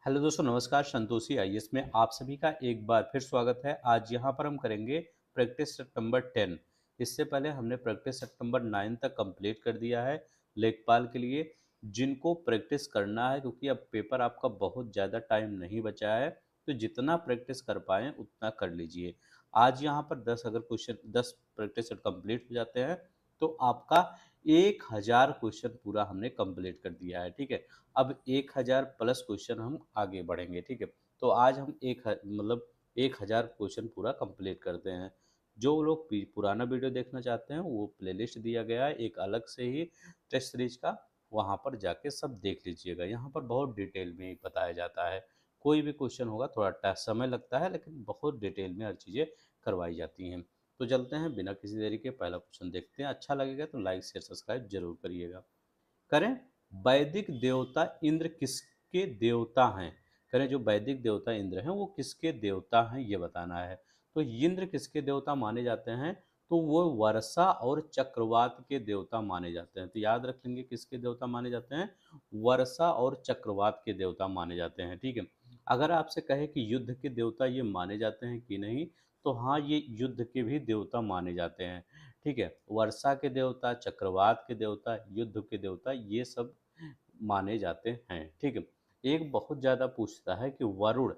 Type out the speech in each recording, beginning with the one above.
Hello दोस्तों, नमस्कार। Santoshi IAS में आप सभी का एक बार फिर स्वागत है। आज यहाँ पर हम करेंगे प्रैक्टिस सितंबर 10। इससे पहले हमने प्रैक्टिस सितंबर 9 तक कंप्लीट कर दिया है लेखपाल के लिए। जिनको प्रैक्टिस करना है, क्योंकि अब पेपर आपका बहुत ज़्यादा टाइम नहीं बचा है, तो जितना प्रैक्टिस कर पाएँ उतना कर लीजिए। आज यहाँ पर 10 अगर क्वेश्चन 10 प्रैक्टिस सेट कंप्लीट हो जाते हैं तो आपका 1000 क्वेश्चन पूरा हमने कंप्लीट कर दिया है। ठीक है, अब 1000 प्लस क्वेश्चन हम आगे बढ़ेंगे। ठीक है, तो आज हम 1000 क्वेश्चन पूरा कंप्लीट करते हैं। जो लोग पुराना वीडियो देखना चाहते हैं वो प्लेलिस्ट दिया गया है एक अलग से ही टेस्ट सीरीज का, वहाँ पर जाके सब देख लीजिएगा। यहाँ पर बहुत डिटेल में ही बताया जाता है। कोई भी क्वेश्चन होगा थोड़ा समय लगता है, लेकिन बहुत डिटेल में हर चीज़ें करवाई जाती हैं। तो चलते हैं, बिना किसी देरी के पहला क्वेश्चन देखते हैं। अच्छा लगेगा तो लाइक शेयर सब्सक्राइब जरूर करिएगा। करें, वैदिक देवता इंद्र किसके देवता हैं? करें, जो वैदिक देवता इंद्र हैं वो किसके देवता हैं ये बताना है। तो इंद्र किसके देवता माने जाते हैं? तो वो वर्षा और चक्रवात के देवता माने जाते हैं। तो याद रख लेंगे किसके देवता माने जाते हैं। वर्षा और चक्रवात के देवता माने जाते हैं। ठीक है, अगर आपसे कहे कि युद्ध के देवता ये माने जाते हैं कि नहीं, तो हाँ, ये युद्ध के भी देवता माने जाते हैं। ठीक है, वर्षा के देवता, चक्रवात के देवता, युद्ध के देवता, ये सब माने जाते हैं। ठीक है, एक बहुत ज्यादा पूछता है कि वरुण,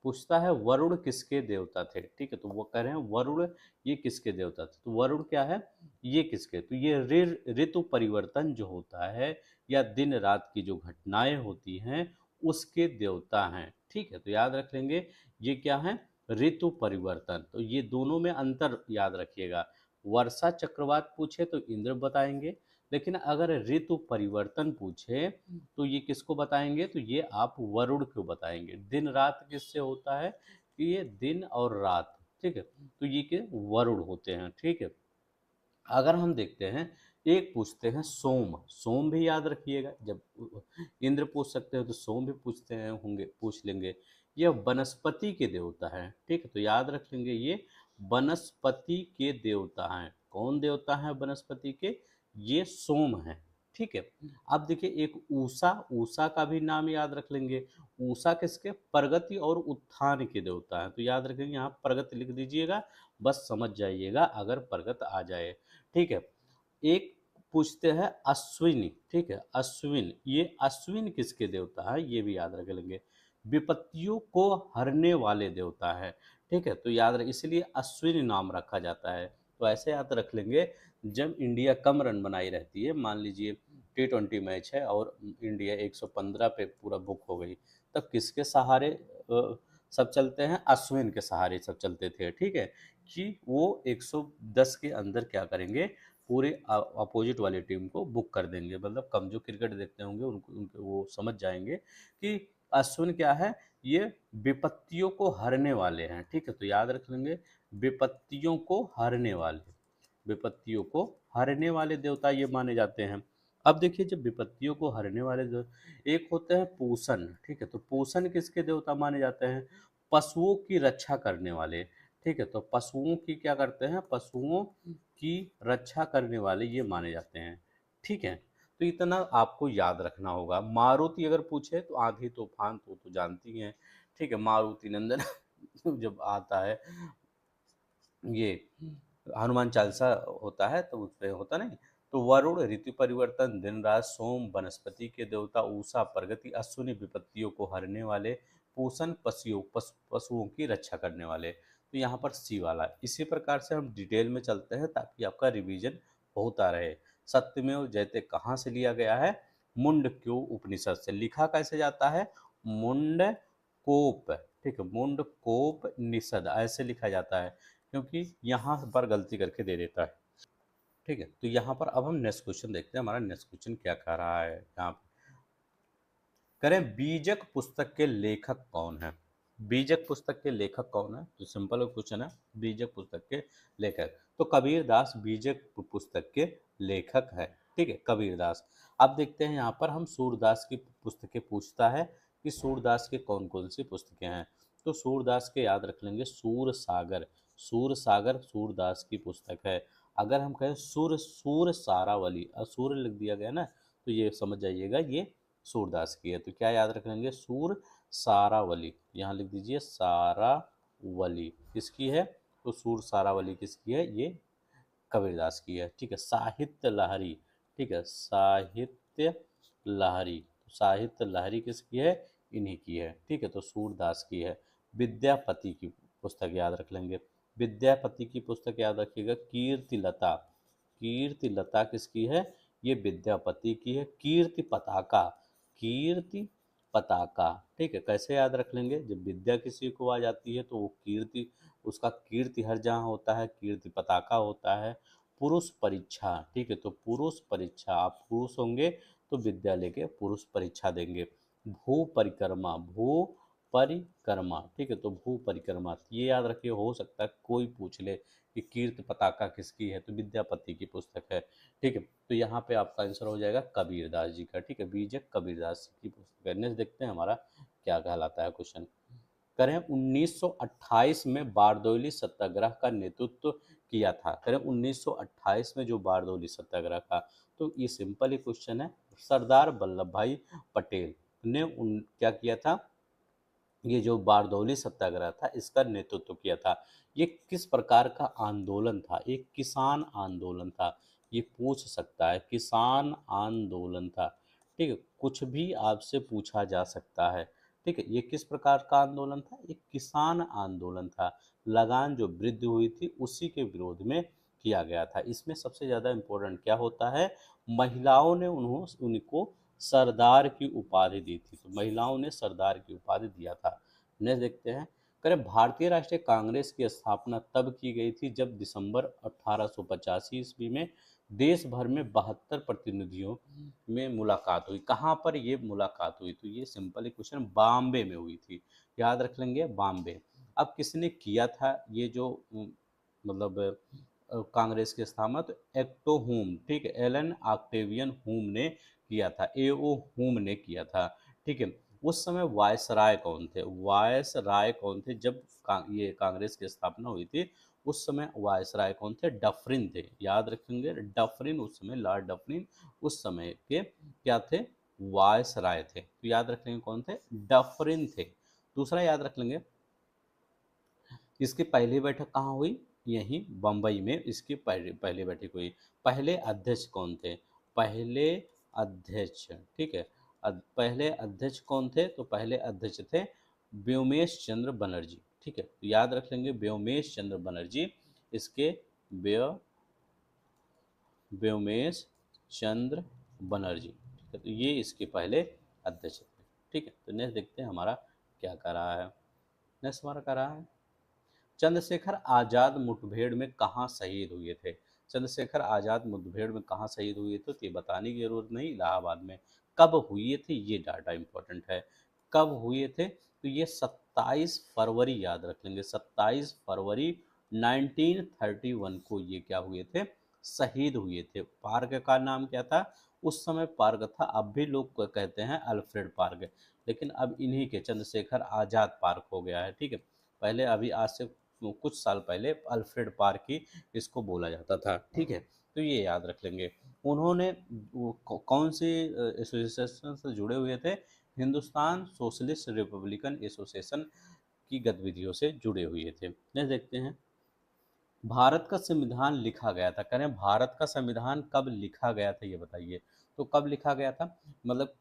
पूछता है वरुण किसके देवता थे। ठीक है, तो वो कह रहे हैं वरुण ये किसके देवता थे। तो वरुण क्या है, ये किसके, तो ये ऋतु परिवर्तन जो होता है या दिन रात की जो घटनाएं होती हैं उसके देवता हैं। ठीक है, तो याद रख लेंगे ये क्या है, ऋतु परिवर्तन। तो ये दोनों में अंतर याद रखिएगा। वर्षा चक्रवात पूछे तो इंद्र बताएंगे, लेकिन अगर ऋतु परिवर्तन पूछे तो ये किसको बताएंगे, तो ये आप वरुण को बताएंगे। दिन रात किससे होता है, कि ये दिन और रात। ठीक है, तो ये के वरुण होते हैं। ठीक है, अगर हम देखते हैं, एक पूछते हैं सोम, सोम भी याद रखिएगा। जब इंद्र पूछ सकते हैं तो सोम भी पूछते हैं होंगे, पूछ लेंगे। ये वनस्पति के देवता है। ठीक है, तो याद रख लेंगे ये वनस्पति के देवता हैं। कौन देवता है वनस्पति के, ये सोम है। ठीक है, अब देखिए एक ऊषा, ऊषा का भी नाम याद रख लेंगे। ऊषा किसके, प्रगति और उत्थान के देवता है। तो याद रखेंगे, यहाँ प्रगति लिख दीजिएगा, बस समझ जाइएगा अगर प्रगत आ जाए। ठीक है, एक पूछते हैं अश्विनी। ठीक है, अश्विन, ये अश्विन किसके देवता है ये भी याद रख लेंगे। विपत्तियों को हरने वाले देवता है। ठीक है, तो याद रख, इसलिए अश्विन नाम रखा जाता है। तो ऐसे याद रख लेंगे, जब इंडिया कम रन बनाई रहती है, मान लीजिए T20 मैच है और इंडिया 115 पे पूरा बुक हो गई, तब किसके सहारे सब चलते हैं, अश्विन के सहारे सब चलते थे। ठीक है, कि वो 110 के अंदर क्या करेंगे, पूरे अपोजिट वाली टीम को बुक कर देंगे। मतलब कम जो क्रिकेट देखते होंगे उनको उनके वो समझ जाएंगे कि अश्विन क्या है, ये विपत्तियों को हरने वाले हैं। ठीक है, तो याद रख लेंगे विपत्तियों को हरने वाले, विपत्तियों को हरने वाले देवता ये माने जाते हैं। अब देखिए, जब विपत्तियों को हरने वाले एक होते हैं पूषण। ठीक है, तो पूषण किसके देवता माने जाते हैं, पशुओं की रक्षा करने वाले। ठीक है, तो पशुओं की क्या करते हैं, पशुओं की रक्षा करने वाले ये माने जाते हैं। ठीक है, तो इतना आपको याद रखना होगा। मारुति अगर पूछे तो आंधी तूफान तो जानती हैं। ठीक है, मारुति नंदन जब आता है, ये हनुमान चालीसा होता है तो उसपे होता नहीं। तो वरुण ऋतु परिवर्तन, दिन रात, सोम वनस्पति के देवता, उषा प्रगति, अश्विनी विपत्तियों को हरने वाले, पूषण पशुओं की रक्षा करने वाले। तो यहाँ पर सी वाला है। इसी प्रकार से हम डिटेल में चलते हैं ताकि आपका रिवीजन होता रहे। सत्यमेव जयते कहाँ से लिया गया है, मुंडक्यो उपनिषद से। लिखा कैसे जाता है, मुंडकोप। ठीक है, मुंडकोप निषद ऐसे लिखा जाता है, क्योंकि यहाँ पर गलती करके दे देता है। ठीक है, तो यहाँ पर अब हम नेक्स्ट क्वेश्चन देखते हैं, हमारा नेक्स्ट क्वेश्चन क्या कह रहा है। यहाँ पर करें, बीजक पुस्तक के लेखक कौन है। बीजक पुस्तक के लेखक कौन है, तो सिंपल क्वेश्चन है, बीजक पुस्तक के लेखक। तो कबीर दास बीजक पुस्तक के लेखक है। ठीक है, कबीर दास। अब देखते हैं यहाँ पर हम सूरदास की पुस्तकें पूछता है कि सूरदास के कौन कौन सी पुस्तकें हैं। तो सूरदास के याद रख लेंगे, सूर सागर, सूर सागर सूरदास की पुस्तक है। अगर हम कहें सूर सूर सारावली, सूर लिख दिया गया ना, तो ये समझ जाइएगा ये सूरदास की है। तो क्या याद रख लेंगे, सूर सारावली, यहाँ लिख दीजिए सारावली किसकी है, तो सूर सारावली किसकी है, ये कबीरदास की है। ठीक है, साहित्य लहरी, ठीक है, साहित्य लहरी, साहित्य लहरी किसकी है, इन्हीं की है। ठीक है, तो सूरदास की है। विद्यापति की पुस्तक याद रख लेंगे, विद्यापति की पुस्तक याद रखिएगा, कीर्तिलता, कीर्तिलता किसकी है, ये विद्यापति की है। कीर्ति पताका, कीर्ति पताका, ठीक है, कैसे याद रख लेंगे, जब विद्या किसी को आ जाती है तो वो कीर्ति, उसका कीर्ति हर जहाँ होता है कीर्ति पताका होता है। पुरुष परीक्षा, ठीक है, तो पुरुष परीक्षा, आप पुरुष होंगे तो विद्या लेके पुरुष परीक्षा देंगे। भू परिक्रमा, भू परिक्रमा, ठीक है, तो भू परिक्रमा ये याद रखिए, हो सकता है कोई पूछ ले कि कीर्ति पताका किसकी है, तो विद्यापति की पुस्तक है। ठीक है, तो यहाँ पे आपका आंसर हो जाएगा कबीरदास जी का। ठीक है, बीजे कबीरदास जी की पुस्तक है। नेक्स्ट देखते हैं हमारा क्या कहलाता है क्वेश्चन। करें 1928 में बारदौली सत्याग्रह का नेतृत्व किया था, करें 1928 में जो बारदौली सत्याग्रह का, तो ये सिंपल ही क्वेश्चन है। सरदार वल्लभ भाई पटेल ने क्या किया था, ये जो बारदौली सत्याग्रह था इसका नेतृत्व किया था। ये किस प्रकार का आंदोलन था, एक किसान आंदोलन था, ये पूछ सकता है, किसान आंदोलन था। ठीक है, कुछ भी आपसे पूछा जा सकता है। ठीक है, ये किस प्रकार का आंदोलन था, एक किसान आंदोलन था। लगान जो वृद्धि हुई थी उसी के विरोध में किया गया था। इसमें सबसे ज़्यादा इम्पोर्टेंट क्या होता है, महिलाओं ने उनको सरदार की उपाधि दी थी, तो महिलाओं ने सरदार की उपाधि दिया था। नेक्स्ट देखते हैं, करें भारतीय राष्ट्रीय कांग्रेस की स्थापना तब की गई थी जब दिसंबर 1885 ईस्वी में देश भर में 72 प्रतिनिधियों में मुलाकात हुई। कहाँ पर ये मुलाकात हुई, तो ये सिंपल ही क्वेश्चन, बॉम्बे में हुई थी, याद रख लेंगे बॉम्बे। अब किसने किया था ये जो मतलब कांग्रेस की स्थापना, तो एक्टो हुम, ठीक है, एलन ऑक्टेवियन हुम ने किया था, एओ हुम ने किया था। ठीक है, उस समय वायसराय कौन थे, वायसराय कौन थे जब ये कांग्रेस की स्थापना हुई थी, उस समय वायसराय कौन थे, डफरिन थे, याद रखेंगे डफरिन, उस समय लॉर्ड डफरिन उस समय के क्या थे, वायसराय थे। तो याद रख लेंगे कौन थे, डफरिन थे। दूसरा याद रख लेंगे, इसकी पहली बैठक कहाँ हुई, यहीं बम्बई में इसकी पहली बैठक हुई। पहले अध्यक्ष कौन थे, पहले अध्यक्ष, ठीक है, पहले अध्यक्ष कौन थे, तो पहले अध्यक्ष थे व्योमेश चंद्र बनर्जी। ठीक है, तो याद रख लेंगे व्योमेश चंद्र बनर्जी, इसके व्योमेश चंद्र बनर्जी। ठीक है, तो ये इसके पहले अध्यक्ष थे। ठीक है, तो नेक्स्ट देखते हैं हमारा क्या कर रहा है। नेक्स्ट हमारा कर रहा है, चंद्रशेखर आजाद मुठभेड़ में कहाँ शहीद हुए थे, चंद्रशेखर आजाद मुठभेड़ में कहाँ शहीद हुए थे, तो ये बताने की जरूरत नहीं, इलाहाबाद में। कब हुए थे, ये डाटा इंपॉर्टेंट है, कब हुए थे, तो ये 27 फरवरी, याद रख लेंगे 27 फरवरी 1931 को ये क्या हुए थे, शहीद हुए थे। पार्क का नाम क्या था, उस समय पार्क था, अब भी लोग कहते हैं अल्फ्रेड पार्क, लेकिन अब इन्हीं के चंद्रशेखर आजाद पार्क हो गया है। ठीक है, पहले अभी आज से कुछ साल पहले अल्फ्रेड पार्क ही इसको बोला जाता था। ठीक है, तो ये याद रख लेंगे। उन्होंने कौन सी एसोसिएशन से जुड़े हुए थे, हिंदुस्तान सोशलिस्ट रिपब्लिकन एसोसिएशन की गतिविधियों से जुड़े हुए थे। नेक्स्ट देखते हैं, भारत का संविधान लिखा गया था, कह रहे हैं भारत का संविधान कब लिखा गया था, ये बताइए। तो कब लिखा गया था, मतलब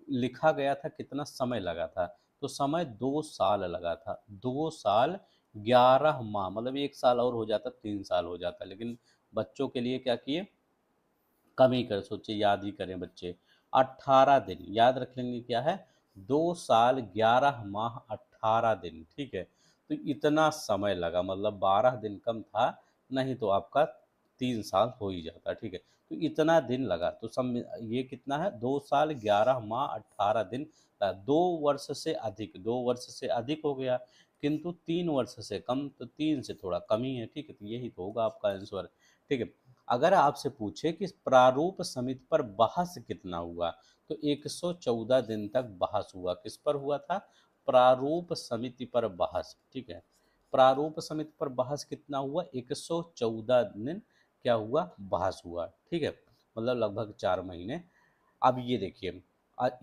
लिखा गया था, कितना समय लगा था, तो समय 2 साल लगा था, 2 साल 11 माह, मतलब 1 साल और हो जाता 3 साल हो जाता, लेकिन बच्चों के लिए क्या किए, कम ही कर सोचे, याद ही करें बच्चे। 18 दिन, याद रख लेंगे क्या है, 2 साल 11 माह 18 दिन। ठीक है, तो इतना समय लगा, मतलब 12 दिन कम था, नहीं तो आपका 3 साल हो ही जाता। ठीक है, तो इतना दिन लगा, तो ये कितना है, 2 साल 11 माह 18 दिन, 2 वर्ष से अधिक, 2 वर्ष से अधिक हो गया, किंतु 3 वर्ष से कम, तो 3 से थोड़ा कम ही है। ठीक है, तो यही तो होगा आपका आंसर। ठीक है, अगर आपसे पूछे कि प्रारूप समिति पर बहस कितना हुआ, तो 114 दिन तक बहस हुआ, किस पर हुआ था, प्रारूप समिति पर बहस। ठीक है, प्रारूप समिति पर बहस कितना हुआ, 114 दिन क्या हुआ, बहस हुआ। ठीक है, मतलब लगभग 4 महीने। अब ये देखिए,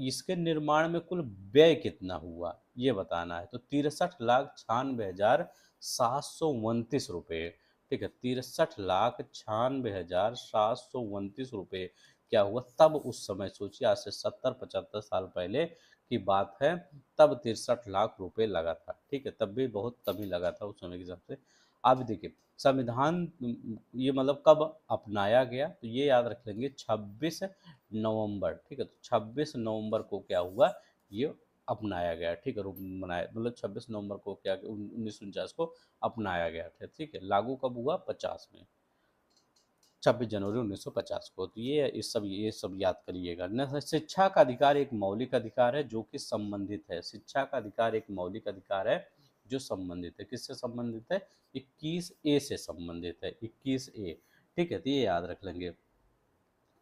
इसके निर्माण में कुल व्यय कितना हुआ ये बताना है। तो 63,96,729 रुपये, ठीक है, 63,96,729 रुपये क्या हुआ तब उस समय, सोचिए आज से 70-75 साल पहले की बात है, तब 63 लाख रुपए लगा था, ठीक है, तब भी बहुत कम ही लगा था उस समय के हिसाब से। अब देखिए संविधान ये मतलब कब अपनाया गया, तो ये याद रख लेंगे 26 नवंबर, ठीक है, तो 26 नवंबर को क्या हुआ, ये अपनाया गया, ठीक है, रूप बनाया, मतलब 26 नवंबर को क्या 1949 को अपनाया गया था, ठीक है। लागू कब हुआ, 50 में, 26 जनवरी 1950 को। तो ये सब याद करिएगा न। शिक्षा का अधिकार एक मौलिक अधिकार है जो कि संबंधित है, शिक्षा का अधिकार एक मौलिक अधिकार है जो संबंधित है, किससे संबंधित है, 21A से संबंधित है, 21A, ठीक है, तो ये याद रख लेंगे।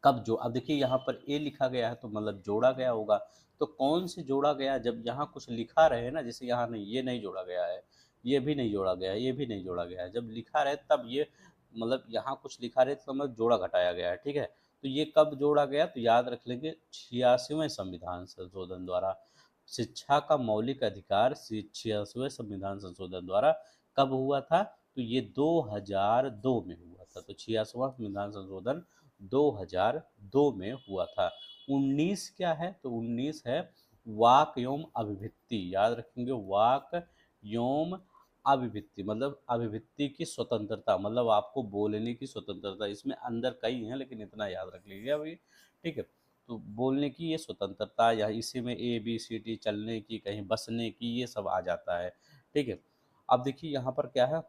कब जो, अब देखिए यहाँ पर ए लिखा गया है तो मतलब जोड़ा गया होगा, तो कौन से जोड़ा गया, जब यहाँ कुछ लिखा रहे ना, जैसे यहाँ नहीं, ये नहीं जोड़ा गया है, ये भी नहीं जोड़ा गया है, ये भी नहीं जोड़ा गया है, जब लिखा रहे तब ये, मतलब यहाँ कुछ लिखा रहे तो मतलब जोड़ा घटाया गया है, ठीक है। तो ये कब जोड़ा गया, तो याद रख लेंगे 86वें संविधान संशोधन द्वारा। शिक्षा का मौलिक अधिकार 86वें संविधान संशोधन द्वारा कब हुआ था, तो ये 2002 में हुआ था। तो 86वां संविधान संशोधन 2002 में हुआ था। 19 क्या है, तो 19 है वाक एवं अभिव्यक्ति, याद रखेंगे, वाक एवं अभिव्यक्ति, मतलब अभिव्यक्ति की स्वतंत्रता, मतलब आपको बोलने की स्वतंत्रता, इसमें अंदर कई हैं लेकिन इतना याद रख लीजिए अभी, ठीक है। तो बोलने की ये स्वतंत्रता, या इसी में ABCD, चलने की, कहीं बसने की, ये सब आ जाता है, ठीक है। अब देखिए यहाँ पर क्या है,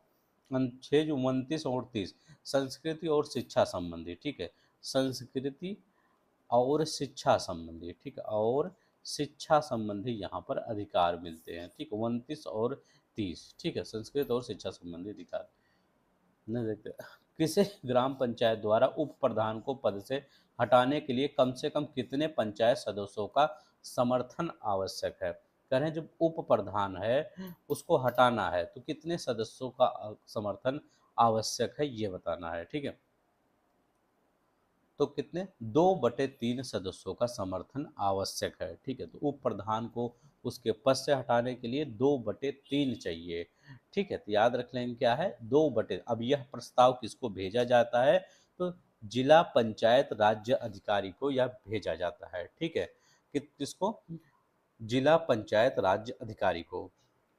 29 और 30, संस्कृति और शिक्षा संबंधी, ठीक है, संस्कृति और शिक्षा संबंधी, ठीक है, और शिक्षा संबंधी यहाँ पर अधिकार मिलते हैं, ठीक है, 29 और 30, ठीक है, संस्कृत और शिक्षा संबंधी अधिकार न देखते। किसी ग्राम पंचायत द्वारा उप प्रधान को पद से हटाने के लिए कम से कम कितने पंचायत सदस्यों का समर्थन आवश्यक है, कह रहे हैं जब उप प्रधान है उसको हटाना है तो कितने सदस्यों का समर्थन आवश्यक है ये बताना है, ठीक है। तो कितने, 2/3 सदस्यों का समर्थन आवश्यक है, ठीक है। तो उप प्रधान को उसके पद से हटाने के लिए 2/3 चाहिए, ठीक है। तो याद रख लें क्या है, 2/, अब यह प्रस्ताव किसको भेजा जाता है, तो जिला पंचायत राज्य अधिकारी को यह भेजा जाता है, ठीक है, किसको, जिला पंचायत राज्य अधिकारी को।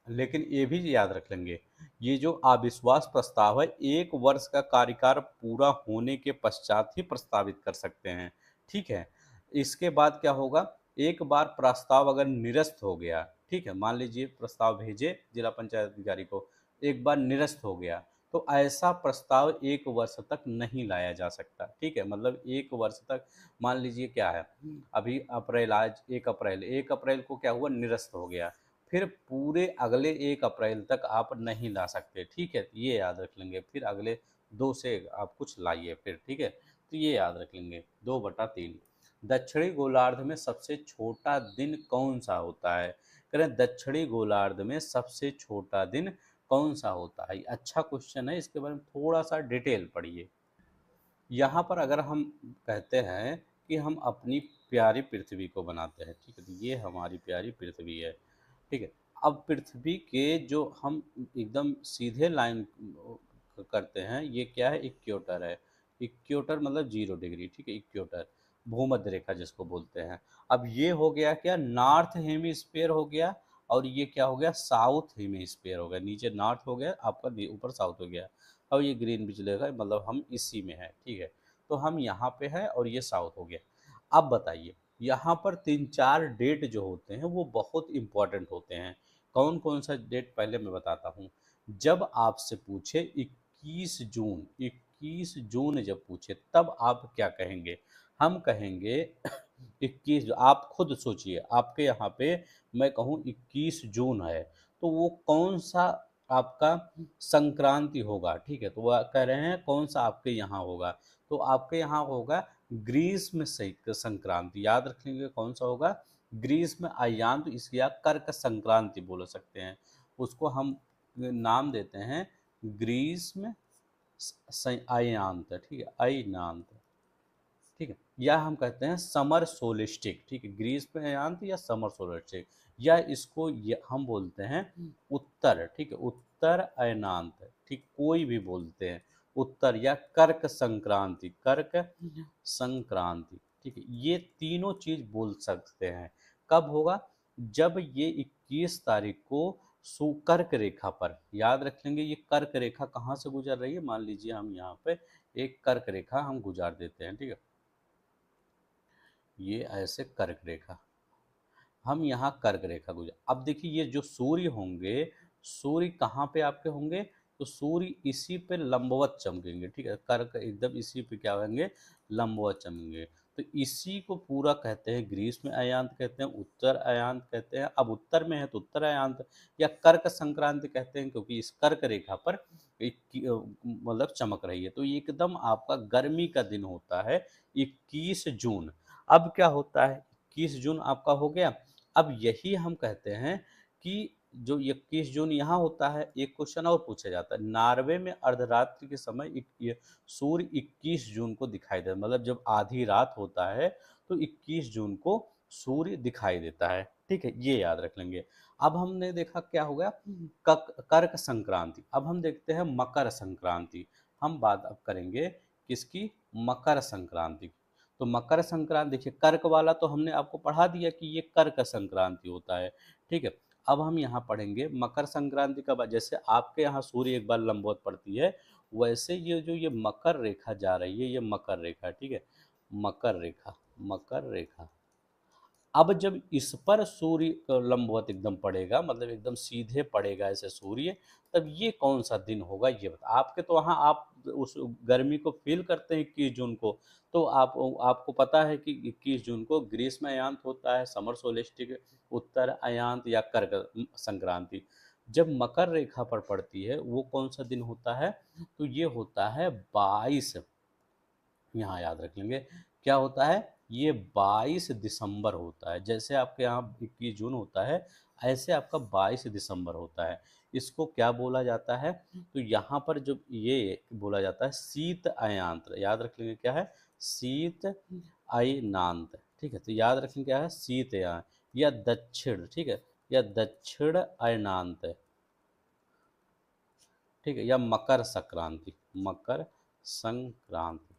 लेकिन ये भी याद रख लेंगे, ये जो अविश्वास प्रस्ताव है 1 वर्ष का कार्यकाल पूरा होने के पश्चात ही प्रस्तावित कर सकते हैं, ठीक है। इसके बाद क्या होगा, एक बार प्रस्ताव अगर निरस्त हो गया, ठीक है, मान लीजिए प्रस्ताव भेजे जिला पंचायत अधिकारी को, एक बार निरस्त हो गया तो ऐसा प्रस्ताव 1 वर्ष तक नहीं लाया जा सकता, ठीक है, मतलब 1 वर्ष तक, मान लीजिए क्या है, अभी अप्रैल, आज 1 अप्रैल, 1 अप्रैल को क्या हुआ, निरस्त हो गया, फिर पूरे अगले 1 अप्रैल तक आप नहीं ला सकते, ठीक है, ये याद रख लेंगे, फिर अगले 2 से आप कुछ लाइए फिर, ठीक है, तो ये याद रख लेंगे, 2/3। दक्षिणी गोलार्ध में सबसे छोटा दिन कौन सा होता है, करें दक्षिणी गोलार्ध में सबसे छोटा दिन कौन सा होता है, अच्छा क्वेश्चन है, इसके बारे में थोड़ा सा डिटेल पढ़िए। यहाँ पर अगर हम कहते हैं कि हम अपनी प्यारी पृथ्वी को बनाते हैं, ठीक है, तो ये हमारी प्यारी पृथ्वी है, ठीक है। अब पृथ्वी के जो हम एकदम सीधे लाइन करते हैं, ये क्या है, इक्वेटर है, इक्वेटर मतलब 0 डिग्री, ठीक है, इक्वेटर, भूमध्य रेखा जिसको बोलते हैं। अब ये हो गया क्या, नॉर्थ हेमिस्फीयर हो गया, और ये क्या हो गया, साउथ हेमिस्फीयर हो गया, नीचे नॉर्थ हो गया आपका, ऊपर साउथ हो गया। अब ये ग्रीन भी चलेगा, मतलब हम इसी में है, ठीक है, तो हम यहाँ पे है और ये साउथ हो गया। अब बताइए, यहाँ पर 3-4 डेट जो होते हैं वो बहुत इंपॉर्टेंट होते हैं, कौन कौन सा डेट पहले मैं बताता हूँ। जब आपसे पूछे 21 जून, 21 जून जब पूछे तब आप क्या कहेंगे, हम कहेंगे 21, आप खुद सोचिए, आपके यहाँ पे मैं कहूँ 21 जून है, तो वो कौन सा आपका संक्रांति होगा, ठीक है, तो वह कह रहे हैं कौन सा आपके यहाँ होगा, तो आपके यहाँ होगा ग्रीष्म संक्रांति, याद रखेंगे कौन सा होगा, ग्रीष्म अयाम, तो इसकी आप कर्क संक्रांति बोल सकते हैं, उसको हम नाम देते हैं ग्रीष्म अयांत, ठीक है, अयनांत, ठीक है, या हम कहते हैं समर सोलिस्टिक, ठीक है, ग्रीष्म अयांत या समर सोलिस्टिक, या इसको हम बोलते हैं उत्तर, ठीक है, उत्तर अयनांत, ठीक, कोई भी बोलते हैं उत्तर, या कर्क संक्रांति, कर्क संक्रांति, ठीक है, ये तीनों चीज बोल सकते हैं। कब होगा? जब ये 21 तारीख को कर्क रेखा पर, याद रख लेंगे ये कर्क रेखा कहाँ से गुजर रही है, मान लीजिए हम यहाँ पे एक कर्क रेखा हम गुजार देते हैं, ठीक है, ये ऐसे कर्क रेखा, हम यहाँ कर्क रेखा गुजर, अब देखिए ये जो सूर्य होंगे, सूर्य कहाँ पे आपके होंगे, तो सूर्य इसी पे लंबवत चमकेंगे, ठीक है, कर्क एकदम इसी पे क्या होंगे, लंबवत चमकेंगे। तो इसी को पूरा कहते हैं ग्रीष्म अयांत कहते हैं, उत्तर अयांत कहते हैं। अब उत्तर में है तो उत्तर अयांत, या कर्क संक्रांति कहते हैं, क्योंकि इस कर्क रेखा पर मतलब चमक रही है। तो ये एकदम आपका गर्मी का दिन होता है 21 जून। अब क्या होता है, 21 जून आपका हो गया। अब यही हम कहते हैं कि जो 21 जून यहाँ होता है, एक क्वेश्चन और पूछा जाता है, नॉर्वे में अर्धरात्रि के समय ये सूर्य 21 जून को दिखाई देता है, मतलब जब आधी रात होता है तो 21 जून को सूर्य दिखाई देता है, ठीक है, ये याद रख लेंगे। अब हमने देखा क्या हो गया, कर्क संक्रांति। अब हम देखते हैं मकर संक्रांति। हम बात अब करेंगे किसकी, मकर संक्रांति की। तो मकर संक्रांति देखिए, कर्क वाला तो हमने आपको पढ़ा दिया कि ये कर्क संक्रांति होता है, ठीक है। अब हम यहाँ पढ़ेंगे मकर संक्रांति का, जैसे आपके यहाँ सूर्य एक बार लंबवत पड़ती है, वैसे ये जो ये मकर रेखा जा रही है, ये मकर रेखा, ठीक है, मकर रेखा, मकर रेखा। अब जब इस पर सूर्य लंबवत एकदम पड़ेगा, मतलब एकदम सीधे पड़ेगा ऐसे सूर्य, तब ये कौन सा दिन होगा ये बता। आपके तो वहाँ आप उस गर्मी को फील करते हैं 21 जून को, तो आपको पता है कि 21 जून को ग्रीष्म अयांत होता है, समर सोलेस्टिक, उत्तर अयांत या कर्क संक्रांति। जब मकर रेखा पर पड़ती है वो कौन सा दिन होता है, तो ये होता है 22, यहाँ याद रख लेंगे क्या होता है, ये 22 दिसंबर होता है। जैसे आपके यहाँ 21 जून होता है, ऐसे आपका 22 दिसंबर होता है। इसको क्या बोला जाता है, तो यहाँ पर जो ये बोला जाता है शीत अयांत, याद रख लेंगे क्या है, शीत अयनांत, ठीक है, तो याद रखेंगे क्या है, शीत अयनांत या दक्षिण, ठीक है, या दक्षिण अयनांत, ठीक है, या मकर संक्रांति, मकर संक्रांति,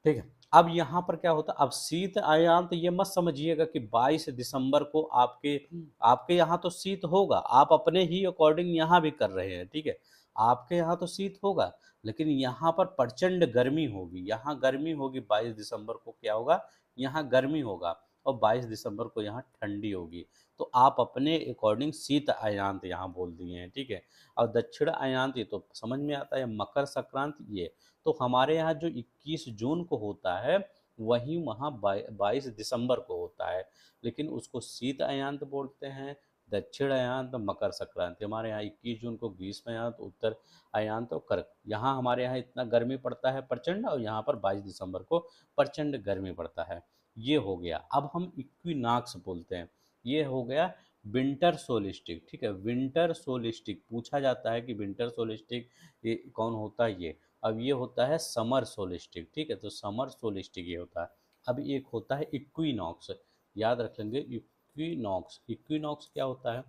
ठीक है। अब यहाँ पर क्या होता है, अब शीत अयांत ये मत समझिएगा कि 22 दिसंबर को आपके आपके यहाँ तो शीत होगा, आप अपने ही अकॉर्डिंग यहाँ भी कर रहे हैं, ठीक है, आपके यहाँ तो शीत होगा, लेकिन यहाँ पर प्रचंड गर्मी होगी, यहाँ गर्मी होगी। 22 दिसंबर को क्या होगा, यहाँ गर्मी होगा, और 22 दिसंबर को यहाँ ठंडी होगी। तो आप अपने अकॉर्डिंग शीत अयांत यहाँ बोल दिए हैं, ठीक है। और दक्षिण अयांत ये तो समझ में आता है, मकर संक्रांति ये। तो हमारे यहाँ जो 21 जून को होता है, वहीं वहाँ 22 दिसंबर को होता है, लेकिन उसको शीत अयांत बोलते हैं, दक्षिण अयांत, मकर संक्रांति। हमारे यहाँ 21 जून को ग्रीष्म अयांत, उत्तर अयांत और कर्क। यहाँ हमारे यहाँ इतना गर्मी पड़ता है प्रचंड, और यहाँ पर 22 दिसंबर को प्रचंड गर्मी पड़ता है। ये हो गया। अब हम इक्विनॉक्स बोलते हैं, ये हो गया विंटर सोलिस्टिक, ठीक है, विंटर सोलिस्टिक पूछा जाता है कि विंटर सोलिस्टिक ये कौन होता है, ये। अब ये होता है समर सोलिस्टिक, ठीक है, तो समर सोलिस्टिक ये होता है। अब एक होता है इक्विनॉक्स, याद रख लेंगे इक्विनॉक्स। इक्विनॉक्स क्या होता है,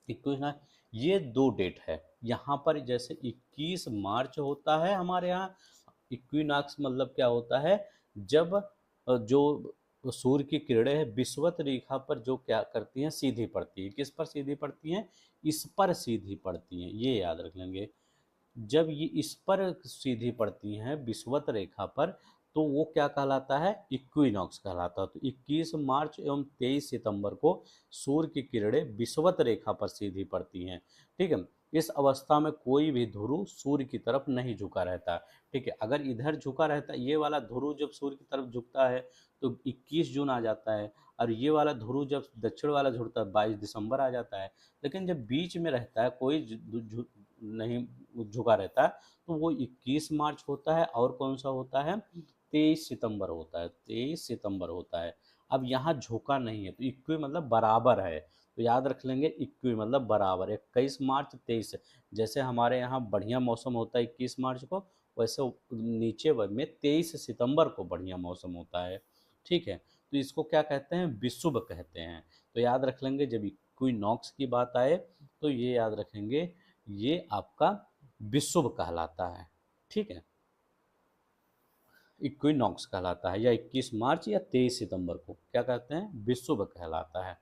इक्विनॉक्स ये 2 डेट है यहाँ पर, जैसे 21 मार्च होता है हमारे यहाँ। इक्विनॉक्स मतलब क्या होता है, जब जो सूर्य की किरणें है विषुवत रेखा पर जो क्या करती हैं, सीधी पड़ती है। किस पर सीधी पड़ती हैं, इस पर सीधी पड़ती हैं, ये याद रख लेंगे। जब ये इस पर सीधी पड़ती हैं विषुवत रेखा पर, तो वो क्या कहलाता है, इक्विनॉक्स कहलाता है। तो 21 मार्च एवं 23 सितंबर को सूर्य की किरणें विषुवत रेखा पर सीधी पड़ती हैं, ठीक है। इस अवस्था में कोई भी ध्रुव सूर्य की तरफ नहीं झुका रहता, ठीक है। अगर इधर झुका रहता, ये वाला ध्रुव जब सूर्य की तरफ झुकता है तो 21 जून आ जाता है, और ये वाला ध्रुव जब दक्षिण वाला झुकता है 22 दिसंबर आ जाता है। लेकिन जब बीच में रहता है, कोई नहीं झुका रहता है, तो वो 21 मार्च होता है, और कौन सा होता है, 23 सितंबर होता है, 23 सितंबर होता है। अब यहाँ झुका नहीं है, तो इक्वी मतलब बराबर है, तो याद रख लेंगे इक्वी मतलब बराबर। 21 मार्च 23, जैसे हमारे यहाँ बढ़िया मौसम होता है 21 मार्च को, वैसे नीचे में 23 सितंबर को बढ़िया मौसम होता है। ठीक है, तो इसको क्या कहते हैं, विषुव कहते हैं। तो याद रख लेंगे जब इक्विनॉक्स की बात आए तो ये याद रखेंगे, ये आपका विषुव कहलाता है। ठीक है, इक्विनॉक्स कहलाता है, या 21 मार्च या 23 सितंबर को क्या कहते हैं, विषुव कहलाता है।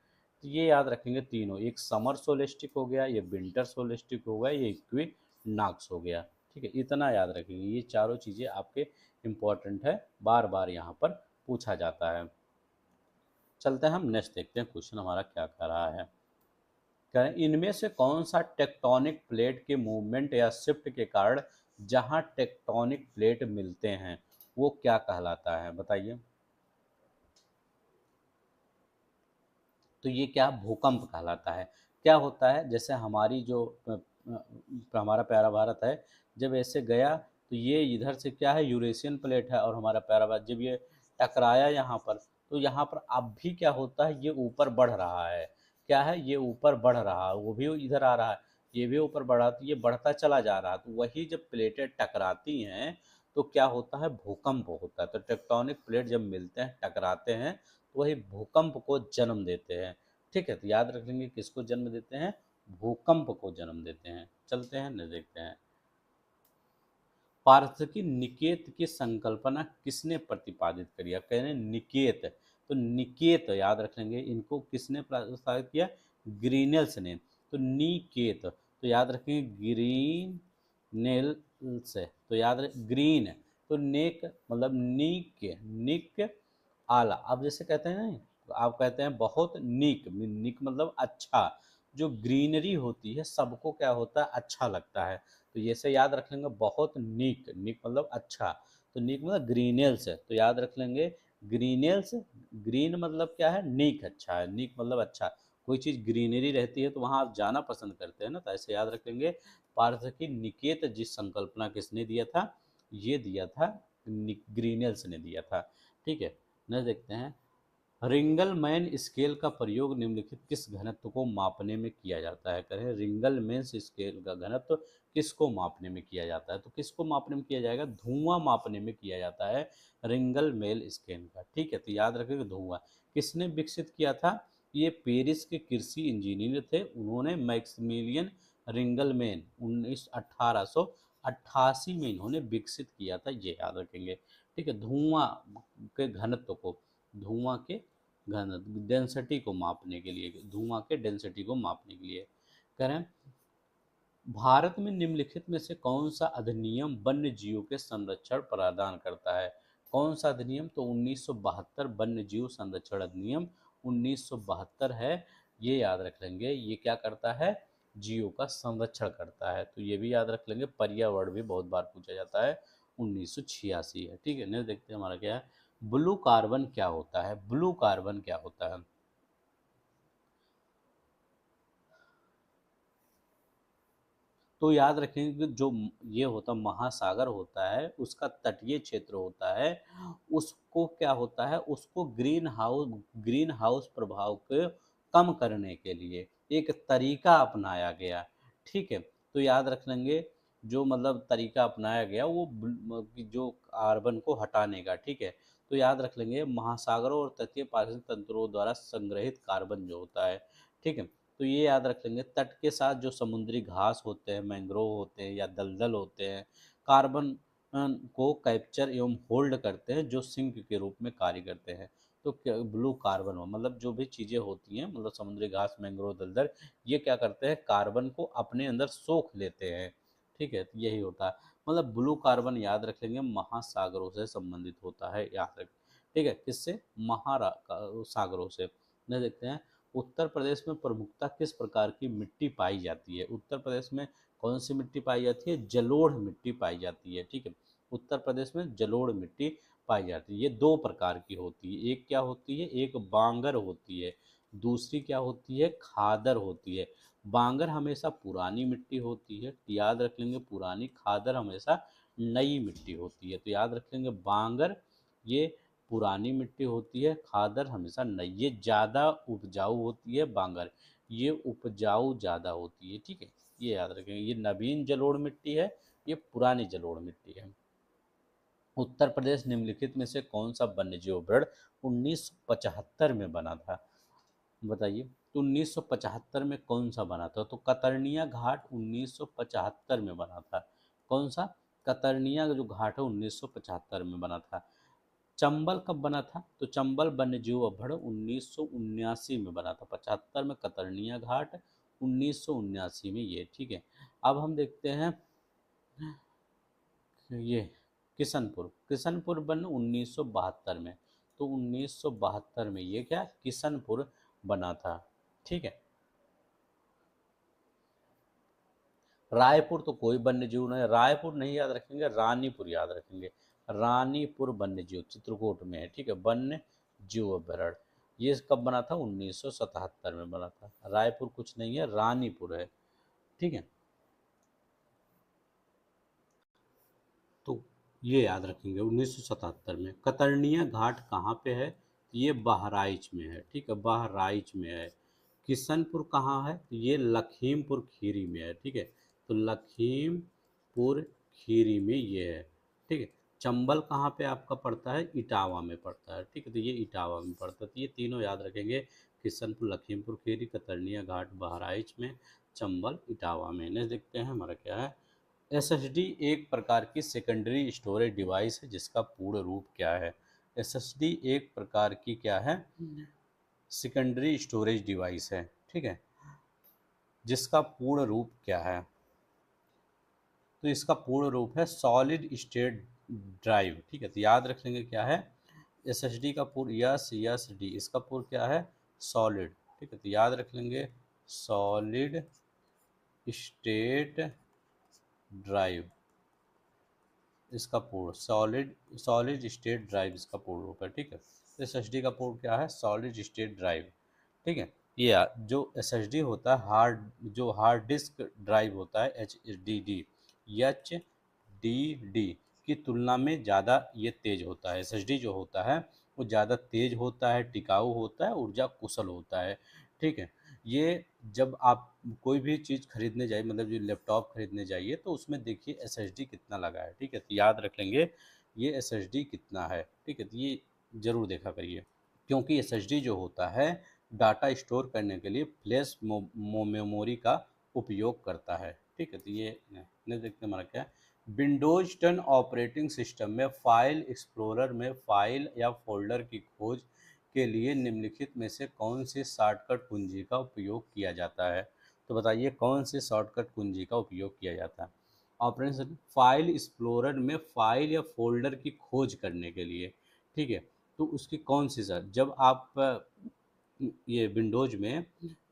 तो ये याद रखेंगे तीनों, एक समर सोलेस्टिक हो गया, ये विंटर सोलेस्टिक हो गया, ये इक्विनॉक्स हो गया। ठीक है, इतना याद रखेंगे, ये चारों चीज़ें आपके इम्पोर्टेंट है, बार बार यहाँ पर पूछा जाता है। चलते हैं हम नेक्स्ट देखते हैं क्वेश्चन हमारा क्या कह रहा है। कह रहे हैं, इनमें से कौन सा टेक्टोनिक प्लेट के मूवमेंट या शिफ्ट के कारण जहां टेक्टोनिक प्लेट मिलते हैं वो क्या कहलाता है, बताइए। तो ये क्या, भूकंप कहलाता है। क्या होता है, जैसे हमारी जो हमारा प्यारा भारत है, जब ऐसे गया तो ये इधर से क्या है, यूरेशियन प्लेट है, और हमारा प्यारा भारत जब ये टकराया यहाँ पर, तो यहाँ पर अब भी क्या होता है, ये ऊपर बढ़ रहा है। क्या है, ये ऊपर बढ़ रहा है, वो भी इधर आ रहा है, ये भी ऊपर बढ़ा, तो ये बढ़ता चला जा रहा है। तो वही जब प्लेटें टकराती हैं तो क्या होता है, भूकंप होता है। तो टेक्टोनिक प्लेट जब मिलते हैं, टकराते हैं, तो वही भूकंप को जन्म देते हैं। ठीक है, तो याद रख लेंगे किसको जन्म देते हैं, भूकंप को जन्म देते हैं। चलते हैं न देखते हैं, पारस्थितिकी निकेत की संकल्पना किसने प्रतिपादित करी है। कह रहे हैं निकेत, तो निकेत याद रख लेंगे, इनको किसने प्रस्तावित किया, ग्रीनेल्स ने। तो निकेत, तो याद रखेंगे ग्रीनेल्स, तो याद रख ग्रीन, तो नेक मतलब नीक, निक आला। अब जैसे कहते हैं ना, तो आप कहते हैं बहुत नीक, नीक मतलब अच्छा। जो ग्रीनरी होती है सबको क्या होता है, अच्छा लगता है। तो ये से याद रख लेंगे, बहुत नीक, नीक मतलब अच्छा। तो नीक मतलब ग्रीनेल्स है, तो याद रख लेंगे ग्रीनेल्स। ग्रीन मतलब क्या है, नीक अच्छा है, नीक मतलब अच्छा। कोई चीज़ ग्रीनरी रहती है तो वहाँ आप जाना पसंद करते हैं ना, तो ऐसे याद रख लेंगे। पारस्थितिकी निकेत जिस संकल्पना किसने दिया था, ये दिया था ग्रीनेल्स ने दिया था। ठीक है, न देखते हैं, रिंगलमैन स्केल का प्रयोग निम्नलिखित किस घनत्व को मापने में किया जाता है। कहें रिंगलमैन स्केल का घनत्व किसको मापने में किया जाता है, तो किसको मापने में किया जाएगा, धुआं मापने में किया जाता है रिंगलमैन स्केल का। ठीक है, तो याद रखेंगे धुआं किसने विकसित किया था, ये पेरिस के कृषि इंजीनियर थे, उन्होंने मैक्सिमिलियन रिंगलमैन 1888 में इन्होंने विकसित किया था, ये याद रखेंगे। ठीक है, धुआं के घनत्व को, धुआं के घनत्व डेंसिटी को मापने के लिए, धुआं के डेंसिटी को मापने के लिए करें। भारत में निम्नलिखित में से कौन सा अधिनियम वन्य जीवों के संरक्षण प्रदान करता है। कौन सा अधिनियम, तो 1972 वन्य जीव संरक्षण अधिनियम 1972 है। ये याद रख लेंगे, ये क्या करता है, जीवों का संरक्षण करता है। तो ये भी याद रख लेंगे, पर्यावरण भी बहुत बार पूछा जाता है, 1986 है। ठीक है, नहीं देखते हैं हमारा क्या है, ब्लू कार्बन क्या होता है, ब्लू कार्बन क्या होता है। तो याद रखेंगे कि जो ये होता महासागर होता है, उसका तटीय क्षेत्र होता है, उसको क्या होता है, उसको ग्रीन हाउस प्रभाव को कम करने के लिए एक तरीका अपनाया गया। ठीक है, तो याद रख लेंगे, जो मतलब तरीका अपनाया गया वो जो कार्बन को हटाने का। ठीक है, तो याद रख लेंगे महासागरों और तटीय पारिस्थितिक तंत्रों द्वारा संग्रहित कार्बन जो होता है। ठीक है, तो ये याद रख लेंगे, तट के साथ जो समुद्री घास होते हैं, मैंग्रोव होते हैं या दलदल होते हैं, कार्बन को कैप्चर एवं होल्ड करते हैं, जो सिंक के रूप में कार्य करते हैं। तो ब्लू कार्बन हो मतलब जो भी चीज़ें होती हैं, मतलब समुद्री घास, मैंग्रोव, दलदल, ये क्या करते हैं, कार्बन को अपने अंदर सोख लेते हैं। ठीक है, तो यही होता है, मतलब ब्लू कार्बन याद रख लेंगे महासागरों से संबंधित होता है, याद रख। ठीक है, किससे, महासागरों से। न देखते हैं, उत्तर प्रदेश में प्रमुखता किस प्रकार की मिट्टी पाई जाती है। उत्तर प्रदेश में कौन सी मिट्टी पाई जाती है, जलोढ़ मिट्टी पाई जाती है। ठीक है, उत्तर प्रदेश में जलोढ़ मिट्टी पाई जाती है। ये दो प्रकार की होती है, एक क्या होती है, एक बांगर होती है, दूसरी क्या होती है, खादर होती है। बांगर हमेशा पुरानी मिट्टी होती है, याद रख लेंगे पुरानी, खादर हमेशा नई मिट्टी होती है। तो याद रख लेंगे बांगर ये पुरानी मिट्टी होती है, खादर हमेशा नई, ये ज़्यादा उपजाऊ होती है, बांगर ये उपजाऊ ज़्यादा होती है। ठीक है, ये याद रखेंगे, ये नवीन जलोढ़ मिट्टी है, ये पुरानी जलोढ़ मिट्टी है। उत्तर प्रदेश निम्नलिखित में से कौन सा वन्यजीव अभ्यारण्य 1975 में बना था? बताइए। तो 1975 में कौन सा बना था? तो कतरनिया घाट 1975 में बना था। कौन सा? कतरनिया जो घाट है 1975 में बना था। चंबल कब बना था? तो चंबल वन्यजीव अभ्यारण्य 1979 में बना था। 75 में कतरनिया घाट, 1979 में ये, ठीक है। अब हम देखते हैं ये किशनपुर। किशनपुर बन 1972 में। तो 1972 में ये क्या, किशनपुर बना था, ठीक है। रायपुर तो कोई वन्य जीव नहीं, रायपुर नहीं याद रखेंगे, रानीपुर याद रखेंगे। रानीपुर वन्य जीव चित्रकूट में है, ठीक है, वन्य जीव अभ्यारण्य। ये कब बना था? 1977 में बना था। रायपुर कुछ नहीं है, रानीपुर है, ठीक है। तो ये याद रखेंगे 1977 में। कतरनिया घाट कहाँ पे है? ये बहराइच में है, ठीक है, बहराइच में है। किशनपुर कहाँ है? तो ये लखीमपुर खीरी में है, ठीक है। तो लखीमपुर खीरी में ये है, ठीक है। चंबल कहाँ पे आपका पड़ता है? इटावा में पड़ता है, ठीक है। तो ये इटावा में पड़ता है। तो ये तीनों याद रखेंगे, किशनपुर, लखीमपुर खीरी, कतरनिया घाट बहराइच में, चंबल इटावा में। नेक्स्ट देखते हैं हमारा क्या है। एसएसडी एक प्रकार की सेकेंडरी स्टोरेज डिवाइस है जिसका पूर्ण रूप क्या है? एसएसडी एक प्रकार की क्या है? सेकेंडरी स्टोरेज डिवाइस है, ठीक है, जिसका पूर्ण रूप क्या है? तो इसका पूर्ण रूप है सॉलिड स्टेट ड्राइव, ठीक है। तो याद रख लेंगे क्या है एसएसडी का पूर्ण, यस यस डी, इसका पूर्ण क्या है? सॉलिड, ठीक है। तो याद रख लेंगे सॉलिड स्टेट ड्राइव, इसका पूर्ण सॉलिड, सॉलिड स्टेट ड्राइव इसका पूर्ण रूप है, ठीक है। तो एसएसडी का पूर्ण क्या है? सॉलिड स्टेट ड्राइव, ठीक है। ये जो एसएसडी होता है हार्ड, जो हार्ड डिस्क ड्राइव होता है एच डी डी की तुलना में ज़्यादा ये तेज होता है। एसएसडी जो होता है वो ज़्यादा तेज होता है, टिकाऊ होता है, ऊर्जा कुशल होता है, ठीक है। ये जब आप कोई भी चीज़ खरीदने जाइए, मतलब जो लैपटॉप खरीदने जाइए, तो उसमें देखिए एसएसडी कितना लगा है, ठीक है। तो याद रख लेंगे ये एसएसडी कितना है, ठीक है। तो ये ज़रूर देखा करिए, क्योंकि एसएसडी जो होता है डाटा स्टोर करने के लिए फ्लैश मेमोरी का उपयोग करता है, ठीक है। तो ये नहीं देखते हमारा क्या है। विंडोज 10 ऑपरेटिंग सिस्टम में फाइल एक्सप्लोरर में फाइल या फोल्डर की खोज के लिए निम्नलिखित में से कौन सी शॉर्टकट कुंजी का उपयोग किया जाता है? तो बताइए कौन सी शॉर्टकट कुंजी का उपयोग किया जाता है? ऑपरेशन फाइल एक्सप्लोरर में फाइल या फोल्डर की खोज करने के लिए, ठीक है। तो उसकी कौन सी सर, जब आप ये विंडोज में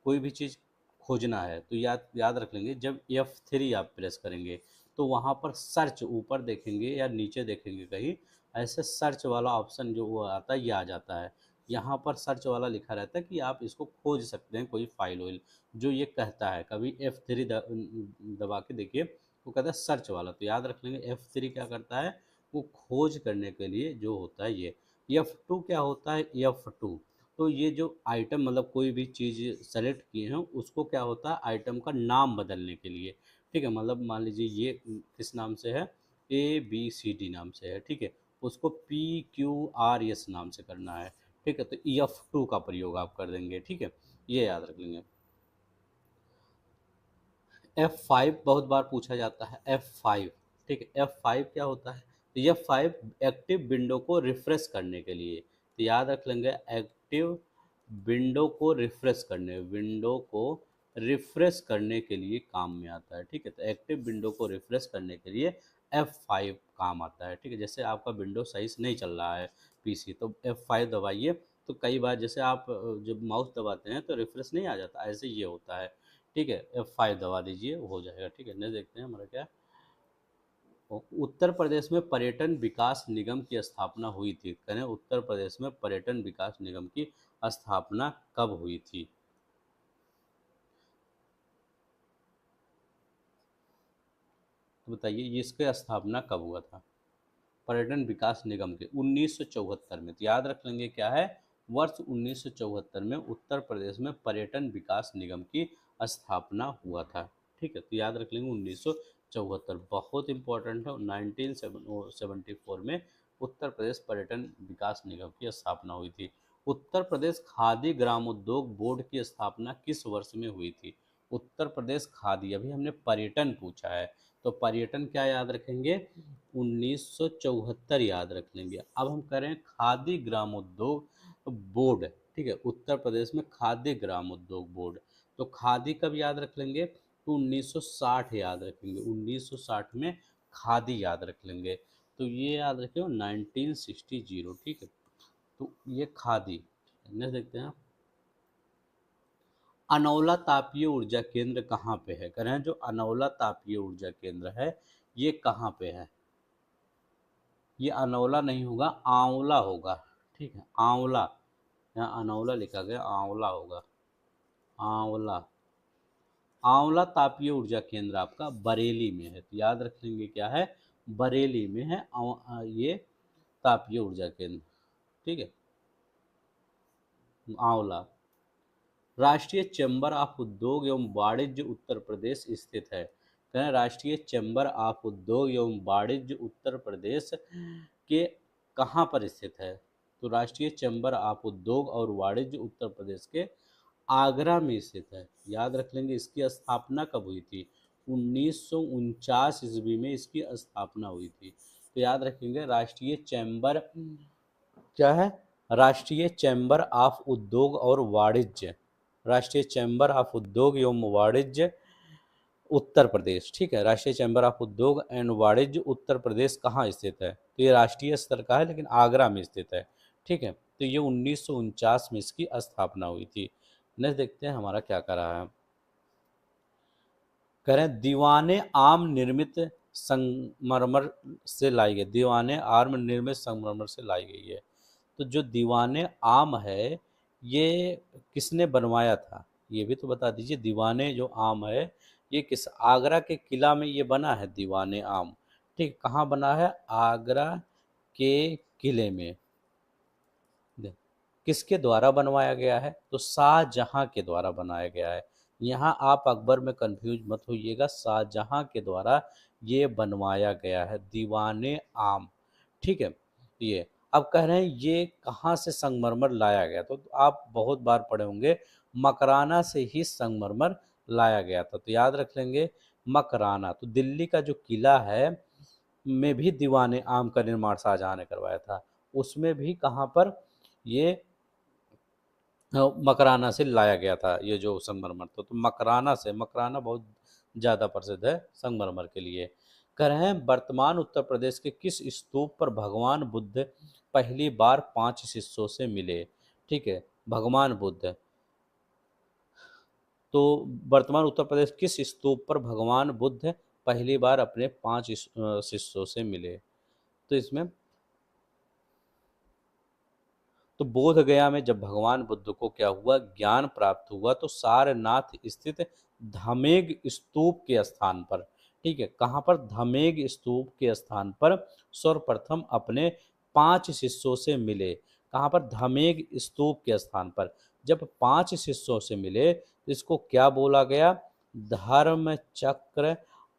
कोई भी चीज़ खोजना है तो याद याद रख लेंगे, जब F3 आप प्रेस करेंगे तो वहाँ पर सर्च ऊपर देखेंगे या नीचे देखेंगे कहीं, ऐसे सर्च वाला ऑप्शन जो वो आता है ये आ जाता है। यहाँ पर सर्च वाला लिखा रहता है कि आप इसको खोज सकते हैं कोई फाइल वाइल, जो ये कहता है। कभी F3 दबा के देखिए, वो कहता है सर्च वाला। तो याद रख लेंगे F3 क्या करता है, वो खोज करने के लिए जो होता है ये। F2 क्या होता है? F2 तो ये जो आइटम, मतलब कोई भी चीज़ सेलेक्ट किए हैं उसको क्या होता है, आइटम का नाम बदलने के लिए, ठीक है। मतलब मान लीजिए ये किस नाम से है, ABCD नाम से है, ठीक है, उसको PQRS नाम से करना है, ठीक है। तो F2 का प्रयोग आप कर देंगे, ठीक है, ये याद रख लेंगे। F5 बहुत बार पूछा जाता है, F5, ठीक है। F5 क्या होता है? तो F5 एक्टिव विंडो को रिफ्रेश करने के लिए, तो याद रख लेंगे एक्टिव विंडो को रिफ्रेश करने, विंडो को रिफ्रेश करने के लिए काम में आता है, ठीक है। तो एक्टिव विंडो को रिफ्रेश करने के लिए F5 काम आता है, ठीक है। जैसे आपका विंडो सही से नहीं चल रहा है पीसी, तो F5 दबाइए, तो कई बार जैसे आप जब माउस दबाते हैं तो रिफ्रेश नहीं आ जाता, ऐसे ये होता है, ठीक है। F5 दबा दीजिए, हो जाएगा, ठीक है। नेक्स्ट देखते हैं हमारा क्या। उत्तर प्रदेश में पर्यटन विकास निगम की स्थापना हुई थी, कहें उत्तर प्रदेश में पर्यटन विकास निगम की स्थापना कब हुई थी? तो बताइए ये इसकी स्थापना कब हुआ था? पर्यटन विकास निगम के 1974 में। तो याद रख लेंगे क्या है, वर्ष 1974 में उत्तर प्रदेश में पर्यटन विकास निगम की स्थापना हुआ था, ठीक है। तो याद रख लेंगे 74 बहुत इंपॉर्टेंट है। 1974 में उत्तर प्रदेश पर्यटन विकास निगम की स्थापना हुई थी। उत्तर प्रदेश खादी ग्रामोद्योग बोर्ड की स्थापना किस वर्ष में हुई थी? उत्तर प्रदेश खादी, अभी हमने पर्यटन पूछा है तो पर्यटन क्या याद रखेंगे? 1974 याद रख लेंगे। अब हम करें खादी ग्रामोद्योग बोर्ड, ठीक है, उत्तर प्रदेश में खादी ग्रामोद्योग बोर्ड, तो खादी कब याद रख लेंगे? तो 1960 याद रखेंगे। 1960 में खादी याद रख लेंगे। तो ये याद रखें 1960, ठीक है। तो ये खादी। नेक्स्ट देखते हैं, अनौला तापीय ऊर्जा केंद्र कहाँ पे है? कह रहे हैं जो अनौला तापीय ऊर्जा केंद्र है ये कहाँ पे है? ये अनौला नहीं होगा, आंवला होगा, ठीक है, आंवला। यहाँ अनौला लिखा गया, आंवला होगा, आंवला। आंवला तापीय ऊर्जा केंद्र आपका बरेली में है, तो याद रख लेंगे क्या है? बरेली में है ये तापीय ऊर्जा केंद्र, ठीक है, आंवला। राष्ट्रीय चैम्बर ऑफ उद्योग एवं वाणिज्य उत्तर प्रदेश स्थित है। कहें राष्ट्रीय चैम्बर ऑफ उद्योग एवं वाणिज्य उत्तर प्रदेश के कहाँ पर स्थित है? तो राष्ट्रीय चैम्बर ऑफ उद्योग और वाणिज्य उत्तर प्रदेश के आगरा में स्थित है। याद रख लेंगे। इसकी स्थापना कब हुई थी? 1949 ईस्वी में इसकी स्थापना हुई थी। तो याद रखेंगे राष्ट्रीय चैम्बर क्या है? राष्ट्रीय चैम्बर ऑफ उद्योग और वाणिज्य, राष्ट्रीय चैम्बर ऑफ उद्योग एवं वाणिज्य उत्तर प्रदेश, ठीक है। राष्ट्रीय चैम्बर ऑफ उद्योग एंड वाणिज्य उत्तर प्रदेश कहाँ स्थित है? तो ये राष्ट्रीय स्तर का है लेकिन आगरा में स्थित है, ठीक है। तो ये 1949 में इसकी स्थापना हुई थी। नेक्स्ट देखते हैं हमारा क्या कर रहा है। करें दीवाने आम निर्मित संगमरमर से लाई गई, दीवाने आम निर्मित संगमरमर से लाई गई है। तो जो दीवाने आम है ये किसने बनवाया था? ये भी तो बता दीजिए। दीवाने जो आम है ये किस, आगरा के किला में ये बना है दीवाने आम, ठीक। कहाँ बना है? आगरा के किले में। किसके द्वारा बनवाया गया है? तो शाहजहां के द्वारा बनाया गया है। यहाँ आप अकबर में कंफ्यूज मत होइएगा, शाहजहां के द्वारा ये बनवाया गया है दीवाने आम, ठीक है। ये अब कह रहे हैं ये कहाँ से संगमरमर लाया गया? तो आप बहुत बार पढ़े होंगे, मकराना से ही संगमरमर लाया गया था, तो याद रख लेंगे मकराना। तो दिल्ली का जो किला है में भी दीवाने आम का निर्माण शाहजहां ने करवाया था, उसमें भी कहाँ पर? ये मकराना से लाया गया था ये जो संगमरमर। तो मकराना से, मकराना बहुत ज़्यादा प्रसिद्ध है संगमरमर के लिए। कह रहे हैं वर्तमान उत्तर प्रदेश के किस स्तूप पर भगवान बुद्ध पहली बार 5 शिष्यों से मिले? ठीक है, भगवान बुद्ध। तो वर्तमान उत्तर प्रदेश किस स्तूप पर भगवान बुद्ध पहली बार अपने 5 शिष्यों से मिले? तो इसमें तो बोध गया में जब भगवान बुद्ध को क्या हुआ? ज्ञान प्राप्त हुआ, तो सारनाथ स्थित धमेग स्तूप के स्थान पर, ठीक है, कहाँ पर? धमेग स्तूप के स्थान पर सर्वप्रथम अपने 5 शिष्यों से मिले। कहाँ पर? धमेग स्तूप के स्थान पर जब 5 शिष्यों से मिले तो इसको क्या बोला गया? धर्म चक्र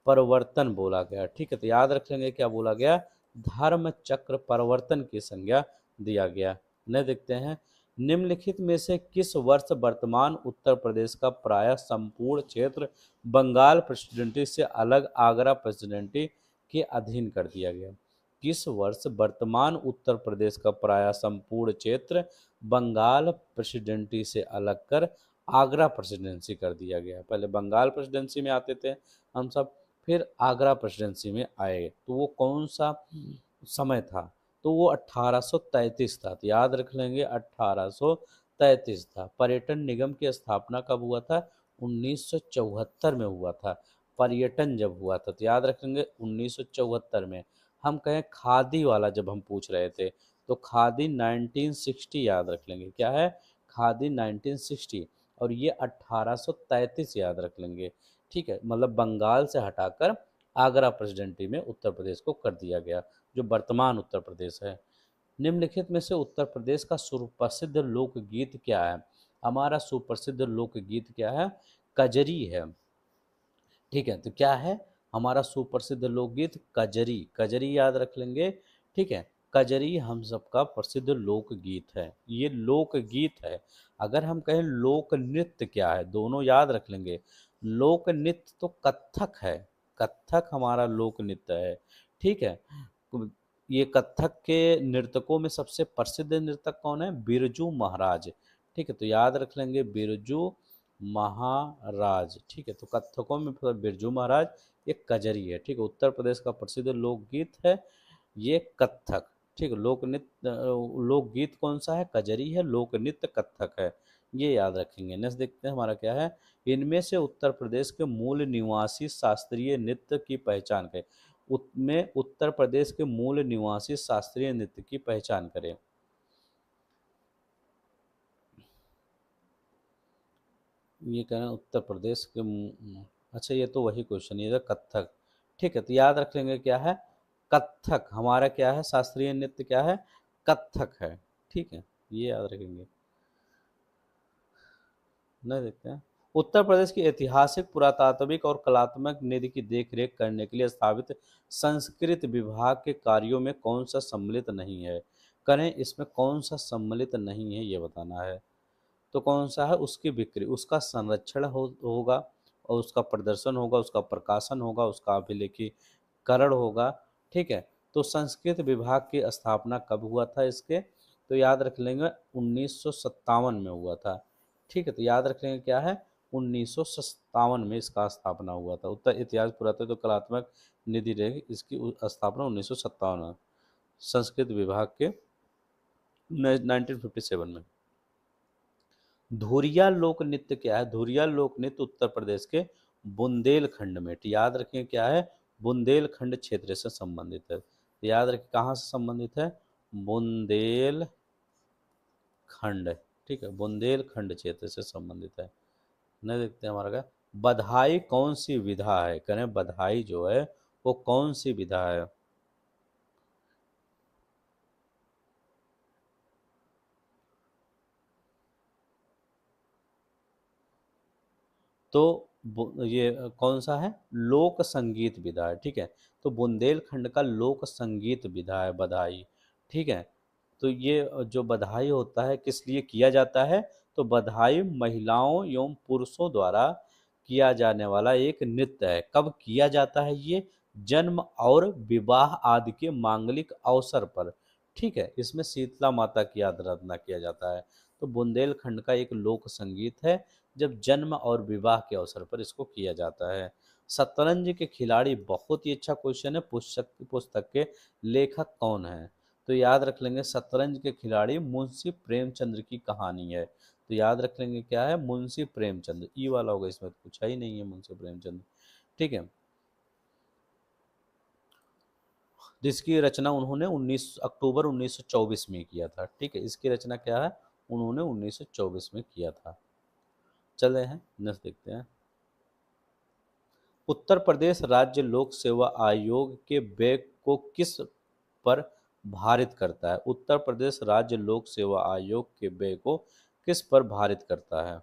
परिवर्तन बोला गया, ठीक है। तो याद रख लेंगे क्या बोला गया? धर्म चक्र परिवर्तन की संज्ञा दिया गया। न देखते हैं, निम्नलिखित में से किस वर्ष वर्तमान उत्तर प्रदेश का प्रायः संपूर्ण क्षेत्र बंगाल प्रेसिडेंसी से अलग आगरा प्रेसिडेंसी के अधीन कर दिया गया? किस वर्ष वर्तमान उत्तर प्रदेश का प्रायः संपूर्ण क्षेत्र बंगाल प्रेसिडेंसी से अलग कर आगरा प्रेसिडेंसी कर दिया गया? पहले बंगाल प्रेसिडेंसी में आते थे हम सब, फिर आगरा प्रेसिडेंसी में आए। तो वो कौन सा समय था? तो वो 1833 था। तो याद रख लेंगे 1833 था। पर्यटन निगम की स्थापना कब हुआ था? 1974 में हुआ था। पर्यटन जब हुआ था तो याद रखेंगे 1974 में। हम कहें खादी वाला जब हम पूछ रहे थे तो खादी 1960 याद रख लेंगे। क्या है? खादी 1960। और ये 1833 याद रख लेंगे, ठीक है। मतलब बंगाल से हटाकर आगरा प्रेसिडेंसी में उत्तर प्रदेश को कर दिया गया, जो वर्तमान उत्तर प्रदेश है। निम्नलिखित में से उत्तर प्रदेश का सुप्रसिद्ध लोकगीत क्या है? हमारा सुप्रसिद्ध लोकगीत क्या है? कजरी है, ठीक है। तो क्या है? हमारा सुप्रसिद्ध लोकगीत कजरी, कजरी याद रख लेंगे। ठीक है, कजरी हम सबका प्रसिद्ध लोकगीत है, ये लोकगीत है। अगर हम कहें लोक नृत्य क्या है, दोनों याद रख लेंगे। लोक नृत्य तो कथक है, कथक हमारा लोक नृत्य है। ठीक है, ये कथक के नर्तकों में सबसे प्रसिद्ध नर्तक कौन है? बिरजू महाराज। ठीक है, तो याद रख लेंगे बिरजू महाराज। ठीक है, तो कथकों में बिरजू महाराज, ये कजरी है। ठीक है, उत्तर प्रदेश का प्रसिद्ध लोकगीत है ये कथक। ठीक है, लोक नृत्य लोकगीत कौन सा है? कजरी है। लोक नृत्य कथक है, ये याद रखेंगे। नेक्स्ट देखते हैं हमारा क्या है। इनमें से उत्तर प्रदेश के मूल निवासी शास्त्रीय नृत्य की पहचान करें। में उत्तर प्रदेश के मूल निवासी शास्त्रीय नृत्य की पहचान करें। ये कह रहे हैं उत्तर प्रदेश के अच्छा, ये तो वही क्वेश्चन, ये कथक। ठीक है, तो याद रख लेंगे क्या है? कथक हमारा क्या है? शास्त्रीय नृत्य क्या है? कथक है। ठीक है, ये याद रखेंगे। नहीं, देखते हैं। उत्तर प्रदेश की ऐतिहासिक, पुरातात्विक और कलात्मक निधि की देखरेख करने के लिए स्थापित संस्कृत विभाग के कार्यों में कौन सा सम्मिलित नहीं है? करें, इसमें कौन सा सम्मिलित नहीं है ये बताना है। तो कौन सा है? उसकी बिक्री, उसका संरक्षण होगा, और उसका प्रदर्शन होगा, उसका प्रकाशन होगा, उसका अभिलेखीकरण होगा। ठीक है, तो संस्कृत विभाग की स्थापना कब हुआ था इसके? तो याद रख लेंगे 1957 में हुआ था। ठीक है, तो याद रख लेंगे क्या है? 1957 में इसका स्थापना हुआ था। उत्तर इतिहास पुरातत्व तो कलात्मक निधि रहेगी, इसकी स्थापना 1957 में संस्कृत विभाग के 1957 में। धुरिया लोक नृत्य क्या है? धुरिया लोक नृत्य उत्तर प्रदेश के बुंदेलखंड में, याद रखें क्या है? बुंदेलखंड क्षेत्र से संबंधित है। तो याद रखें कहाँ से संबंधित है? बुंदेलखंड। ठीक है, बुंदेलखंड क्षेत्र से संबंधित है। नहीं, देखते हैं हमारा क्या। बधाई कौन सी विधा है? करें, बधाई जो है वो कौन सी विधा है? तो ये कौन सा है? लोक संगीत विधा है। ठीक है, तो बुंदेलखंड का लोक संगीत विधा है बधाई। ठीक है, तो ये जो बधाई होता है किस लिए किया जाता है? तो बधाई महिलाओं एवं पुरुषों द्वारा किया जाने वाला एक नृत्य है। कब किया जाता है ये? जन्म और विवाह आदि के मांगलिक अवसर पर। ठीक है, इसमें शीतला माता की आराधना किया जाता है। तो बुंदेलखंड का एक लोक संगीत है, जब जन्म और विवाह के अवसर पर इसको किया जाता है। शतरंज के खिलाड़ी, बहुत ही अच्छा क्वेश्चन है। पुस्तक के लेखक कौन है? तो याद रख लेंगे शतरंज के खिलाड़ी मुंशी प्रेमचंद्र की कहानी है। तो याद रख लेंगे क्या है? मुंशी प्रेमचंद्र। ई वाला होगा, इसमें तो पूछा ही नहीं है मुंशी प्रेमचंद्र। ठीक है, जिसकी रचना उन्होंने 19 अक्टूबर 1924 में किया था। ठीक है, इसकी रचना क्या है? उन्होंने 1924 में किया था। चले हैं नेक्स्ट देखते हैं। उत्तर प्रदेश राज्य लोक सेवा आयोग के व्यय को किस पर भारित करता है? उत्तर प्रदेश राज्य लोक सेवा आयोग के व्यय को किस पर भारित करता है?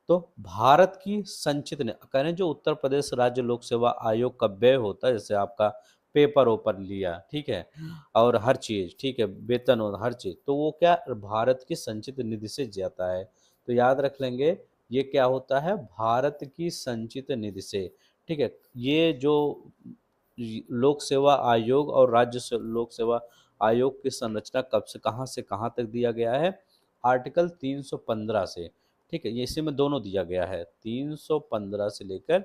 तो भारत की संचित ने कह रहे हैं, जो उत्तर प्रदेश राज्य लोक सेवा आयोग का व्यय होता है, जैसे आपका पेपर ओपर लिया, ठीक है, और हर चीज, ठीक है, वेतन और हर चीज, तो वो क्या भारत की संचित निधि से जाता है। तो याद रख लेंगे ये क्या होता है? भारत की संचित निधि से। ठीक है, ये जो लोक सेवा आयोग और राज्य लोक सेवा आयोग की संरचना कब से कहाँ तक दिया गया है? आर्टिकल 315 से। ठीक है, ये इसी में दोनों दिया गया है, 315 से लेकर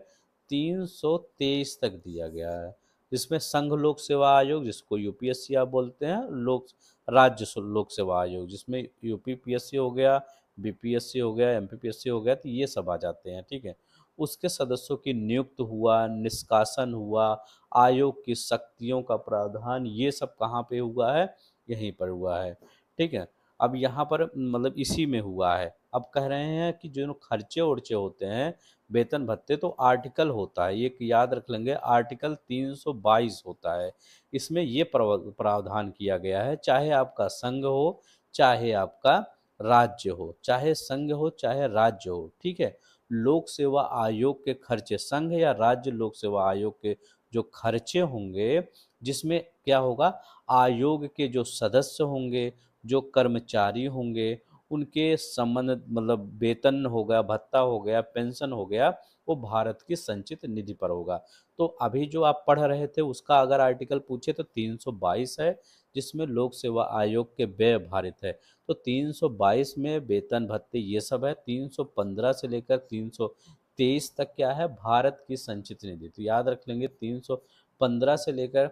323 तक दिया गया है। जिसमें संघ लोक सेवा आयोग, जिसको यूपीएससी आप बोलते हैं, लोक राज्य लोक सेवा आयोग, जिसमें यूपीपीएससी हो गया, बीपीएससी हो गया, एमपीपीएससी हो गया, तो ये सब आ जाते हैं। ठीक है, उसके सदस्यों की नियुक्त हुआ, निष्कासन हुआ, आयोग की शक्तियों का प्रावधान, ये सब कहाँ पे हुआ है? यहीं पर हुआ है। ठीक है, अब यहाँ पर मतलब इसी में हुआ है। अब कह रहे हैं कि जो खर्चे उर्चे होते हैं, वेतन भत्ते, तो आर्टिकल होता है, ये याद रख लेंगे, आर्टिकल 322 होता है। इसमें ये प्रावधान किया गया है, चाहे आपका संघ हो, चाहे आपका राज्य हो, चाहे संघ हो चाहे राज्य हो, ठीक है, लोक सेवा आयोग के खर्चे, संघ या राज्य लोक सेवा आयोग के जो खर्चे होंगे, जिसमें क्या होगा, आयोग के जो सदस्य होंगे, जो कर्मचारी होंगे, उनके संबंध मतलब वेतन हो गया, भत्ता हो गया, पेंशन हो गया, वो भारत की संचित निधि पर होगा। तो अभी जो आप पढ़ रहे थे उसका अगर आर्टिकल पूछे तो 322 है, जिसमें लोक सेवा आयोग के व्यय भारित है। तो 322 में वेतन भत्ते ये सब है, 315 से लेकर 323 तक क्या है, भारत की संचित निधि। तो याद रख लेंगे 315 से लेकर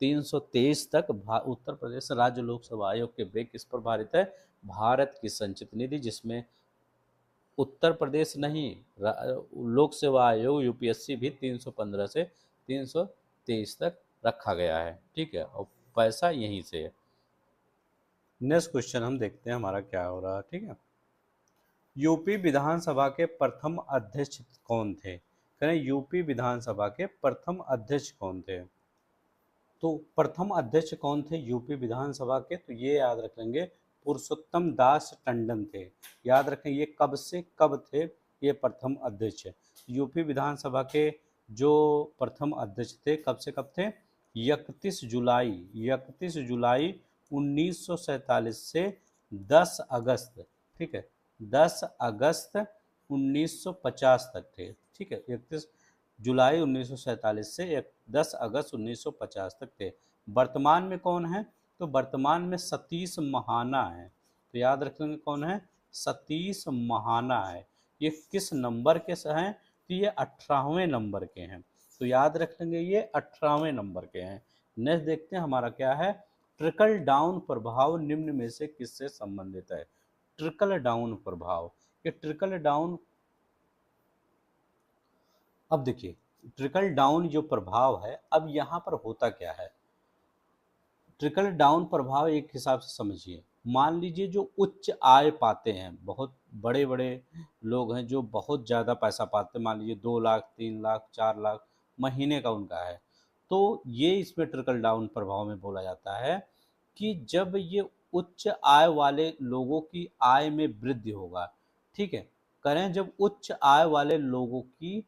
323 तक उत्तर प्रदेश राज्य लोक सेवा आयोग के व्यय किस पर भारित है, भारत की संचित निधि, जिसमें उत्तर प्रदेश नहीं, लोक सेवा आयोग यूपीएससी भी 315 से 323 तक रखा गया है। ठीक है, और पैसा यहीं से है। नेक्स्ट क्वेश्चन हम देखते हैं हमारा क्या हो रहा है। ठीक है, यूपी विधानसभा के प्रथम अध्यक्ष कौन थे? करें, यूपी विधानसभा के प्रथम अध्यक्ष कौन थे? तो प्रथम अध्यक्ष कौन थे यूपी विधानसभा के? तो ये याद रख लेंगे, पुरुषोत्तम दास टंडन थे। याद रखें ये कब से कब थे ये प्रथम अध्यक्ष। यूपी विधानसभा के जो प्रथम अध्यक्ष थे कब से कब थे? 31 जुलाई 1947 से 10 अगस्त, ठीक है, 10 अगस्त 1950 तक थे। ठीक है, 31 जुलाई 1947 से 10 अगस्त 1950 तक थे। वर्तमान में कौन है? तो वर्तमान में सतीश महाना है। तो याद रखेंगे कौन है? सतीश महाना है। ये किस नंबर के हैं? तो ये 18वें नंबर के हैं। तो याद रख लेंगे ये 18वें नंबर के हैं। नेक्स्ट देखते हैं हमारा क्या है, ट्रिकल डाउन प्रभाव निम्न में से किससे संबंधित है? ट्रिकल डाउन प्रभाव, ये ट्रिकल डाउन, अब देखिए ट्रिकल डाउन जो प्रभाव है, अब यहाँ पर होता क्या है, ट्रिकल डाउन प्रभाव एक हिसाब से समझिए, मान लीजिए जो उच्च आय पाते हैं, बहुत बड़े बड़े लोग हैं जो बहुत ज़्यादा पैसा पाते हैं, मान लीजिए 2 लाख 3 लाख 4 लाख महीने का उनका है, तो ये इसमें ट्रिकल डाउन प्रभाव में बोला जाता है कि जब ये उच्च आय वाले लोगों की आय में वृद्धि होगा, ठीक है, करें जब उच्च आय वाले लोगों की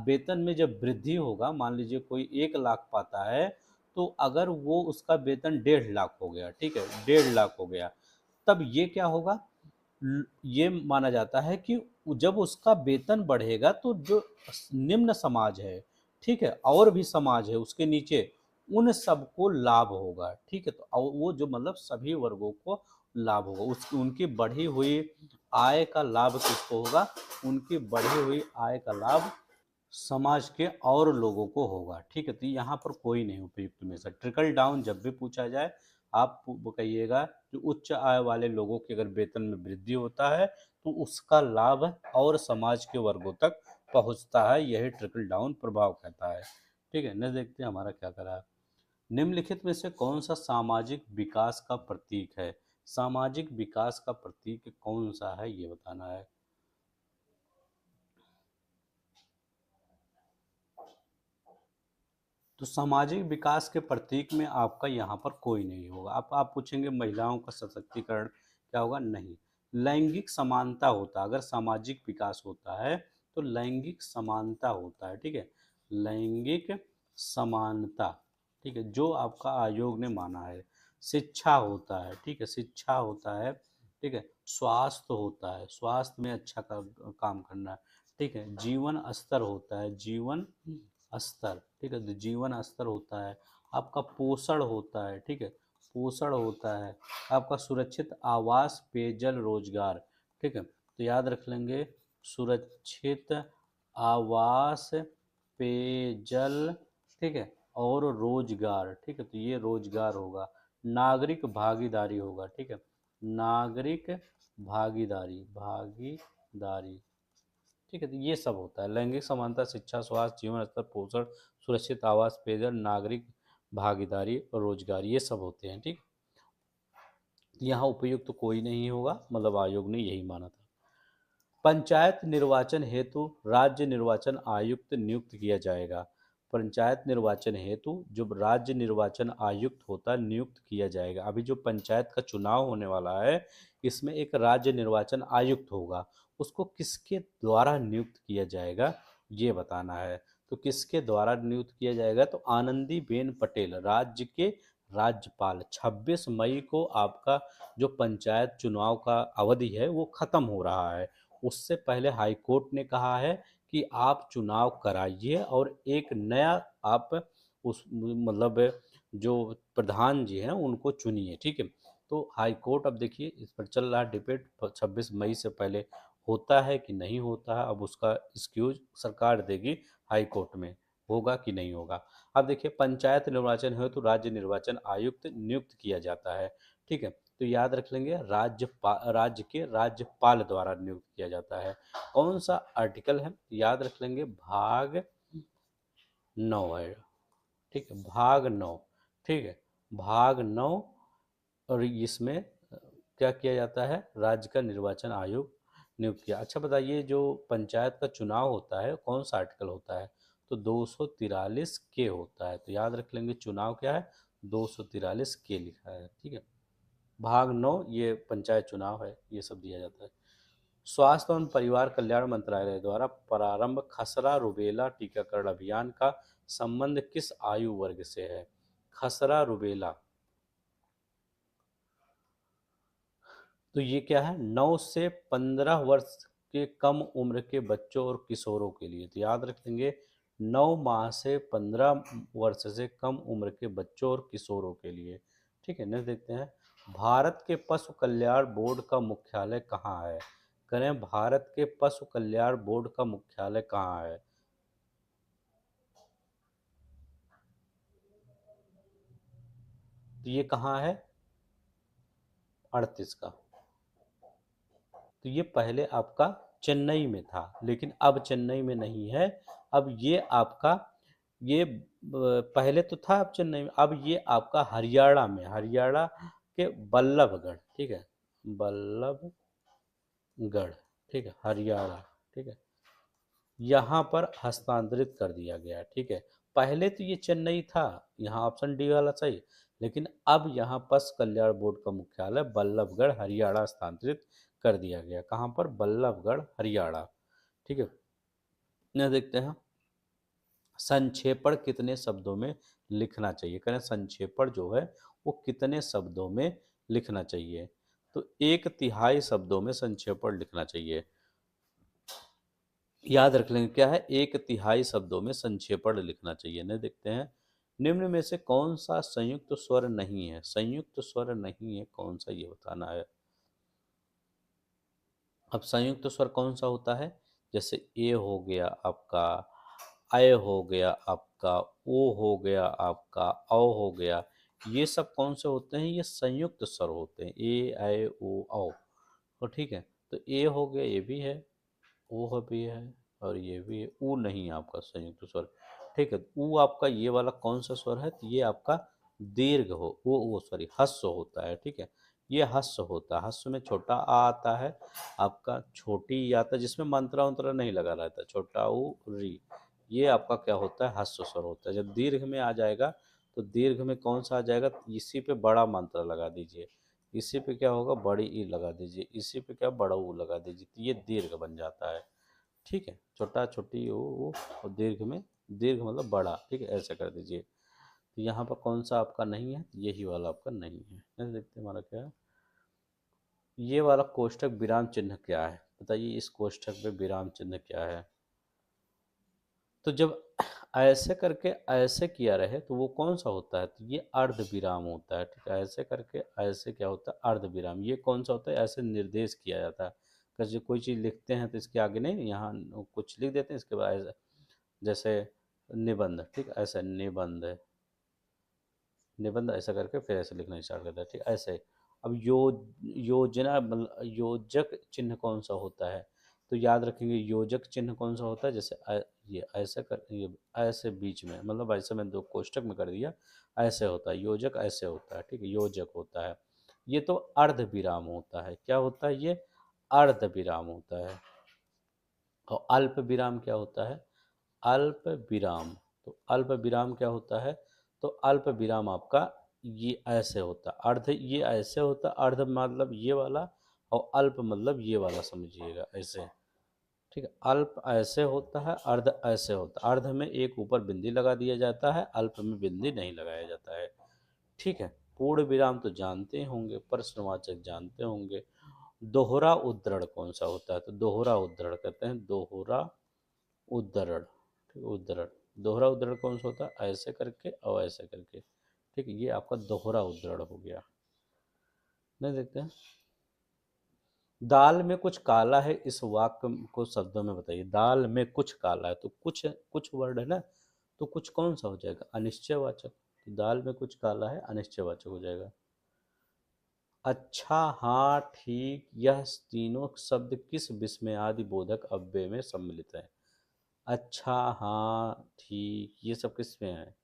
वेतन में जब वृद्धि होगा, मान लीजिए कोई 1 लाख पाता है, तो अगर वो उसका वेतन 1.5 लाख हो गया, ठीक है, 1.5 लाख हो गया, तब ये क्या होगा, ये माना जाता है कि जब उसका वेतन बढ़ेगा तो जो निम्न समाज है, ठीक है, और भी समाज है उसके नीचे, उन सबको लाभ होगा। ठीक है, तो वो जो मतलब सभी वर्गों को लाभ होगा, उनकी बढ़ी हुई आय का लाभ किसको होगा? उनकी बढ़ी हुई आय का लाभ समाज के और लोगों को होगा। ठीक है, तो यहाँ पर कोई नहीं उपयुक्त में से। ट्रिकल डाउन जब भी पूछा जाए आप कहिएगा कि उच्च आय वाले लोगों के अगर वेतन में वृद्धि होता है तो उसका लाभ और समाज के वर्गों तक पहुँचता है, यही ट्रिकल डाउन प्रभाव कहता है। ठीक है, न देखते हैं हमारा क्या करा है। निम्नलिखित में से कौन सा सामाजिक विकास का प्रतीक है? सामाजिक विकास का प्रतीक कौन सा है ये बताना है। तो सामाजिक विकास के प्रतीक में आपका यहाँ पर कोई नहीं होगा। आप पूछेंगे महिलाओं का सशक्तिकरण क्या होगा? नहीं। लैंगिक समानता होता, अगर सामाजिक विकास होता है तो लैंगिक समानता होता है। ठीक है, लैंगिक समानता, ठीक है, जो आपका आयोग ने माना है। शिक्षा होता है, ठीक है, शिक्षा होता है, ठीक है, स्वास्थ्य होता है, स्वास्थ्य में अच्छा काम करना, ठीक है, जीवन स्तर होता है, जीवन स्तर, ठीक है, तो जीवन स्तर होता है, आपका पोषण होता है, ठीक है, पोषण होता है, आपका सुरक्षित आवास, पेयजल, रोजगार, ठीक है, तो याद रख लेंगे सुरक्षित आवास, पेयजल, ठीक है, और रोजगार, ठीक है, तो ये रोजगार होगा। नागरिक भागीदारी होगा, ठीक है, नागरिक भागीदारी, भागीदारी, ठीक है, तो ये सब होता है। लैंगिक समानता, शिक्षा, स्वास्थ्य, जीवन स्तर, पोषण, सुरक्षित आवास, पेयजल, नागरिक भागीदारी और रोजगार, ये सब होते हैं। ठीक, यहाँ उपयुक्त तो कोई नहीं होगा, मतलब आयोग ने यही माना था। पंचायत निर्वाचन हेतु राज्य निर्वाचन आयुक्त नियुक्त किया जाएगा। पंचायत निर्वाचन हेतु जो राज्य निर्वाचन आयुक्त होता है नियुक्त किया जाएगा। अभी जो पंचायत का चुनाव होने वाला है इसमें एक राज्य निर्वाचन आयुक्त होगा, उसको किसके द्वारा नियुक्त किया जाएगा ये बताना है। तो किसके द्वारा नियुक्त किया जाएगा, तो आनंदीबेन पटेल राज्य के राज्यपाल। 26 मई को आपका जो पंचायत चुनाव का अवधि है वो खत्म हो रहा है, उससे पहले हाई कोर्ट ने कहा है कि आप चुनाव कराइए और एक नया आप उस मतलब जो प्रधान जी हैं उनको चुनिए, ठीक है। तो हाई कोर्ट अब देखिए इस पर चल रहा है डिबेट, 26 मई से पहले होता है कि नहीं होता है, अब उसका एक्सक्यूज सरकार देगी हाई कोर्ट में, होगा कि नहीं होगा। अब देखिए पंचायत निर्वाचन है तो राज्य निर्वाचन आयुक्त नियुक्त किया जाता है, ठीक है। तो याद रख लेंगे राज्य के राज्यपाल द्वारा नियुक्त किया जाता है। कौन सा आर्टिकल है याद रख लेंगे, भाग 9 है, ठीक है, भाग 9, ठीक है, भाग 9। और इसमें क्या किया जाता है, राज्य का निर्वाचन आयोग नियुक्त किया। अच्छा बताइए जो पंचायत का चुनाव होता है कौन सा आर्टिकल होता है, तो 243 के होता है। तो याद रख लेंगे चुनाव क्या है, 243 के लिखा है, ठीक है। भाग 9 ये पंचायत चुनाव है, ये सब दिया जाता है। स्वास्थ्य एवं परिवार कल्याण मंत्रालय द्वारा प्रारंभ खसरा रुबेला टीकाकरण अभियान का संबंध किस आयु वर्ग से है। खसरा रुबेला, तो ये क्या है, 9 से 15 वर्ष के कम उम्र के बच्चों और किशोरों के लिए। तो याद रखेंगे 9 माह से 15 वर्ष से कम उम्र के बच्चों और किशोरों के लिए, ठीक है। नेक्स्ट देखते हैं, भारत के पशु कल्याण बोर्ड का मुख्यालय कहाँ है। करें, भारत के पशु कल्याण बोर्ड का मुख्यालय कहाँ है। तो ये कहाँ है, 38 का। तो ये पहले आपका चेन्नई में था, लेकिन अब चेन्नई में नहीं है। अब ये आपका ये पहले तो था अब चेन्नई में, अब ये आपका हरियाणा में, हरियाणा के बल्लभगढ़, ठीक है, बल्लभगढ़, ठीक है, हरियाणा, ठीक है, यहाँ पर हस्तांतरित कर दिया गया, ठीक है। पहले तो ये चेन्नई था, यहाँ ऑप्शन डी वाला सही, लेकिन अब यहाँ पशु कल्याण बोर्ड का मुख्यालय बल्लभगढ़ हरियाणा स्थानांतरित कर दिया गया। कहाँ पर, बल्लभगढ़ हरियाणा, ठीक है। न देखते हैं संक्षेपण कितने शब्दों में लिखना चाहिए। करें संक्षेपण जो है वो कितने शब्दों में लिखना चाहिए, तो 1/3 शब्दों में संक्षेपण लिखना चाहिए। याद रख लेंगे क्या है, 1/3 शब्दों में संक्षेपण लिखना चाहिए। न देखते हैं निम्न में से कौन सा संयुक्त स्वर नहीं है, संयुक्त स्वर नहीं है कौन सा ये बताना है। अब संयुक्त स्वर कौन सा होता है, जैसे ए हो गया आपका, अय हो गया आपका, ओ हो गया आपका, औ हो गया, ये सब कौन से होते हैं, ये संयुक्त स्वर होते हैं, ए ऐ ओ औ। तो ठीक है, तो ए हो गया, ये भी है, ओ भी है, और ये भी है, ऊ नहीं है आपका संयुक्त स्वर, ठीक है। ऊ आपका ये वाला कौन सा स्वर है, तो ये आपका दीर्घ हो, वो सॉरी हस्व होता है, ठीक है। ये हस्व होता है, हस्व में छोटा आ आता है, आपका छोटी ई आता है, जिसमें मंत्रा उंत्रा नहीं लगा रहता, छोटा ऊ री, ये आपका क्या होता है, हस्व स्वर होता है। जब दीर्घ में आ जाएगा तो दीर्घ में कौन सा आ जाएगा, इसी पे बड़ा मंत्र लगा दीजिए, इसी पे क्या होगा, बड़ी ई लगा दीजिए, इसी पे क्या, बड़ा ऊ लगा दीजिए, तो ये दीर्घ बन जाता है, ठीक है। छोटा छोटी ओ और दीर्घ में, दीर्घ मतलब बड़ा, ठीक है, ऐसा कर दीजिए। तो यहाँ पर कौन सा आपका नहीं है, यही वाला आपका नहीं है। नेक्स्ट देखते हैं हमारा क्या है, ये वाला कोष्ठक विराम चिन्ह क्या है, बताइए इस कोष्ठक में विराम चिन्ह क्या है। तो जब ऐसे करके ऐसे किया रहे तो वो कौन सा होता है, तो ये अर्ध विराम होता है, ठीक है। ऐसे करके ऐसे क्या होता है, अर्ध विराम, ये कौन सा होता है, ऐसे निर्देश किया जाता है। जैसे कोई चीज़ लिखते हैं तो इसके आगे नहीं, यहाँ कुछ लिख देते हैं, इसके बाद ऐसे, जैसे निबंध, ठीक है, ऐसा निबंध है, निबंध ऐसा करके फिर ऐसे लिखना स्टार्ट करता है, ठीक है, ऐसे। अब योजना मतलब योजक चिन्ह कौन सा होता है, तो याद रखेंगे योजक चिन्ह कौन सा होता है, जैसे ये ऐसे कर, ये ऐसे बीच में, मतलब ऐसे में दो कोष्ठक में कर दिया, ऐसे होता है योजक, ऐसे होता है, ठीक है, योजक होता है। ये तो अर्ध विराम होता है, क्या होता है, ये अर्ध विराम होता है। और अल्प विराम क्या होता है, अल्प विराम, तो अल्प विराम क्या होता है, तो अल्प विराम आपका ये ऐसे होता है, अर्ध ये ऐसे होता है, अर्ध मतलब ये वाला और अल्प मतलब ये वाला, समझिएगा ऐसे। ठीक है, अल्प ऐसे होता है, अर्ध ऐसे होता है। अर्ध में एक ऊपर बिंदी लगा दिया जाता है, अल्प में बिंदी नहीं लगाया जाता है। ठीक है, पूर्ण विराम तो जानते होंगे, प्रश्नवाचक जानते होंगे। दोहरा उद्धरण कौन सा होता है, तो दोहरा उद्धरण कहते हैं, दोहरा उद्धरण। ठीक है, उद्धरण, दोहरा उद्धरण कौन सा होता है, ऐसे करके और ऐसे करके। ठीक है, ये आपका दोहरा उद्धरण हो गया। नहीं, देखते हैं। दाल में कुछ काला है, इस वाक्य को शब्दों में बताइए। दाल में कुछ काला है, तो कुछ कुछ वर्ड है ना, तो कुछ कौन सा हो जाएगा, अनिश्चयवाचक। तो दाल में कुछ काला है, अनिश्चयवाचक हो जाएगा। अच्छा, हाँ, ठीक, यह तीनों शब्द किस विस्मयादि बोधक अव्यय में सम्मिलित है। अच्छा, हाँ, ठीक, ये सब किस में है,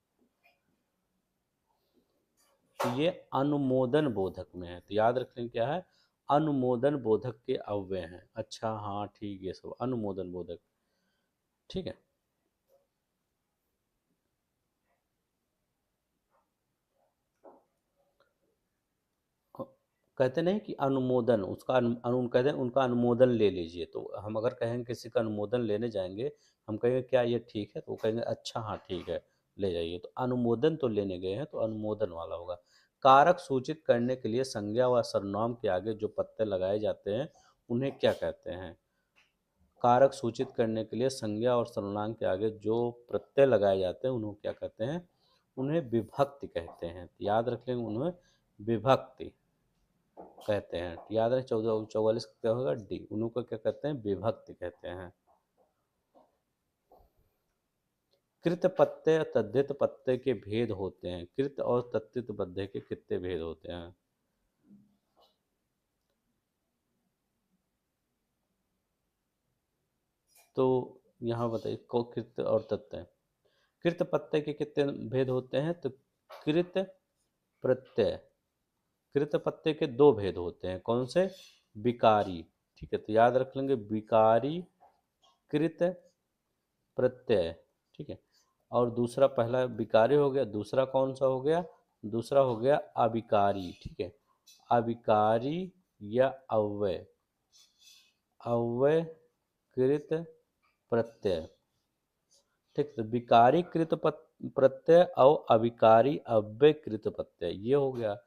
तो ये अनुमोदन बोधक में है। तो याद रखने क्या है, अनुमोदन बोधक के अव्यय हैं। अच्छा, हाँ, ठीक, ये सब अनुमोदन बोधक। ठीक है, कहते नहीं कि अनुमोदन, उसका कहते हैं उनका अनुमोदन ले लीजिए। तो हम अगर कहेंगे किसी का अनुमोदन लेने जाएंगे, हम कहेंगे क्या ये ठीक है, तो वो कहेंगे अच्छा, हाँ, ठीक है, ले जाइए। तो अनुमोदन तो लेने गए हैं, तो अनुमोदन वाला होगा। कारक सूचित करने के लिए संज्ञा व सर्वनाम के आगे जो पत्ते लगाए जाते हैं उन्हें क्या कहते हैं। कारक सूचित करने के लिए संज्ञा और सर्वनाम के आगे जो प्रत्यय लगाए जाते हैं उन्हें क्या कहते हैं, उन्हें विभक्ति कहते हैं। तो याद रख लेंगे, उन्हें विभक्ति कहते हैं। याद रखें, 44 क्या होगा, डी, उनको क्या कहते हैं, विभक्ति कहते हैं। कृत पत्ते तद्धित पत्ते के भेद होते हैं। कृत और तद्धित पत्ते के कितने भेद होते हैं, तो यहाँ बताइए, को कृत और तत्व। कृत पत्ते के कितने भेद होते हैं, तो कृत प्रत्यय, कृत पत्ते के दो भेद होते हैं, कौन से, विकारी। ठीक है, तो याद रख लेंगे, विकारी कृत प्रत्यय। ठीक है, और दूसरा, पहला विकारी हो गया, दूसरा कौन सा हो गया, दूसरा हो गया अविकारी। ठीक है, अविकारी या अव्यय, अव्ययकृत प्रत्यय। ठीक, तो विकारी कृत प्रत्यय और अविकारी अव्ययकृत प्रत्यय, ये हो गया।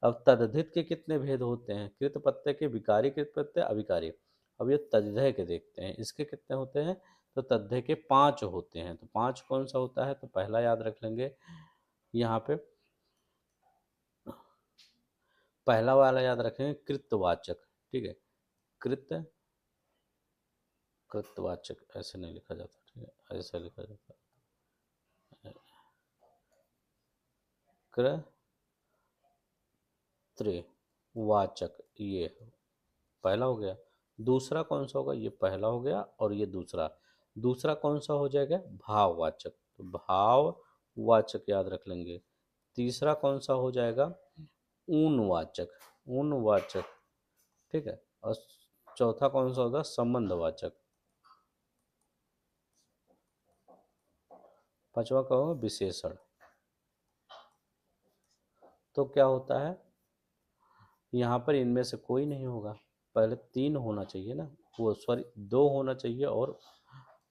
अब तद्धित के कितने भेद होते हैं, कृत प्रत्यय के विकारी कृत प्रत्यय अविकारी। अब ये तद्धित के देखते हैं, इसके कितने होते हैं, तो तद्धित के 5 होते हैं। तो 5 कौन सा होता है, तो पहला याद रख लेंगे यहाँ पे, पहला वाला याद रखेंगे कृतवाचक। ठीक है, कृत, कृतवाचक ऐसे नहीं लिखा जाता, ठीक है, ऐसे लिखा जाता है, कृतवाचक, ये पहला हो गया। दूसरा कौन सा होगा, ये पहला हो गया, और ये दूसरा। दूसरा कौन सा हो जाएगा, भाववाचक। तो भाववाचक याद रख लेंगे। तीसरा कौन सा हो जाएगा, ऊनवाचक, ऊनवाचक। ठीक है, और चौथा कौन सा होगा, संबंधवाचक। पांचवा का होगा विशेषण। तो क्या होता है, यहाँ पर इनमें से कोई नहीं होगा, पहले 3 होना चाहिए ना, वो सॉरी 2 होना चाहिए और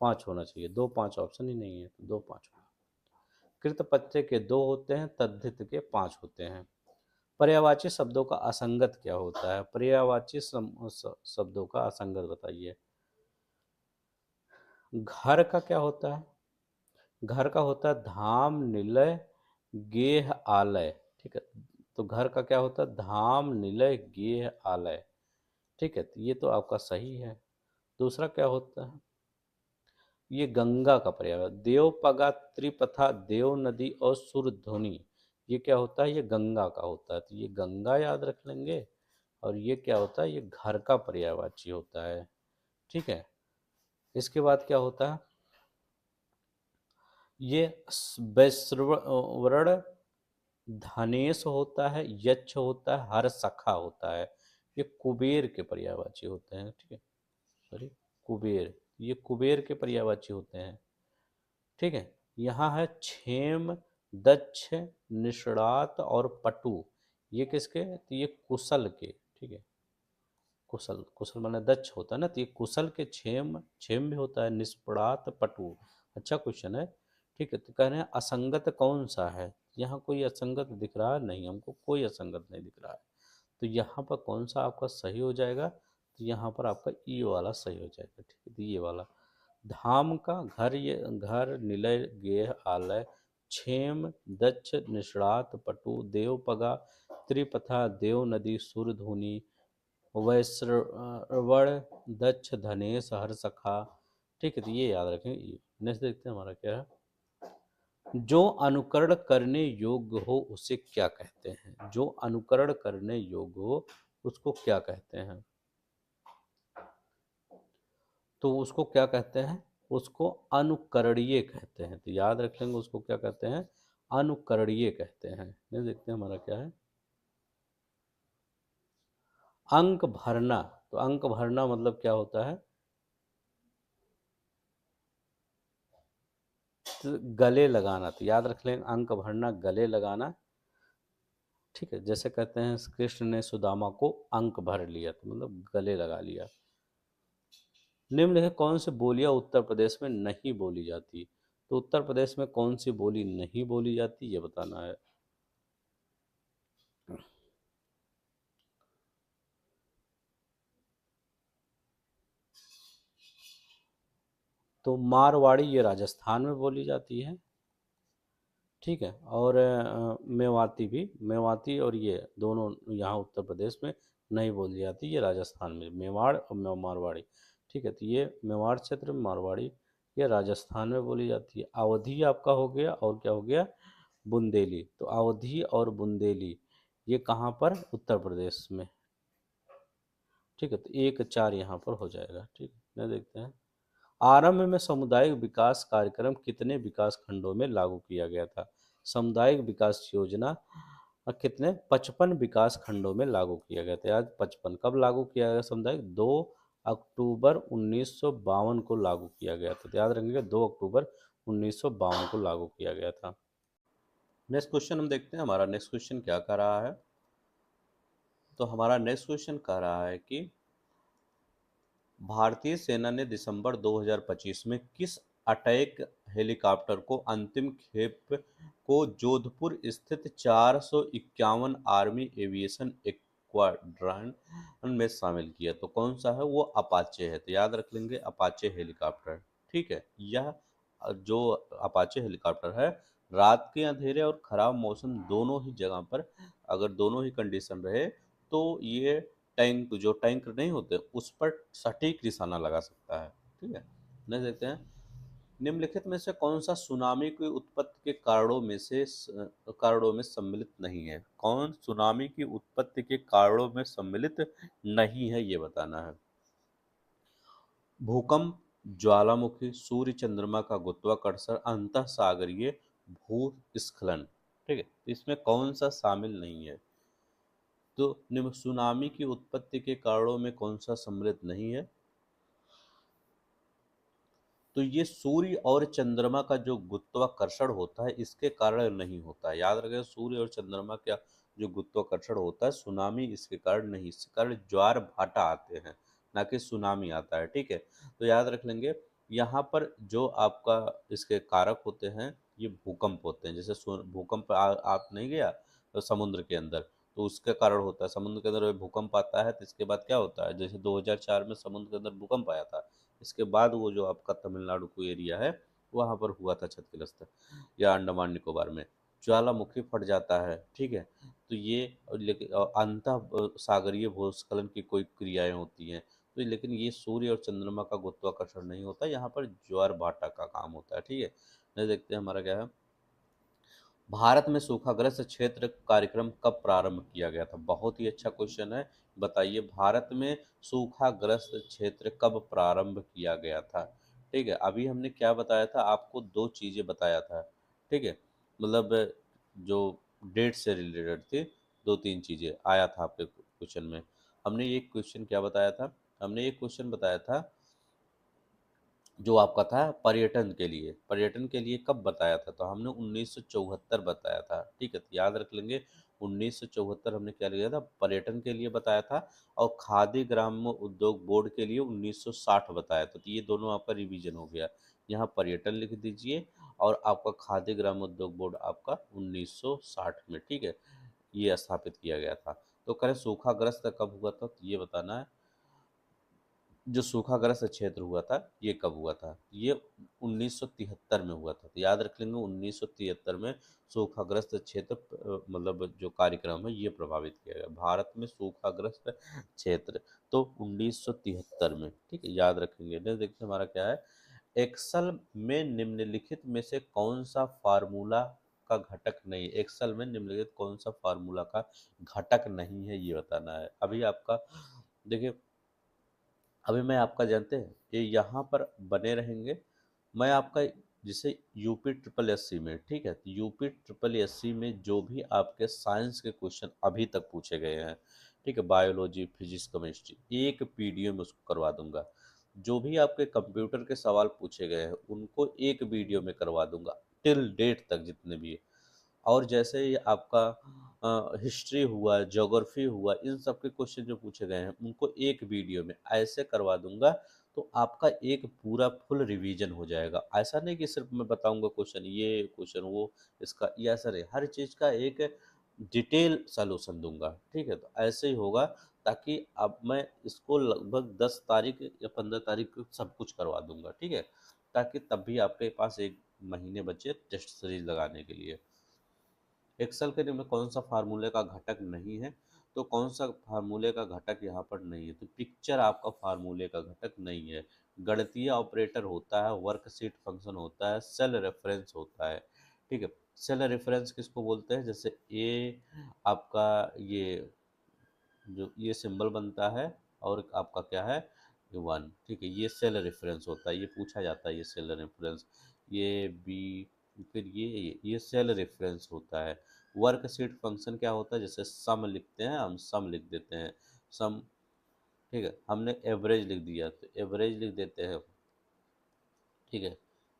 5 होना चाहिए। 2 5 ऑप्शन ही नहीं है, तो 2 5 होगा। कृत प्रत्यय के 2 होते हैं, तद्धित के 5 होते हैं। पर्यायवाची शब्दों का असंगत क्या होता है, पर्यायवाची शब्दों का असंगत बताइए। घर का क्या होता है, घर का होता है धाम, निलय, गेह, आलय। ठीक है, तो घर का क्या होता है, धाम, निलय, गेह, आलय। ठीक है, तो ये तो आपका सही है। दूसरा क्या होता है, ये गंगा का पर्याय, देवपगा, त्रिपथा, देव नदी और सुरध्वनि, ये क्या होता है, ये गंगा का होता है। तो ये गंगा याद रख लेंगे, और ये क्या होता है, ये घर का पर्यायवाची होता है। ठीक है, इसके बाद क्या होता है, ये वैश्रवण, धनेश होता है, यक्ष होता है, हर सखा होता है। ये कुबेर के पर्यायवाची होते हैं। ठीक है, सॉरी, कुबेर, ये कुबेर के पर्यायवाची होते हैं। ठीक है, यहाँ है क्षेम, दक्ष, निष्णात और पटु। ये किसके? तो ये कुशल के, ठीक है। कुशल, कुशल माने दक्ष होता है ना, तो ये कुशल के क्षेम, क्षेम भी होता है, निष्णात, पटु। अच्छा क्वेश्चन है, ठीक है। तो कह रहे हैं असंगत कौन सा है? यहाँ कोई असंगत दिख रहा है नहीं, हमको कोई असंगत नहीं दिख रहा है। तो यहाँ पर कौन सा आपका सही हो जाएगा? तो यहाँ पर आपका ई वाला सही हो जाएगा, ठीक है। तो ये वाला धाम का घर, ये घर, निलय, गेह, आलय, क्षेम, दक्ष, निष्णात, पटु, देवपगा, त्रिपथा, देव नदी, सुरधुनी, वैश्रवण, दक्ष, धनेश, हर सखा, ठीक है। तो ये याद रखें। नेक्स्ट देखते हैं हमारा क्या है। जो अनुकरण करने योग्य हो उसे क्या कहते हैं? जो अनुकरण करने योग्य हो उसको क्या कहते हैं? तो उसको क्या कहते हैं? उसको अनुकरणीय कहते हैं। तो याद रख लेंगे उसको क्या कहते हैं? अनुकरणीय कहते हैं। ये देखते हैं हमारा क्या है। अंक भरना, तो अंक भरना मतलब क्या होता है? तो गले लगाना। तो याद रख लेंगे अंक भरना, गले लगाना, ठीक है। जैसे कहते हैं कृष्ण ने सुदामा को अंक भर लिया, तो मतलब गले लगा लिया। निम्नलिखित कौन सी बोलियां उत्तर प्रदेश में नहीं बोली जाती? तो उत्तर प्रदेश में कौन सी बोली नहीं बोली जाती ये बताना है। तो मारवाड़ी ये राजस्थान में बोली जाती है, ठीक है। और मेवाती भी, मेवाती और ये दोनों यहाँ उत्तर प्रदेश में नहीं बोली जाती, ये राजस्थान में, मेवाड़ और मारवाड़ी, ठीक है। तो ये मेवाड़ क्षेत्र में मारवाड़ी, ये राजस्थान में बोली जाती है। अवधी आपका हो गया, और क्या हो गया? बुंदेली। तो अवधी और बुंदेली ये कहाँ पर? उत्तर प्रदेश में, ठीक है। तो 1-4 यहाँ पर हो जाएगा, ठीक है। मैं देखते हैं आरंभ में सामुदायिक विकास कार्यक्रम कितने विकास खंडों में लागू किया गया था? सामुदायिक विकास योजना कितने? 55 विकास खंडों में लागू किया गया था। आज 55 कब लागू किया गया? सामुदायिक 2 अक्टूबर 1952 को लागू किया गया था। तो याद रखेंगे 2 अक्टूबर 1952 को लागू किया गया था। नेक्स्ट क्वेश्चन हम देखते हैं, हमारा नेक्स्ट क्वेश्चन क्या कर रहा है। तो हमारा नेक्स्ट क्वेश्चन कह रहा है कि भारतीय सेना ने दिसंबर 2025 में किस अटैक हेलीकॉप्टर को अंतिम खेप को जोधपुर स्थित 451 आर्मी एविएशन स्क्वाड्रन में शामिल किया? तो कौन सा है? वो अपाचे है। तो याद रख लेंगे अपाचे हेलीकॉप्टर, ठीक है। यह जो अपाचे हेलीकॉप्टर है, रात के अंधेरे और खराब मौसम दोनों ही जगह पर, अगर दोनों ही कंडीशन रहे, तो ये टैंक, जो टैंक नहीं होते उस पर सटीक निशाना लगा सकता है, ठीक है। नहीं देखते हैं निम्नलिखित में से कौन सा सुनामी की उत्पत्ति के कारणों में सम्मिलित नहीं है? कौन सुनामी की उत्पत्ति के कारणों में सम्मिलित नहीं है ये बताना है। भूकंप, ज्वालामुखी, सूर्य चंद्रमा का गुरुत्वाकर्षण, अंतः सागरीय भूस्खलन, ठीक है। तो इसमें कौन सा शामिल नहीं है? तो सुनामी की उत्पत्ति के कारणों में कौन सा सम्मिलित नहीं है? तो ये सूर्य और चंद्रमा का जो गुरुत्वाकर्षण होता है इसके कारण नहीं होता है। याद रखें सूर्य और चंद्रमा का जो गुरुत्वाकर्षण होता है, सुनामी इसके कारण नहीं, इसके कारण ज्वार भाटा आते हैं, ना कि सुनामी आता है, ठीक है। तो याद रख लेंगे यहाँ पर जो आपका इसके कारक होते हैं ये भूकंप होते हैं। जैसे भूकंप आप नहीं गया तो समुद्र के अंदर, तो उसके कारण होता है, समुद्र के अंदर भूकंप आता है तो इसके बाद क्या होता है? जैसे 2004 में समुद्र के अंदर भूकंप आया था, इसके बाद वो जो आपका तमिलनाडु को एरिया है वहाँ पर हुआ था क्षतिग्रस्त, या अंडमान निकोबार में ज्वालामुखी फट जाता है, ठीक है। तो ये लेकिन अंतः सागरीय भूस्खलन की कोई क्रियाएं होती हैं, तो लेकिन ये सूर्य और चंद्रमा का गुरुत्वाकर्षण नहीं होता, यहाँ पर ज्वार भाटा का काम होता है, ठीक है। नहीं देखते हैं हमारा क्या है। भारत में सूखाग्रस्त क्षेत्र कार्यक्रम कब प्रारंभ किया गया था? बहुत ही अच्छा क्वेश्चन है। बताइए भारत में सूखाग्रस्त क्षेत्र कब प्रारंभ किया गया था? ठीक है, अभी हमने क्या बताया था आपको? दो चीजें बताया था, ठीक है। मतलब जो डेट से रिलेटेड थी, दो तीन चीजें आया था आपके क्वेश्चन में। हमने एक क्वेश्चन क्या बताया था? हमने एक क्वेश्चन बताया था जो आपका था पर्यटन के लिए कब बताया था, तो हमने 1974 बताया था। ठीक है, तो याद रख लेंगे 1974 हमने क्या लिया था, पर्यटन के लिए बताया था। और खादी ग्राम्य उद्योग बोर्ड के लिए 1960 बताया था। तो ये दोनों आपका रिवीजन हो गया। यहाँ पर्यटन लिख दीजिए और आपका खादी ग्राम उद्योग बोर्ड आपका 1960 में, ठीक है, ये स्थापित किया गया था। तो करें सूखाग्रस्त कब हुआ था, तो ये बताना है। जो सूखाग्रस्त क्षेत्र हुआ था ये कब हुआ था, ये 1973 में हुआ था। तो याद रख लेंगे 1973 में सूखाग्रस्त क्षेत्र मतलब जो कार्यक्रम है ये प्रभावित किया गया भारत में सूखाग्रस्त क्षेत्र, तो 1973 में। ठीक है, याद रखेंगे। नेक्स्ट देखते हैं हमारा क्या है, एक्सेल में निम्नलिखित में से कौन सा फार्मूला का घटक नहीं, एक्सेल में निम्नलिखित कौन सा फार्मूला का घटक नहीं है ये बताना है। अभी आपका देखिए, अभी मैं आपका जानते हैं ये यहाँ पर बने रहेंगे। मैं आपका जैसे यूपी ट्रिपल एस सी में, ठीक है, तो यूपी ट्रिपल एस सी में जो भी आपके साइंस के क्वेश्चन अभी तक पूछे गए हैं, ठीक है, बायोलॉजी फिजिक्स केमिस्ट्री, एक पीडीएफ में उसको करवा दूंगा। जो भी आपके कंप्यूटर के सवाल पूछे गए हैं उनको एक वीडियो में करवा दूंगा टिल डेट तक जितने भी। और जैसे ही आपका हिस्ट्री हुआ, ज्योग्राफी हुआ, इन सब के क्वेश्चन जो पूछे गए हैं उनको एक वीडियो में ऐसे करवा दूंगा। तो आपका एक पूरा फुल रिवीजन हो जाएगा। ऐसा नहीं कि सिर्फ मैं बताऊंगा क्वेश्चन ये क्वेश्चन वो, इसका ये ऐसा नहीं, हर चीज़ का एक डिटेल सॉल्यूशन दूंगा। ठीक है, तो ऐसे ही होगा, ताकि अब मैं इसको लगभग 10 तारीख या 15 तारीख को सब कुछ करवा दूंगा। ठीक है, ताकि तब भी आपके पास एक महीने बचे टेस्ट सीरीज लगाने के लिए। एक्सेल के में कौन सा फार्मूले का घटक नहीं है, तो कौन सा फार्मूले का घटक यहाँ पर नहीं है, तो पिक्चर आपका फार्मूले का घटक नहीं है। गणितीय ऑपरेटर होता है, वर्कशीट फंक्शन होता है, सेल रेफरेंस होता है। ठीक है, सेल रेफरेंस किसको बोलते हैं, जैसे ये आपका ये जो ये सिंबल बनता है और आपका क्या है, ये वन। ठीक है, ये सेल रेफरेंस होता है, ये पूछा जाता है, ये सेल रेफरेंस, ये बी, फिर ये सेल रेफरेंस होता है। वर्कशीट फंक्शन क्या होता है, जैसे सम लिखते हैं हम, सम लिख देते हैं, सम। ठीक है, हमने एवरेज लिख दिया तो एवरेज लिख देते हैं। ठीक है,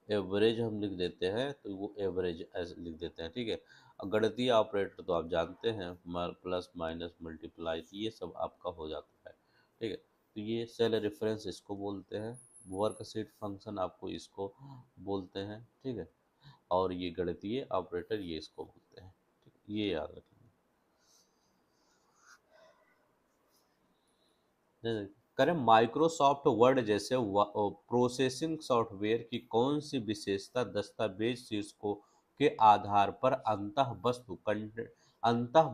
एवरेज हम लिख देते हैं तो वो एवरेज ऐसे लिख देते हैं। ठीक है, और गणितीय ऑपरेटर तो आप जानते हैं, प्लस माइनस मल्टीप्लाई, तो ये सब आपका हो जाता है। ठीक है, तो ये सेल रेफरेंस इसको बोलते हैं, वर्कशीट फंक्शन आपको इसको बोलते हैं। ठीक है, और ये गणितीय ऑपरेटर ये इसको बोलते हैं। ठीक है, ये याद रखेंगे। करें माइक्रोसॉफ्ट वर्ड जैसे प्रोसेसिंग सॉफ्टवेयर की कौन सी विशेषता दस्तावेज शीर्षकों के आधार पर अंतः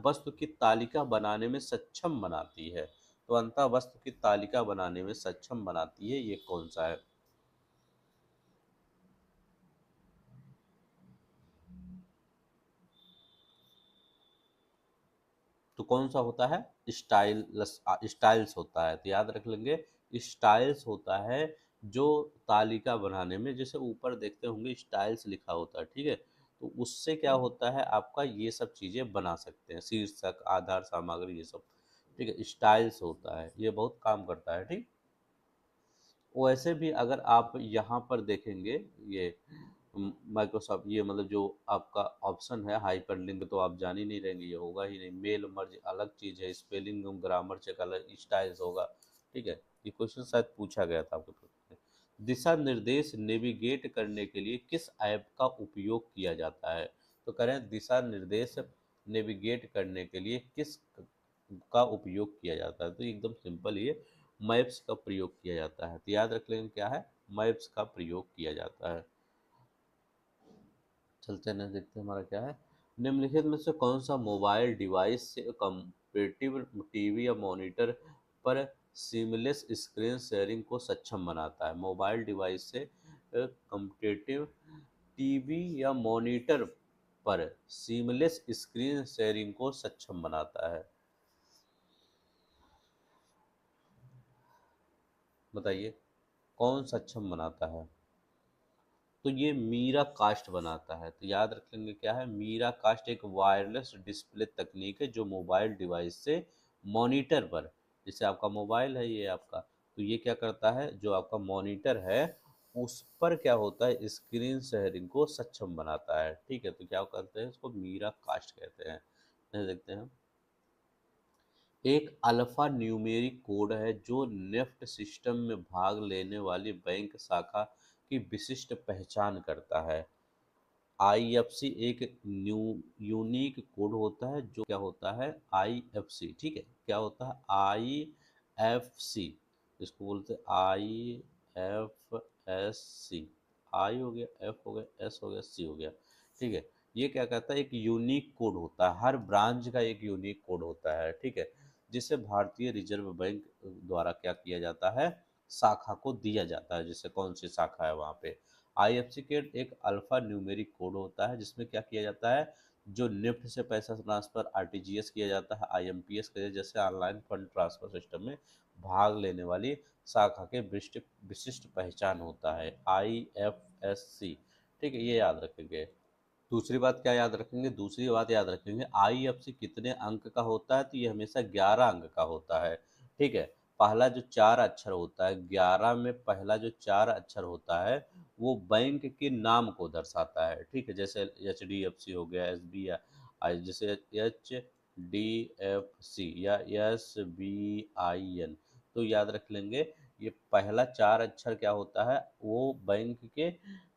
वस्तु की तालिका बनाने में सक्षम बनाती है, तो अंतः वस्तु की तालिका बनाने में सक्षम बनाती है, ये कौन सा है, तो कौन सा होता है, स्टाइल्स होता है। तो याद रख लेंगे, स्टाइल्स होता है जो तालिका बनाने में, जैसे ऊपर देखते होंगे स्टाइल्स लिखा होता है। ठीक है, तो उससे क्या होता है, आपका ये सब चीज़ें बना सकते हैं, शीर्षक आधार सामग्री ये सब। ठीक है, स्टाइल्स होता है, ये बहुत काम करता है। ठीक, वैसे भी अगर आप यहाँ पर देखेंगे, ये माइक्रोसॉफ्ट ये मतलब जो आपका ऑप्शन है हाइपर लिंक, तो आप जान ही नहीं रहेंगे, ये होगा ही नहीं। मेल मर्ज अलग चीज़ है, स्पेलिंग ग्रामर चेक अलग, स्टाइल्स होगा। ठीक है, ये क्वेश्चन शायद पूछा गया था आपके पेपर में। दिशा निर्देश नेविगेट करने के लिए किस ऐप का उपयोग किया जाता है, तो करें दिशा निर्देश नेविगेट करने के लिए किस का उपयोग किया जाता है, तो एकदम सिंपल, ये मैप्स का प्रयोग किया जाता है। तो याद रख लेंगे क्या है, मैप्स का प्रयोग किया जाता है। चलते हैं देखते हैं हमारा क्या है, निम्नलिखित में से कौन सा मोबाइल डिवाइस से कंपेटिव टीवी या मॉनिटर पर सीमलेस स्क्रीन शेयरिंग को सक्षम बनाता है, मोबाइल डिवाइस से कंपेटिव टीवी या मॉनिटर पर सीमलेस स्क्रीन शेयरिंग को सक्षम बनाता है, बताइए कौन सक्षम बनाता है, तो ये मीरा कास्ट बनाता है। तो याद रखेंगे क्या है, मीरा कास्ट एक वायरलेस डिस्प्ले तकनीक है जो मोबाइल डिवाइस से मॉनिटर पर, जैसे आपका मोबाइल है ये आपका, तो ये क्या करता है, जो आपका मॉनिटर है उस पर क्या होता है, स्क्रीन शेयरिंग को सक्षम बनाता है। ठीक है, तो क्या करते हैं, इसको मीरा कास्ट कहते हैं। ये देखते हैं, एक अल्फा न्यूमेरिक कोड है जो नेफ्ट सिस्टम में भाग लेने वाली बैंक शाखा की विशिष्ट पहचान करता है। आईएफसी एक न्यू यूनिक कोड होता है जो क्या होता है, आईएफसी। ठीक है, क्या होता है, आईएफसी, इसको बोलते हैं आईएफएससी। आई हो गया, एफ हो गया, एस हो गया, सी हो गया। ठीक है, ये क्या कहता है, एक यूनिक कोड होता है, हर ब्रांच का एक यूनिक कोड होता है। ठीक है, जिसे भारतीय रिजर्व बैंक द्वारा क्या किया जाता है, शाखा को दिया जाता है, जैसे कौन सी शाखा है वहाँ पे। आईएफसी कोड एक अल्फा न्यूमेरिक कोड होता है जिसमें क्या किया जाता है, जो निफ्ट से पैसा ट्रांसफर आरटीजीएस किया जाता है, आईएमपीएस किया, जैसे ऑनलाइन फंड ट्रांसफर सिस्टम में भाग लेने वाली शाखा के विशिष्ट विशिष्ट पहचान होता है, आईएफएससी। ठीक है, ये याद रखेंगे। दूसरी बात क्या याद रखेंगे, दूसरी बात याद रखेंगे, आईएफसी कितने अंक का होता है, तो ये हमेशा 11 अंक का होता है। ठीक है, पहला जो 4 अक्षर होता है, 11 में पहला जो 4 अक्षर होता है वो बैंक के नाम को दर्शाता है। ठीक है, जैसे एच डी एफ सी हो गया, एस बी आई, जैसे एच डी एफ सी या एस बी आई एन, तो याद रख लेंगे। ये पहला 4 अक्षर क्या होता है, वो बैंक के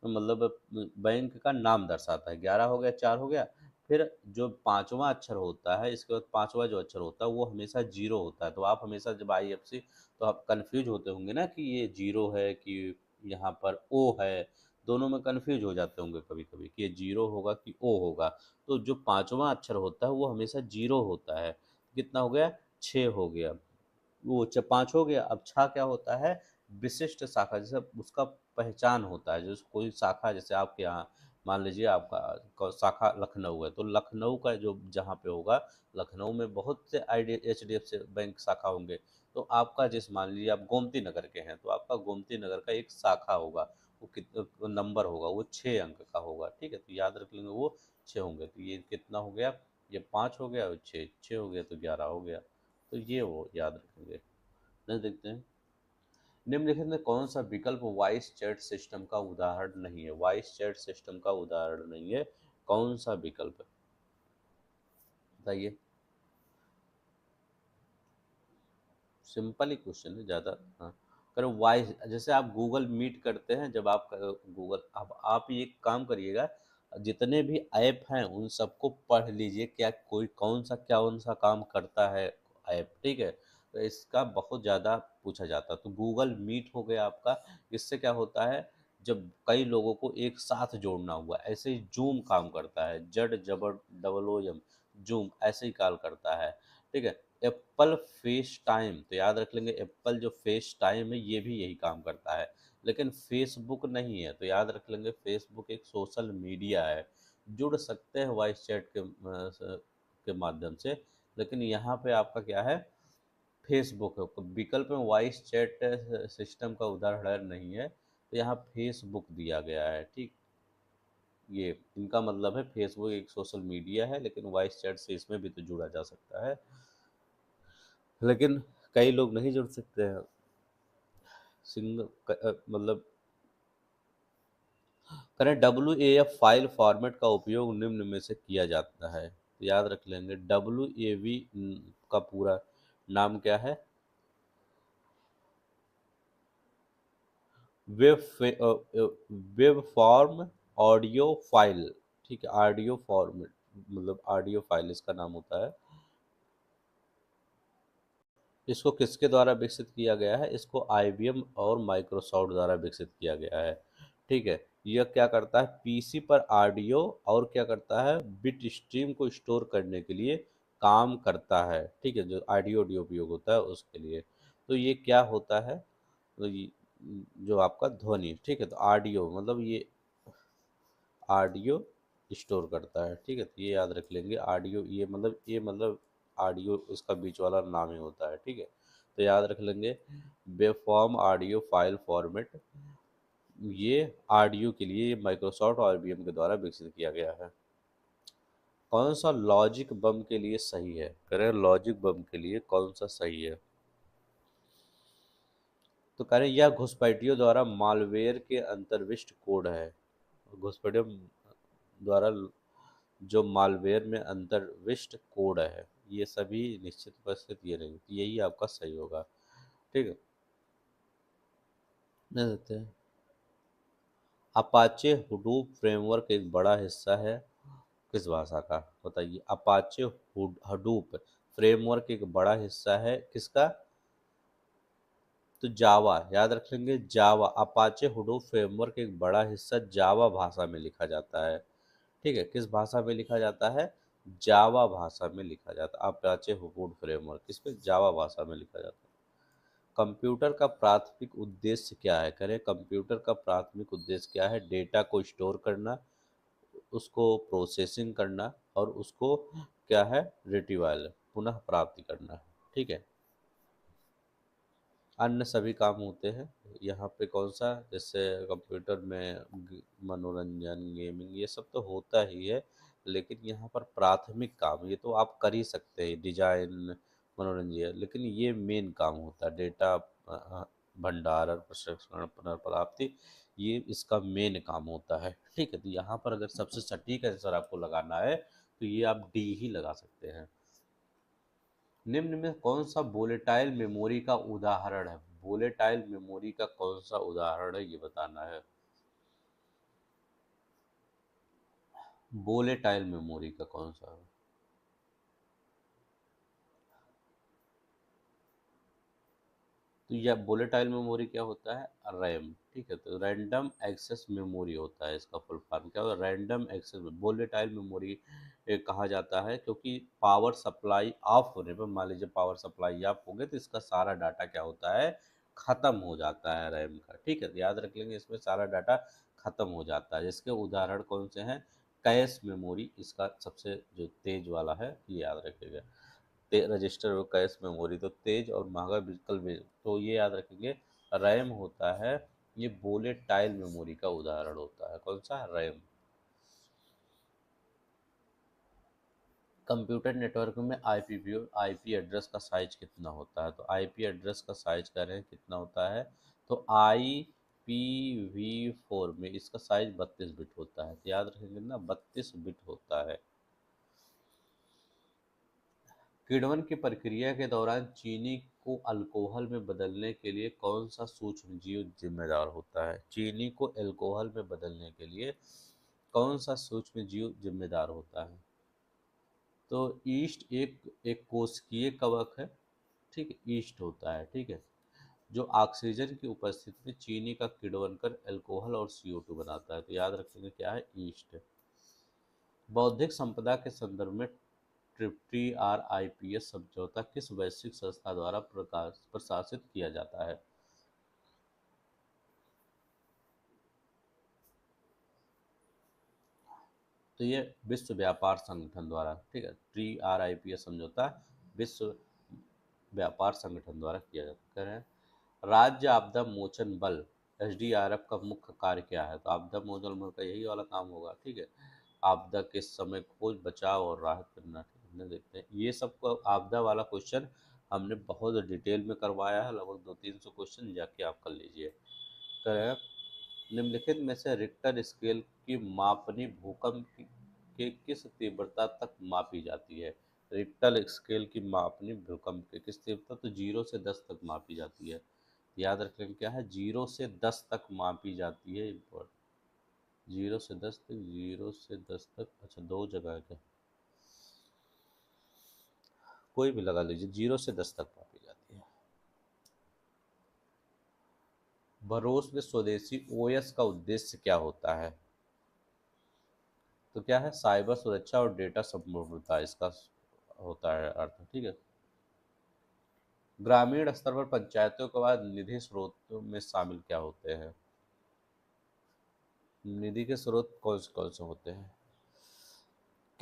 मतलब बैंक का नाम दर्शाता है। 11 हो गया, 4 हो गया। फिर जो पांचवा अक्षर होता है, इसके बाद पांचवा जो अक्षर होता है वो हमेशा जीरो होता है। तो आप हमेशा जब आईएफसी, तो आप कंफ्यूज होते होंगे ना कि ये जीरो है कि यहाँ पर ओ है, दोनों में कंफ्यूज हो जाते होंगे कभी कभी कि ये जीरो होगा कि ओ होगा। तो जो पांचवा अक्षर होता है वो हमेशा जीरो होता है। कितना हो गया, 6 हो गया। वो 5 हो गया। अब छा क्या होता है, विशिष्ट शाखा, जैसे उसका पहचान होता है। जैसे कोई शाखा, जैसे आपके यहाँ मान लीजिए आपका शाखा लखनऊ है, तो लखनऊ का जो जहाँ पे होगा, लखनऊ में बहुत से I H D F C bank शाखा होंगे। तो आपका जैसे मान लीजिए आप गोमती नगर के हैं, तो आपका गोमती नगर का एक शाखा होगा, वो कितना नंबर होगा, वो 6 अंक का होगा। ठीक है, तो याद रख लेंगे वो 6 होंगे। तो ये कितना हो गया, ये 5 हो गया और 6, 6 हो गया तो 11 हो गया। तो ये वो याद रखेंगे। नेक्स्ट देखते हैं, निम्नलिखित में कौन सा विकल्प वॉइस चैट सिस्टम का उदाहरण नहीं है, वॉइस चैट सिस्टम का उदाहरण नहीं है, कौन सा विकल्प है, बताइए। सिंपल ही क्वेश्चन है, ज़्यादा। हाँ, करो वॉइस, जैसे आप गूगल मीट करते हैं, जब आप गूगल, अब आप ये काम करिएगा, जितने भी ऐप हैं उन सबको पढ़ लीजिए, क्या कोई कौन सा काम करता है ऐप। ठीक है, तो इसका बहुत ज़्यादा पूछा जाता है। तो गूगल मीट हो गया आपका, इससे क्या होता है, जब कई लोगों को एक साथ जोड़ना हुआ, ऐसे ही जूम काम करता है, जड जबर डबल ओ एम, जूम ऐसे ही कॉल करता है। ठीक है, एप्पल फेस टाइम, तो याद रख लेंगे, एप्पल जो फेस टाइम है ये भी यही काम करता है, लेकिन फेसबुक नहीं है। तो याद रख लेंगे, फेसबुक एक सोशल मीडिया है, जुड़ सकते हैं वॉइस चैट के माध्यम से, लेकिन यहाँ पे आपका क्या है, फेसबुक है। तो विकल्प में वॉइस चैट सिस्टम का उदाहरण नहीं है, तो यहाँ फेसबुक दिया गया है। ठीक, ये इनका मतलब है फेसबुक एक सोशल मीडिया है, लेकिन वॉइस चैट से इसमें भी तो जुड़ा जा सकता है, लेकिन कई लोग नहीं जुड़ सकते हैं। मतलब करें, W A F file format का उपयोग निम्न में से किया जाता है, तो याद रख लेंगे, डब्ल्यू ए वी का पूरा नाम क्या है, वेब फॉर्म ऑडियो फाइल। ठीक है, ऑडियो फॉर्मेट, मतलब ऑडियो फाइल इसका नाम होता है। इसको किसके द्वारा विकसित किया गया है, इसको आईबीएम और माइक्रोसॉफ्ट द्वारा विकसित किया गया है। ठीक है, यह क्या करता है, पीसी पर ऑडियो और क्या करता है, बिट स्ट्रीम को स्टोर करने के लिए काम करता है। ठीक है, जो ऑडियो ऑडियो उपयोग होता है उसके लिए। तो ये क्या होता है, तो ये जो आपका ध्वनि, ठीक है, तो ऑडियो मतलब ये ऑडियो स्टोर करता है। ठीक है, तो ये याद रख लेंगे, ऑडियो, ये मतलब ऑडियो इसका बीच वाला नाम ही होता है। ठीक है, तो याद रख लेंगे, वेबफॉर्म ऑडियो फाइल फॉर्मेट, ये ऑडियो के लिए माइक्रोसॉफ्ट और आईबीएम के द्वारा विकसित किया गया है। कौन सा लॉजिक बम के लिए सही है, करें, लॉजिक बम के लिए कौन सा सही है, तो कह रहे हैं यह घुसपैठियों द्वारा मालवेयर के अंतर्विष्ट कोड है। घुसपैठियों द्वारा जो मालवेयर में अंतर्विष्ट कोड है, ये सभी निश्चित उपस्थित ये नहीं, यही आपका सही होगा। ठीक है, दे देते हैं। अपाचे हुडूप फ्रेमवर्क एक बड़ा हिस्सा है किस भाषा का, बताइए। अपाचे हडूप फ्रेमवर्क एक बड़ा हिस्सा है किसका, तो जावा, याद रख लेंगे जावा। अपाचे हुडूप फ्रेमवर्क एक बड़ा हिस्सा जावा भाषा में लिखा जाता है। ठीक है, किस भाषा में लिखा जाता है, जावा भाषा में लिखा जाता है। अपाचे हुडूप फ्रेमवर्क किसमें, जावा भाषा में लिखा जाता है। कंप्यूटर का प्राथमिक उद्देश्य क्या है, करें कंप्यूटर का प्राथमिक उद्देश्य क्या है, डेटा को स्टोर करना, उसको प्रोसेसिंग करना, और उसको क्या है, रिट्रीवल पुनः प्राप्ति करना। ठीक है, अन्य सभी काम होते हैं यहाँ पे कौन सा, जैसे कंप्यूटर में मनोरंजन गेमिंग ये सब तो होता ही है, लेकिन यहाँ पर प्राथमिक काम ये तो आप कर ही सकते हैं, डिजाइन मनोरंजन, लेकिन ये मेन काम होता है, डेटा भंडारण प्रसंस्करण पुनर्प्राप्ति, ये इसका मेन काम होता है। ठीक है, तो यहाँ पर अगर सबसे सटीक आंसर आपको लगाना है तो ये आप डी ही लगा सकते हैं। निम्न में कौन सा वोलेटाइल मेमोरी का उदाहरण है, वोलेटाइल मेमोरी का कौन सा उदाहरण है ये बताना है। वोलेटाइल मेमोरी का कौन सा है, तो यह वोलेटाइल मेमोरी क्या होता है, रैम। ठीक है, तो रैंडम एक्सेस मेमोरी होता है, इसका फुल फॉर्म क्या होता है, रैंडम एक्सेस। वोलेटाइल मेमोरी कहा जाता है क्योंकि पावर सप्लाई ऑफ होने पर, मान लीजिए पावर सप्लाई ऑफ हो गए तो इसका सारा डाटा क्या होता है, खत्म हो जाता है रैम का। ठीक है, तो याद रख लेंगे इसमें सारा डाटा खत्म हो जाता है। इसके उदाहरण कौन से हैं, कैश मेमोरी इसका सबसे जो तेज वाला है, ये याद रखिएगा। रजिस्टर और कैश मेमोरी तो तेज और महंगा विकल्प भी, तो ये याद रखेंगे। रैम होता है, ये वोलेटाइल मेमोरी का उदाहरण होता है, कौन सा, रैम। कंप्यूटर नेटवर्क में आईपी एड्रेस का साइज कितना होता है, तो आईपी एड्रेस का साइज कह रहे हैं कितना होता है, तो IPv4 में इसका साइज 32 बिट होता है, तो याद रखेंगे ना 32 बिट होता है। किण्वन की प्रक्रिया के दौरान चीनी को अल्कोहल में बदलने के लिए कौन सा सूक्ष्म जीव जिम्मेदार होता है, चीनी को अल्कोहल में बदलने के लिए कौन सा सूक्ष्म जीव जिम्मेदार होता है, तो ईस्ट एक एक कोशिकीय कवक है। ठीक है, ईस्ट होता है। ठीक है, जो ऑक्सीजन की उपस्थिति में चीनी का किण्वन कर अल्कोहल और CO2 बनाता है, तो याद रखेंगे क्या है, ईस्ट। बौद्धिक संपदा के संदर्भ में TRIPS समझौता किस वैश्विक संस्था द्वारा प्रशासित किया जाता है, तो ये विश्व व्यापार संगठन द्वारा। ठीक है, TRIPS समझौता विश्व व्यापार संगठन द्वारा किया जाता है। राज्य आपदा मोचन बल SDRF का मुख्य कार्य क्या है, तो आपदा मोचन बल का यही वाला काम होगा। ठीक है, आपदा के समय खोज बचाव और राहत करना। ठीक है, हमने देखते हैं ये सब को आपदा वाला क्वेश्चन हमने बहुत डिटेल में करवाया है, लगभग 200-300 क्वेश्चन जाके आप कर लीजिए। करें, निम्नलिखित में से रिक्टर स्केल की मापनी भूकंप के किस तीव्रता तक मापी जाती है, रिक्टर स्केल की मापनी भूकंप के किस तीव्रता, तो 0 से 10 तक मापी जाती है। याद रखें क्या है, 0 से 10 तक मापी जाती है। 0 से 10 तक, 0 से 10 तक, अच्छा दो जगह है क्या, कोई भी लगा लीजिए, 0 से 10 तक मापी जाती है। भरोस में स्वदेशी OS का उद्देश्य क्या होता है, तो क्या है, साइबर सुरक्षा और डेटा संपूर्णता इसका होता है अर्थ। ठीक है, ग्रामीण स्तर पर पंचायतों के बाद निधि स्रोतों में शामिल क्या होते हैं, निधि के स्रोत कौन से होते हैं,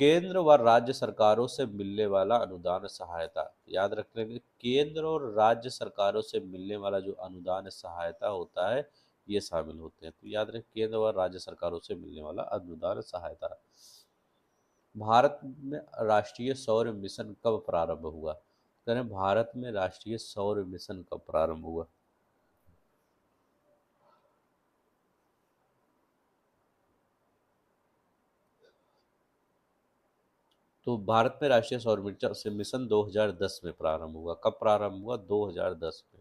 केंद्र व राज्य सरकारों से मिलने वाला अनुदान सहायता। याद रखने के, केंद्र और राज्य सरकारों से मिलने वाला जो अनुदान सहायता होता है ये शामिल होते हैं, तो याद रखें केंद्र व राज्य सरकारों से मिलने वाला अनुदान सहायता। भारत में राष्ट्रीय सौर मिशन कब प्रारंभ हुआ, करें भारत में राष्ट्रीय सौर मिशन कब प्रारंभ हुआ, तो भारत में राष्ट्रीय सौर ऊर्जा से मिशन 2010 में प्रारंभ हुआ। कब प्रारंभ हुआ? 2010 में।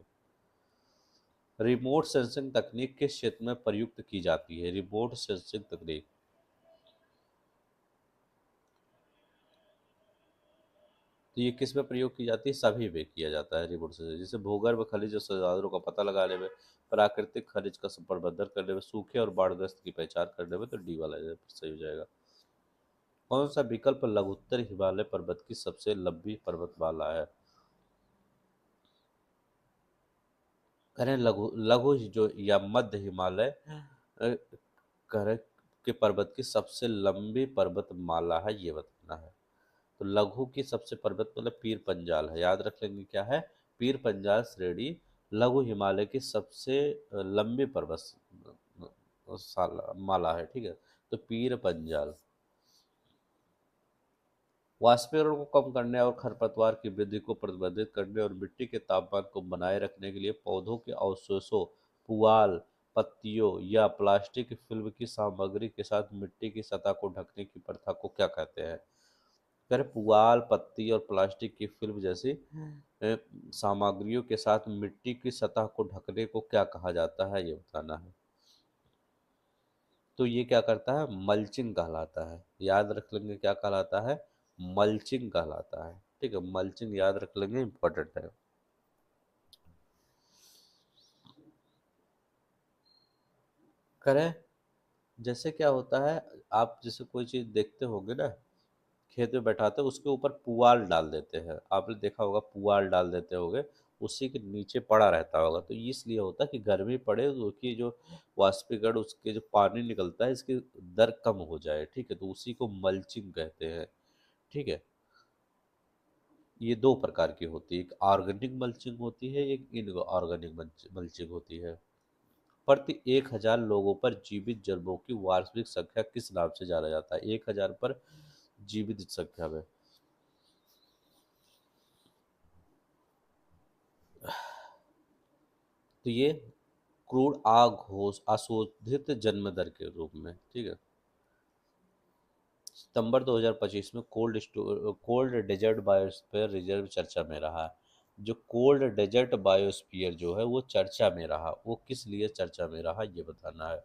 रिमोट सेंसिंग तकनीक किस क्षेत्र में प्रयुक्त की जाती है? रिमोट सेंसिंग तकनीक तो ये किस में प्रयोग की जाती है? सभी में किया जाता है रिमोट सेंसिंग। जैसे भूगर्भ खनिज और संसाधनों का पता लगाने में, प्राकृतिक खनिज का प्रबंधन करने में, सूखे और बाढ़ग्रस्त की पहचान करने में, तो डी वाला सही हो जाएगा। कौन सा विकल्प लघुत्तर हिमालय पर्वत की सबसे लंबी पर्वतमाला है? करें लघु लघु जो या मध्य हिमालय करें के पर्वत की सबसे लंबी पर्वतमाला है, ये बताना है। तो लघु की सबसे पर्वत मतलब पीर पंजाल है, याद रख लेंगे क्या है? पीर पंजाल श्रेणी लघु हिमालय की सबसे लंबी पर्वत माला है, ठीक है। तो पीर पंजाल। वाष्पीकरण को कम करने और खरपतवार की वृद्धि को प्रतिबंधित करने और मिट्टी के तापमान को बनाए रखने के लिए पौधों के अवशेषों, पुआल, पत्तियों या प्लास्टिक फिल्म की सामग्री के साथ मिट्टी की सतह को ढकने की प्रथा को क्या कहते हैं? फिर पुआल, पत्ती और प्लास्टिक की फिल्म जैसी अ, सामग्रियों के साथ मिट्टी की सतह को ढकने को क्या कहा जाता है, ये बताना है। तो ये क्या करता है? मल्चिंग कहलाता है। याद रख लेंगे क्या कहलाता है? मल्चिंग कहलाता है, ठीक है। मल्चिंग याद रख लेंगे, इंपॉर्टेंट है। करें जैसे क्या होता है, आप जैसे कोई चीज देखते होंगे ना, खेत में बैठाते हैं उसके ऊपर पुआल डाल देते हैं, आपने देखा होगा पुआल डाल देते होगे, उसी के नीचे पड़ा रहता होगा। तो ये इसलिए होता है कि गर्मी पड़े तो उसकी जो वाष्पीकरण, उसके जो पानी निकलता है, इसकी दर कम हो जाए, ठीक है। तो उसी को मल्चिंग कहते हैं, ठीक है। ये दो प्रकार की होती है, एक ऑर्गेनिक मल्चिंग होती है, एक इनऑर्गेनिक मल्चिंग होती है। प्रति 1,000 लोगों पर जीवित जंतुओं की वार्षिक संख्या किस नाम से जाना जाता है? 1,000 पर जीवित संख्या में। तो ये क्रूड आघोष अशोधित जन्म दर के रूप में, ठीक है। सितंबर 2025 में कोल्ड डेजर्ट बायोस्फीयर रिजर्व चर्चा में रहा। जो कोल्ड डेजर्ट बायोस्फीयर जो है वो चर्चा में रहा, वो किस लिए चर्चा में रहा, ये बताना है।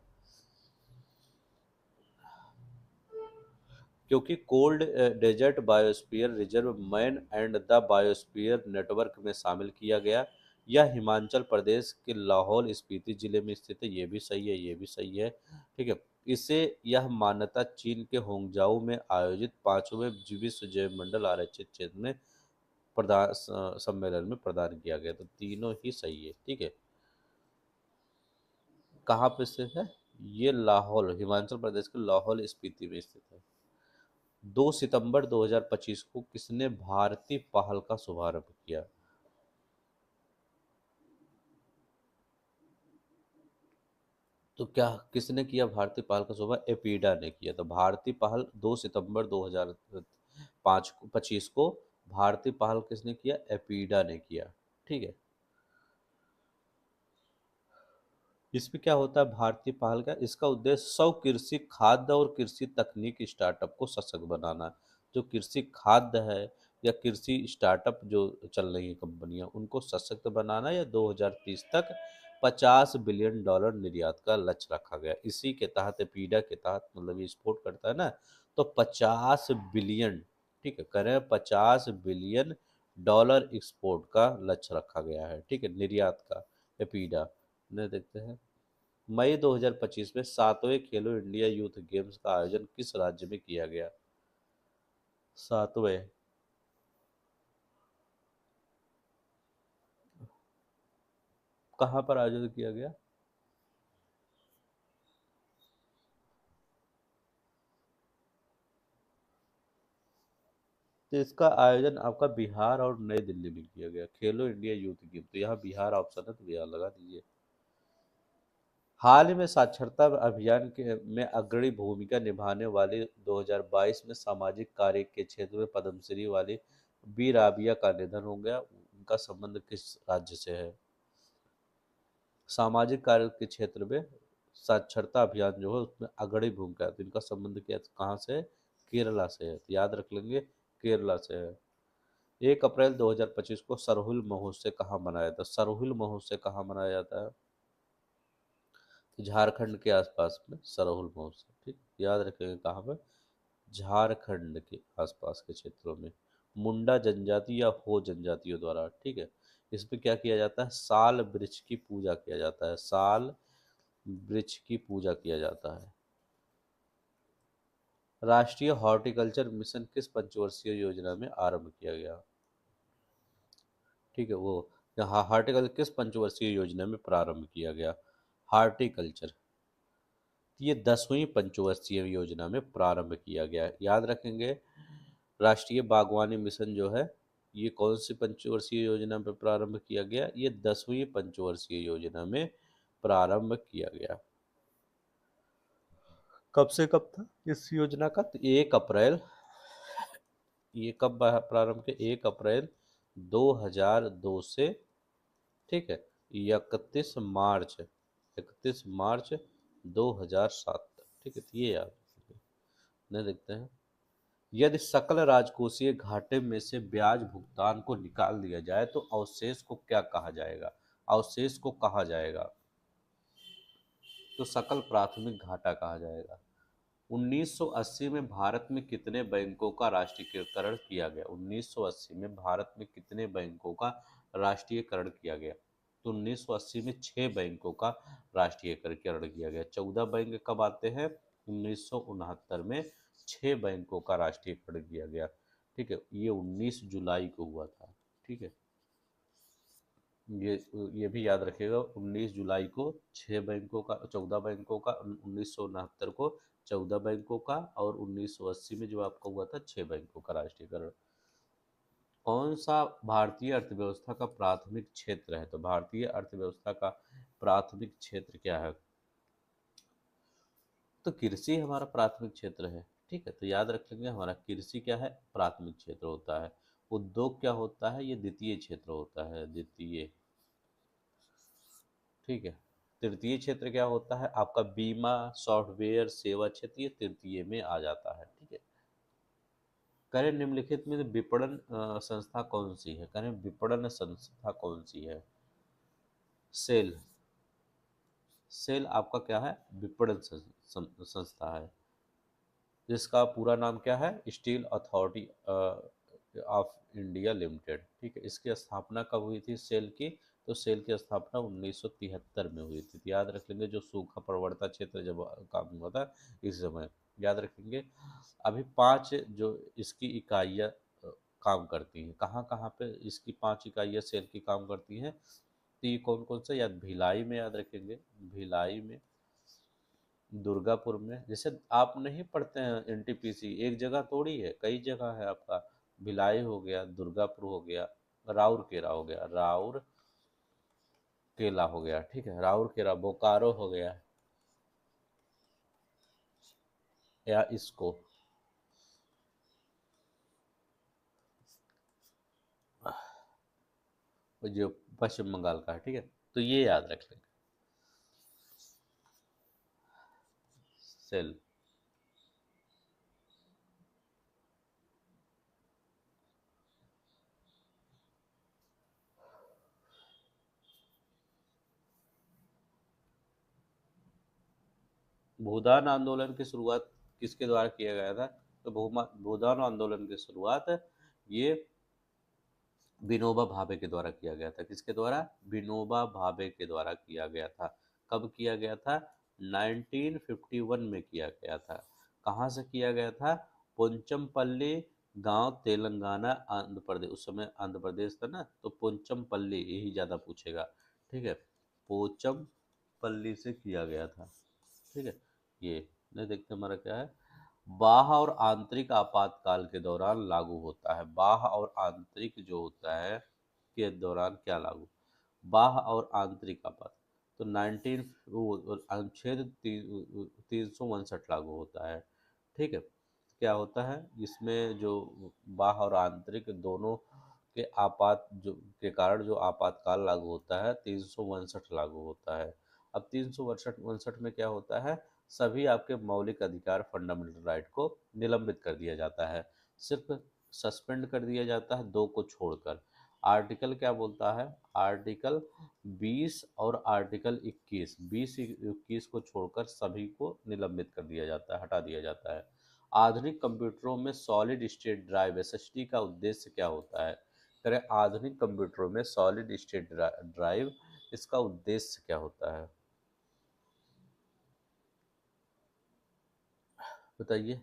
क्योंकि cold desert biosphere reserve man and the biosphere network में शामिल किया गया। यह हिमाचल प्रदेश के लाहौल स्पीति जिले में स्थित है, ये भी सही है, ये भी सही है, ठीक है। इसे यह मान्यता चीन के होंगजाओ में आयोजित 5वें विश्व जैव मंडल आरक्षित क्षेत्र में प्रदान सम्मेलन में प्रदान किया गया। तो तीनों ही सही है, ठीक है। कहाँ पे स्थित है? ये लाहौल, हिमाचल प्रदेश के लाहौल स्पीति में स्थित है। 2 सितंबर 2025 को किसने भारतीय पहल का शुभारंभ किया? तो क्या किसने किया भारतीय पहल का शुभारंभ? एपीडा ने किया। तो भारतीय पहल 2 सितंबर 2025 को भारतीय पहल किसने किया? एपीडा ने किया, ठीक है। इसमें क्या होता है भारतीय पहल का? इसका उद्देश्य 100 कृषि खाद्य और कृषि तकनीक स्टार्टअप को सशक्त बनाना। जो कृषि खाद्य है या कृषि स्टार्टअप जो चल रही है कंपनियां, उनको सशक्त बनाना, या 2030 तक $50 बिलियन निर्यात का लक्ष्य रखा गया। इसी के तहत पीडा के तहत, मतलब ये एक्सपोर्ट करता है ना, तो 50 बिलियन, ठीक है, करें $50 बिलियन एक्सपोर्ट का लक्ष्य रखा गया है, ठीक है, निर्यात का। एपीडा ने देखते हैं। मई 2025 में 7वें खेलो इंडिया यूथ गेम्स का आयोजन किस राज्य में किया गया? 7वें। कहाँ पर आयोजन किया गया? तो इसका आयोजन आपका बिहार और नई दिल्ली में किया गया, खेलो इंडिया यूथ गेम। तो यहाँ बिहार ऑप्शन है, तो बिहार लगा दीजिए। हाल ही में साक्षरता अभियान के में अग्रणी भूमिका निभाने वाली 2022 में सामाजिक कार्य के क्षेत्र में पद्मश्री वाली बी राबिया का निधन हो गया। उनका संबंध किस राज्य से है? सामाजिक कार्य के क्षेत्र में साक्षरता अभियान जो है उसमें अग्रणी भूमिका है, तो इनका संबंध क्या, कहाँ से है? केरला से है। तो याद रख लेंगे केरला से है। 1 अप्रैल 2025 को सरहुल महोत्सव कहाँ मनाया था? सरहुल महोत्सव कहाँ मनाया जाता है? झारखंड के आसपास में सरहुल महोत्सव, ठीक, याद रखेंगे कहाँ पर? झारखंड के आसपास के क्षेत्रों में, मुंडा जनजाति या हो जनजातियों द्वारा, ठीक है। इसमें क्या किया जाता है? साल वृक्ष की पूजा किया जाता है, साल वृक्ष की पूजा किया जाता है। राष्ट्रीय हॉर्टिकल्चर मिशन किस पंचवर्षीय योजना में आरंभ किया गया? ठीक है, वो यहाँ हॉर्टिकल्चर किस पंचवर्षीय योजना में प्रारंभ किया गया? हॉर्टिकल्चर ये 10वीं पंचवर्षीय योजना में प्रारंभ किया गया। याद रखेंगे, राष्ट्रीय बागवानी मिशन जो है ये कौन सी पंचवर्षीय योजना में प्रारंभ किया गया? ये 10वीं पंचवर्षीय योजना में प्रारंभ किया गया। कब से कब था इस योजना का? तो 1 अप्रैल, ये कब प्रारंभ के? 1 अप्रैल 2002 से, ठीक है, 31 मार्च, 31 मार्च 2007 तक, ठीक है। तो ये याद रखिए। नहीं, देखते हैं, यदि सकल राजकोषीय घाटे में से ब्याज भुगतान को निकाल दिया जाए तो अवशेष को क्या कहा जाएगा? अवशेष को कहा जाएगा तो सकल प्राथमिक घाटा कहा जाएगा। 1980 में भारत में कितने बैंकों का राष्ट्रीयकरण किया गया? 1980 में भारत में कितने बैंकों का राष्ट्रीयकरण किया गया? तो 1980 में 6 बैंकों का राष्ट्रीयकरण किया गया। 14 बैंक कब आते हैं? 1969 में 6 बैंकों का राष्ट्रीयकरण किया गया, ठीक है। ये 19 जुलाई को हुआ था, ठीक है। ये ये भी याद रखिएगा, 19 जुलाई को 6 बैंकों का, 14 बैंकों का, 1969 को 14 बैंकों का, और 1980 में जो आपका हुआ था 6 बैंकों का राष्ट्रीयकरण। कौन सा भारतीय अर्थव्यवस्था का प्राथमिक क्षेत्र है? तो भारतीय अर्थव्यवस्था का प्राथमिक क्षेत्र क्या है? तो कृषि हमारा प्राथमिक क्षेत्र है, ठीक है। तो याद रख लेंगे, हमारा कृषि क्या है? प्राथमिक क्षेत्र होता है। उद्योग क्या होता है? ये द्वितीय क्षेत्र होता है, द्वितीय, ठीक है। तृतीय क्षेत्र क्या होता है? आपका बीमा, सॉफ्टवेयर, सेवा क्षेत्र, ये तृतीय में आ जाता है, ठीक है। करें निम्नलिखित में विपणन संस्था कौन सी है? करें विपणन संस्था कौन सी है? सेल, सेल आपका क्या है? विपणन संस्था है, जिसका पूरा नाम क्या है? Steel authority of India limited, ठीक है। इसकी स्थापना कब हुई थी सेल की? तो सेल की स्थापना 1973 में हुई थी। तो याद रख लेंगे, जो सूखा प्रवणता क्षेत्र जब काम हुआ था इस समय, याद रखेंगे। अभी 5 जो इसकी इकाइयाँ काम करती हैं, कहाँ कहाँ पे इसकी 5 इकाइयाँ सेल की काम करती हैं? तो ये कौन कौन सा? याद, भिलाई में याद रखेंगे, भिलाई में, दुर्गापुर में। जैसे आप नहीं पढ़ते हैं एनटीपीसी, एक जगह थोड़ी है, कई जगह है आपका। भिलाई हो गया, दुर्गापुर हो गया, राउरकेला हो गया, राउर केला हो गया, ठीक है, राउरकेला, बोकारो हो गया, या इसको, जो पश्चिम बंगाल का है, ठीक है। तो ये याद रख लेंगे, सेल। भूदान आंदोलन की शुरुआत किसके द्वारा किया गया था? तो भूदान आंदोलन की शुरुआत ये विनोबा भावे के द्वारा किया गया था। किसके द्वारा? विनोबा भावे के द्वारा किया गया था। कब किया गया था? 1951 में किया गया था। कहाँ से किया गया था? पोंचमपल्ली गांव, तेलंगाना, आंध्र प्रदेश। उस समय आंध्र प्रदेश था ना, तो पोंचमपल्ली, यही ज़्यादा पूछेगा, ठीक है। पोचमपल्ली से किया गया था, ठीक है। ये नहीं, देखते हमारा क्या है। बाह्य और आंतरिक आपातकाल के दौरान लागू होता है। बाह्य और आंतरिक जो होता है के दौरान क्या लागू? बाह्य और आंतरिक आपात, तो 19 अनुच्छेद 359 लागू होता है, ठीक है। क्या होता है इसमें? जो बाह्य और आंतरिक दोनों के आपात जो के कारण जो आपातकाल लागू होता है, 359 लागू होता है। अब 362 में क्या होता है? सभी आपके मौलिक अधिकार, फंडामेंटल राइट को निलंबित कर दिया जाता है। सिर्फ सस्पेंड कर दिया जाता है, 2 को छोड़कर। आर्टिकल क्या बोलता है, आर्टिकल 20 और आर्टिकल 21, 20-21 को छोड़कर सभी को निलंबित कर दिया जाता है, हटा दिया जाता है। आधुनिक कंप्यूटरों में सॉलिड स्टेट ड्राइव एसएसडी का उद्देश्य क्या होता है? करें, आधुनिक कंप्यूटरों में सॉलिड स्टेट ड्राइव, इसका उद्देश्य क्या होता है, बताइए।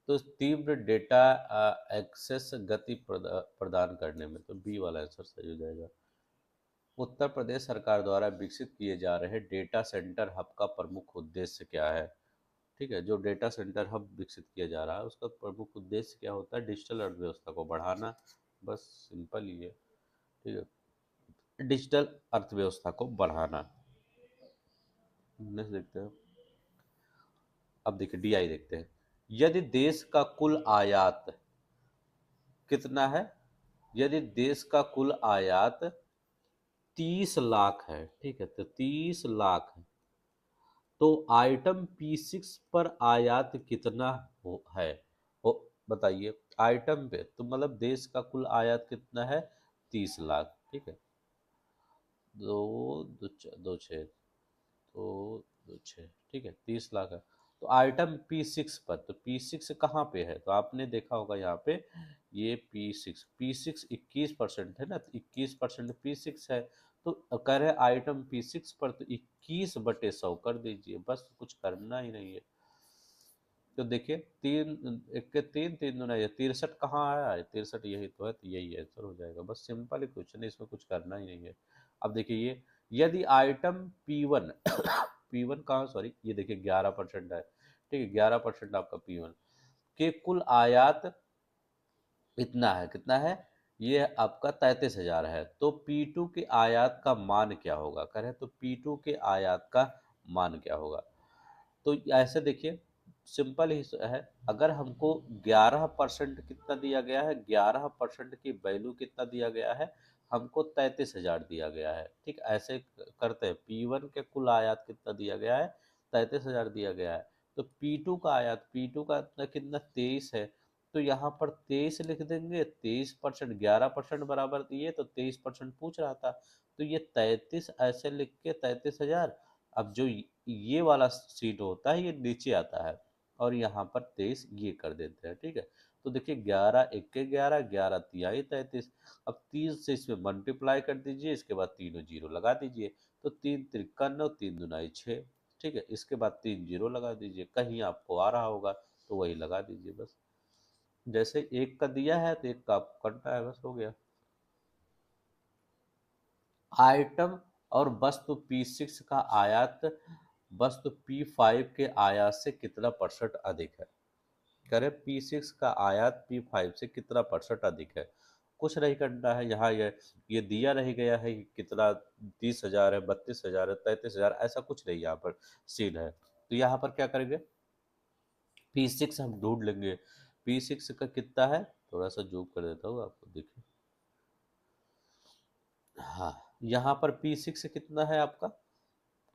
तो तीव्र डेटा एक्सेस गति प्रदान करने में, तो बी वाला आंसर सही हो जाएगा। उत्तर प्रदेश सरकार द्वारा विकसित किए जा रहे डेटा सेंटर हब का प्रमुख उद्देश्य क्या है? ठीक है, जो डेटा सेंटर हब विकसित किया जा रहा है उसका प्रमुख उद्देश्य क्या होता है? डिजिटल अर्थव्यवस्था को बढ़ाना, बस सिंपल ही है। ठीक है, डिजिटल अर्थव्यवस्था को बढ़ाना। नेक्स्ट देखते हैं। अब देखिए डीआई देखते हैं। यदि देश का कुल आयात कितना है, यदि देश का कुल आयात 30 लाख है, ठीक है, तो 30 लाख है, तो आइटम P6 पर आयात कितना है, हो बताइए। आइटम पे तो मतलब देश का कुल आयात कितना है, 30 लाख, ठीक है। दो दो छः, दो दो छः, ठीक है, 30 लाख है। तो आइटम P6 पर, तो P6 कहाँ पे है, तो आपने देखा होगा यहाँ पे, ये P6 21% है ना, तो 21% P6 है। तो कह रहे आइटम P6 पर, तो 21/100 कर दीजिए, बस कुछ करना ही नहीं है। तो देखिए, तीन एक के तीन, तीन दूना ये 63 कहाँ आया है, 63 यही तो है, तो यही आंसर हो जाएगा, बस सिंपल ही क्वेश्चन है, इसमें कुछ करना ही नहीं है। अब देखिए ये, यदि आइटम P1 P1 कहाँ, सॉरी, ये देखिए 11% है, ठीक है, 11% आपका P1 के कुल आयात इतना है, कितना है, ये आपका 33,000 है, तो P2 के आयात का मान क्या होगा, करें तो P2 के आयात का मान क्या होगा। तो ऐसे देखिए, सिंपल ही है, अगर हमको 11% कितना दिया गया है, 11% की वैल्यू कितना दिया गया है, हमको 33,000 दिया गया है, ठीक, ऐसे करते हैं। P1 के कुल आयात कितना दिया गया है, 33,000 दिया गया है, तो P2 का आयात, P2 का कितना 23 है, तो यहाँ पर 23 लिख देंगे, 23%, 11% बराबर दिए तो 23% पूछ रहा था, तो ये 33 ऐसे लिख के 33,000। अब जो ये वाला सीट होता है ये नीचे आता है, और यहाँ पर 23 ये कर देते हैं, ठीक है। तो देखिए 11 इक्के 11, 11 तिहाई 33। अब 3 से इसमें मल्टीप्लाई कर दीजिए, इसके बाद तीनों जीरो लगा दीजिए, तो 3 × 3 = 9, 3 × 2 = 6, ठीक है। इसके बाद 3 जीरो लगा दीजिए, कहीं आपको आ रहा होगा तो वही लगा दीजिए, बस। जैसे एक का दिया है तो एक का आपको करना है, बस हो गया। आइटम और वस्तु P6 का आयात वस्तु P5 के आयात से कितना % अधिक है, करें P6 का आयात P5 से कितना % अधिक है। कुछ नहीं करना है, यहाँ ये दिया रह गया है कि कितना, 30,000 है, 32,000 है, 33,000, ऐसा कुछ नहीं यहाँ पर सीन है। तो यहाँ पर क्या करेंगे, P6 हम ढूंढ लेंगे। P6 का कितना है, थोड़ा सा जूम कर देता हूँ आपको, देखिए। हाँ, यहाँ पर P6 कितना है आपका,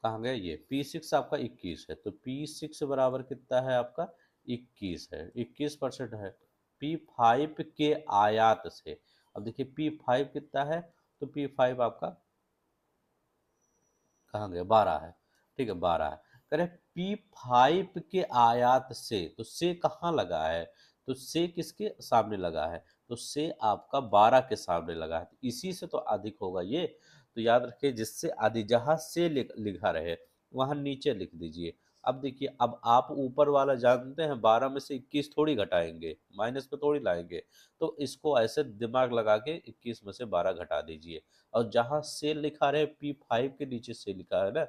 कहाँ गया, ये P6 आपका 21 है, तो P6 बराबर कितना है आपका, 21 है, 21% है। P5 के आयात से, अब देखिए P5 कितना है, तो P5 आपका कहाँ गया, 12 है, ठीक है, 12 है। करें P5 के आयात से, तो से कहाँ लगा है, तो से किसके सामने लगा है, तो से आपका 12 के सामने लगा है, तो इसी से तो अधिक होगा ये। तो याद रखिए, जिससे अधिक, जहां से लिखा रहे वहां नीचे लिख दीजिए। अब देखिए, अब आप ऊपर वाला जानते हैं, 12 में से 21 थोड़ी घटाएंगे, माइनस में थोड़ी लाएंगे, तो इसको ऐसे दिमाग लगा के 21 में से 12 घटा दीजिए। और जहां से लिखा रहे P5 के नीचे से लिखा है ना,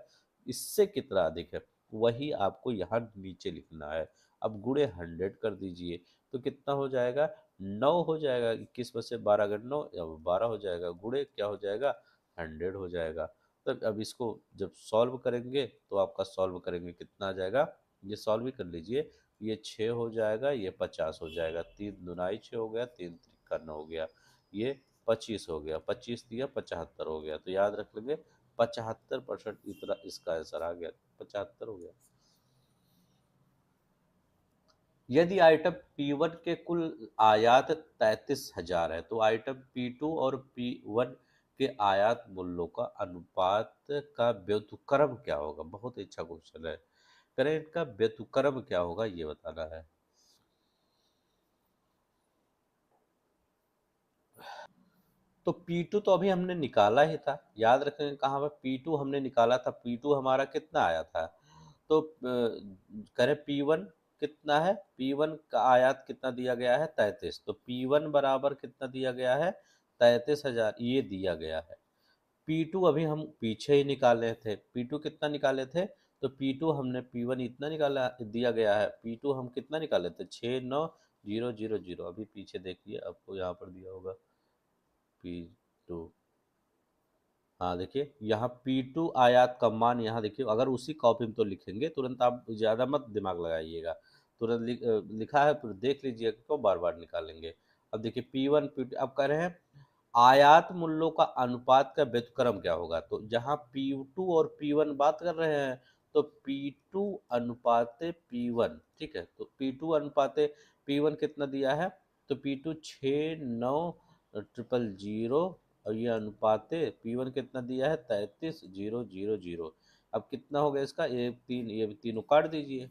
इससे कितना अधिक है, वही आपको यहाँ नीचे लिखना है। अब गुणे 100 कर दीजिए, तो कितना हो जाएगा, 9 हो जाएगा, 21 में से 12 अगर 9 या 12 हो जाएगा, गुणे क्या हो जाएगा, 100 हो जाएगा। तो अब इसको जब सॉल्व करेंगे तो आपका सॉल्व करेंगे कितना आ जाएगा, ये सॉल्व भी कर लीजिए, ये 6 हो जाएगा, ये 50 हो जाएगा, 3 दूनाई 6 हो गया, 3 × 3 = 9 हो गया, ये 25 हो गया, 25 दिया 75 हो गया, तो याद रख लेंगे 75% इतना इसका आंसर आ गया, 75 हो गया। यदि आइटम P1 के कुल आयात 33,000 है, तो आइटम P2 और P1 के आयात मूल्यों का अनुपात का व्युत्क्रम क्या होगा? बहुत अच्छा क्वेश्चन है। करें इनका व्युत्क्रम क्या होगा ये बताना है। तो P2 तो अभी हमने निकाला ही था, याद रखेंगे कहाँ पर P2 हमने निकाला था। P2 हमारा कितना आया था? तो करें P1 कितना है? P1 का आयात कितना दिया गया है? 33। तो P1 बराबर कितना दिया गया है? 33,000 ये दिया गया है। P2 अभी हम पीछे ही निकाले थे। P2 कितना निकाले थे? तो P2 हमने P1 इतना निकाला दिया गया है। P2 हम कितना निकाले थे? 69000। अभी पीछे देखिए, आपको यहाँ पर दिया होगा P2। हाँ देखिए, यहाँ P2 आयात का मान यहाँ देखिए, अगर उसी कॉपी में तो लिखेंगे तुरंत, आप ज़्यादा मत दिमाग लगाइएगा। तुरंत लिखा है तो देख लीजिएगा, क्यों बार बार निकालेंगे। अब देखिए P1 P2, अब कह रहे हैं आयात मूल्यों का अनुपात का व्युत्क्रम क्या होगा। तो जहाँ P2 और P1 बात कर रहे हैं, तो P2 अनुपाते P1, ठीक है। तो P2 अनुपाते P1 कितना दिया है? तो P2 69000, और ये अनुपाते P1 कितना दिया है? 33,000। अब कितना हो गया इसका? ये तीन, ये तीनों काट दीजिए,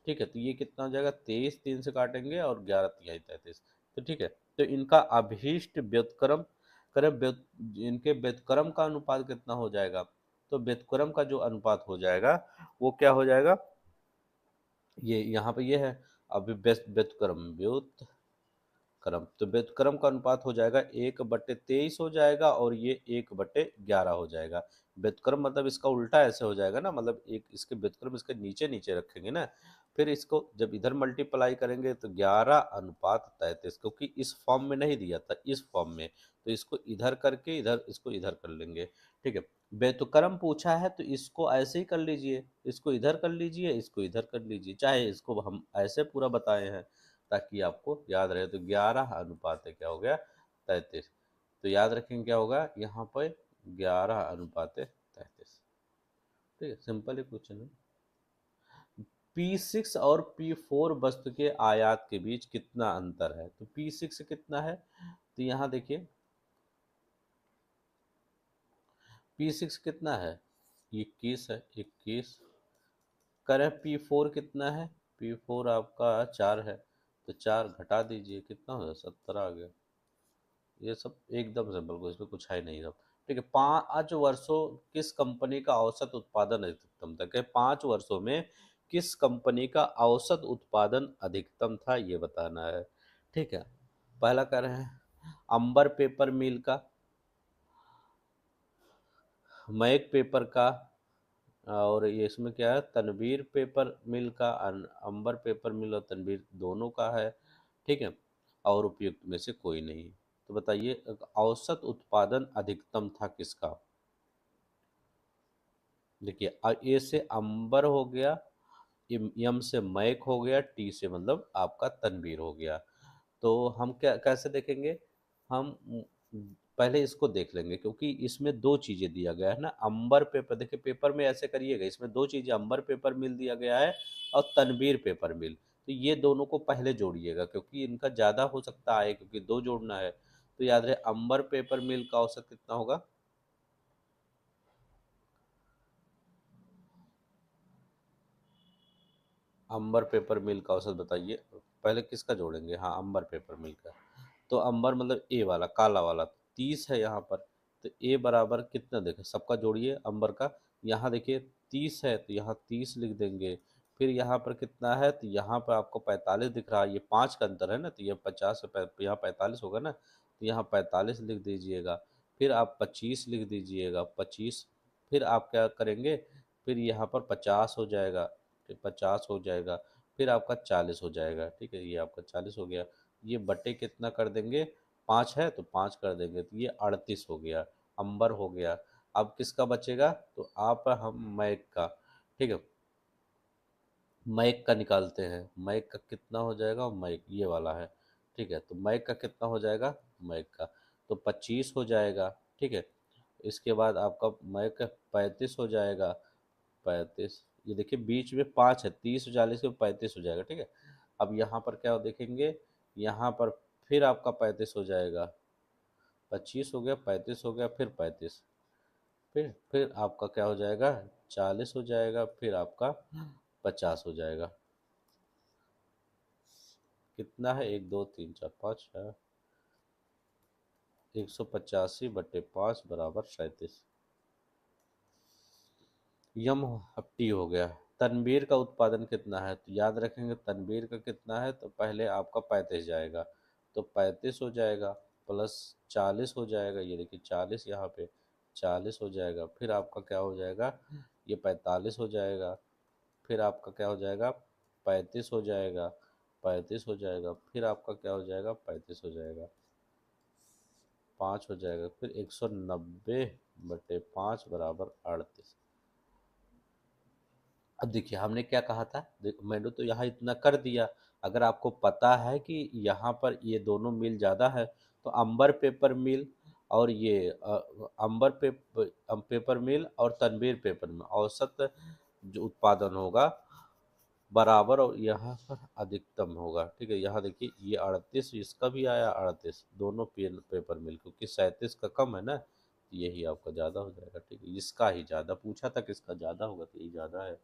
ठीक है। तो ये कितना हो जाएगा? 23 3 से काटेंगे और 11 तिहाई 33। तो ठीक है, तो इनका अभीष्ट व्युत्क्रम करें, इनके व्युत्क्रम का अनुपात कितना हो जाएगा? तो व्युत्क्रम का जो अनुपात हो जाएगा वो क्या हो जाएगा? ये यहाँ पे ये है, अभी व्युत्क्रम तो व्युत्क्रम का अनुपात हो जाएगा 1/23 हो जाएगा, और ये 1/11 हो जाएगा। व्युत्क्रम मतलब इसका उल्टा ऐसे हो जाएगा ना, मतलब एक इसके व्युत्क्रम इसके नीचे नीचे रखेंगे ना, फिर इसको जब इधर मल्टीप्लाई करेंगे तो 11:33, क्योंकि इस फॉर्म में नहीं दिया था, इस फॉर्म में, तो इसको इधर करके इधर, इसको इधर कर लेंगे, ठीक है। व्युत्क्रम पूछा है तो इसको ऐसे ही कर लीजिए, इसको इधर कर लीजिए, इसको इधर कर लीजिए, चाहे इसको हम ऐसे पूरा बताए हैं ताकि आपको याद रहे। तो 11 अनुपात क्या हो गया? 33। तो याद रखेंगे क्या होगा यहाँ पर? 11:33। ठीक है, सिंपल ही क्वेश्चन है। P6 और P4 वस्तु के आयात के बीच कितना अंतर है? तो P6 कितना है? तो यहाँ देखिए P6 कितना है? 21 है, 21। करें P4 कितना है? P4 आपका 4 है, तो 4 घटा दीजिए, कितना हो गया? 17 आ गया। ये सब एकदम सिंपल को, इसमें कुछ है नहीं सब, ठीक है। 5 वर्षों किस कंपनी का औसत उत्पादन अधिकतम था? 5 वर्षों में किस कंपनी का औसत उत्पादन अधिकतम था ये बताना है, ठीक है। पहला कह रहे हैं अंबर पेपर मिल का, मयक पेपर का, और ये इसमें क्या है, तनवीर पेपर मिल का। अंबर पेपर मिल और तनवीर दोनों का है, ठीक है। और उपयुक्त में से कोई नहीं। तो बताइए औसत उत्पादन अधिकतम था किसका? देखिए ए से अंबर हो गया, यम से मयक हो गया, टी से मतलब आपका तनवीर हो गया। तो हम क्या कैसे देखेंगे? हम पहले इसको देख लेंगे, क्योंकि इसमें दो चीजें दिया गया है ना। अंबर पेपर, देखिए पेपर में ऐसे करिएगा, इसमें दो चीजें, अंबर पेपर मिल दिया गया है और तनवीर पेपर मिल। तो ये दोनों को पहले जोड़िएगा, क्योंकि इनका ज्यादा हो सकता है, क्योंकि दो जोड़ना है। तो याद रहे अंबर पेपर मिल का औसत कितना होगा? अंबर पेपर मिल का औसत बताइए। पहले किसका जोड़ेंगे? हाँ, अंबर पेपर मिल का। तो अंबर मतलब ए वाला, काला वाला 30 है यहाँ पर। तो ए बराबर कितना, देखें सबका जोड़िए अंबर का। यहाँ देखिए 30 है, तो यहाँ 30 लिख देंगे। फिर यहाँ पर कितना है? तो यहाँ पर आपको 45 दिख रहा है, ये 5 का अंतर है ना, तो ये 50 से यहाँ 45 होगा ना, तो यहाँ 45 लिख दीजिएगा। फिर आप 25 लिख दीजिएगा, 25। फिर आप क्या करेंगे? फिर यहाँ पर 50 हो जाएगा, फिर 50 हो जाएगा, फिर आपका 40 हो जाएगा, ठीक है। ये आपका 40 हो गया। ये बटे कितना कर देंगे? 5 है तो 5 कर देंगे, तो ये 38 हो गया, अंबर हो गया। अब किसका बचेगा? तो आप हम मैक का, ठीक है। मैक का निकालते हैं, मैक का कितना हो जाएगा? मैक ये वाला है, ठीक है। तो मैक का कितना हो जाएगा? मैक का तो 25 हो जाएगा, ठीक है। इसके बाद आपका मैक का 35 हो जाएगा, 35। ये देखिए बीच में 5 है, 30 40 के 35 हो जाएगा, ठीक है। अब यहाँ पर क्या देखेंगे, यहाँ पर फिर आपका 35 हो जाएगा, 25 हो गया, 35 हो गया, फिर 35, फिर आपका क्या हो जाएगा, 40 हो जाएगा, फिर आपका 50 हो जाएगा। कितना है, 1 2 3 4 5 है, 185/5 बराबर 37। यम अब टी हो गया। तनवीर का उत्पादन कितना है, तो याद रखेंगे तनवीर का कितना है, तो पहले आपका 35 जाएगा, तो 35 हो जाएगा प्लस 40 हो जाएगा, ये देखिए 40 यहाँ पे 40 हो जाएगा, फिर आपका क्या हो जाएगा, ये 45 हो जाएगा, फिर आपका क्या हो जाएगा, 35 हो जाएगा, 35 हो जाएगा, फिर आपका क्या हो जाएगा, 35 हो जाएगा, 5 हो जाएगा, फिर 190/5 बराबर 38। अब देखिए हमने क्या कहा था, देखो मैंने तो यहाँ इतना कर दिया। अगर आपको पता है कि यहाँ पर ये दोनों मिल ज़्यादा है, तो अंबर पेपर मिल और ये पेपर मिल और तनवीर पेपर मिल औसत जो उत्पादन होगा बराबर और यहाँ पर अधिकतम होगा। ठीक है, यहाँ देखिए ये 38, इसका भी आया 38, दोनों पेपर मिल, क्योंकि 37 का कम है ना, यही आपका ज़्यादा हो जाएगा। ठीक है, इसका ही ज़्यादा पूछा था, किसका ज़्यादा होगा, तो ये ज़्यादा है।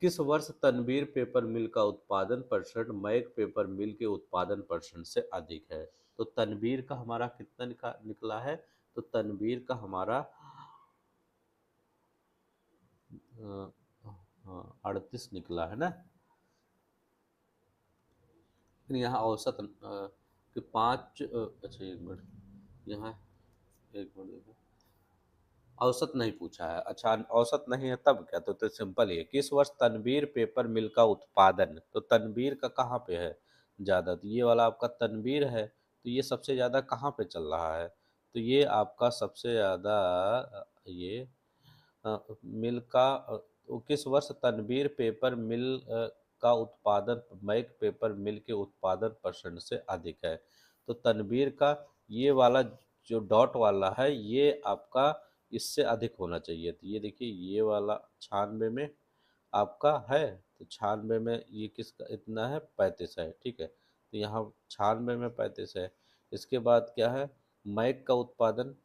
किस वर्ष तनवीर पेपर मिल का उत्पादन परसेंट मैक पेपर मिल के उत्पादन परसेंट से अधिक है, तो तनवीर का हमारा कितना निकला है, तो तनवीर का हमारा 38 निकला है ना। फिर यहाँ औसत कि 5, अच्छा एक मिनट, यहाँ एक मिनट देखो, औसत नहीं पूछा है, अच्छा औसत नहीं है तब क्या, तो सिंपल ही है। किस वर्ष तनवीर पेपर मिल का उत्पादन, तो तनवीर का कहाँ पे है ज़्यादा, तो ये वाला आपका तनवीर है, तो ये सबसे ज़्यादा कहाँ पे चल रहा है, तो ये आपका सबसे ज़्यादा ये मिल का तो किस वर्ष तनवीर पेपर मिल का उत्पादन मैक पेपर मिल के उत्पादन परसेंट से अधिक है, तो तनवीर का ये वाला जो डॉट वाला है ये आपका इससे अधिक होना चाहिए, तो ये देखिए ये वाला 96 में आपका है, तो 96 में ये किसका इतना है, 35 है। ठीक है, तो यहाँ 96 में 35 है। इसके बाद क्या है, मैक का उत्पादन,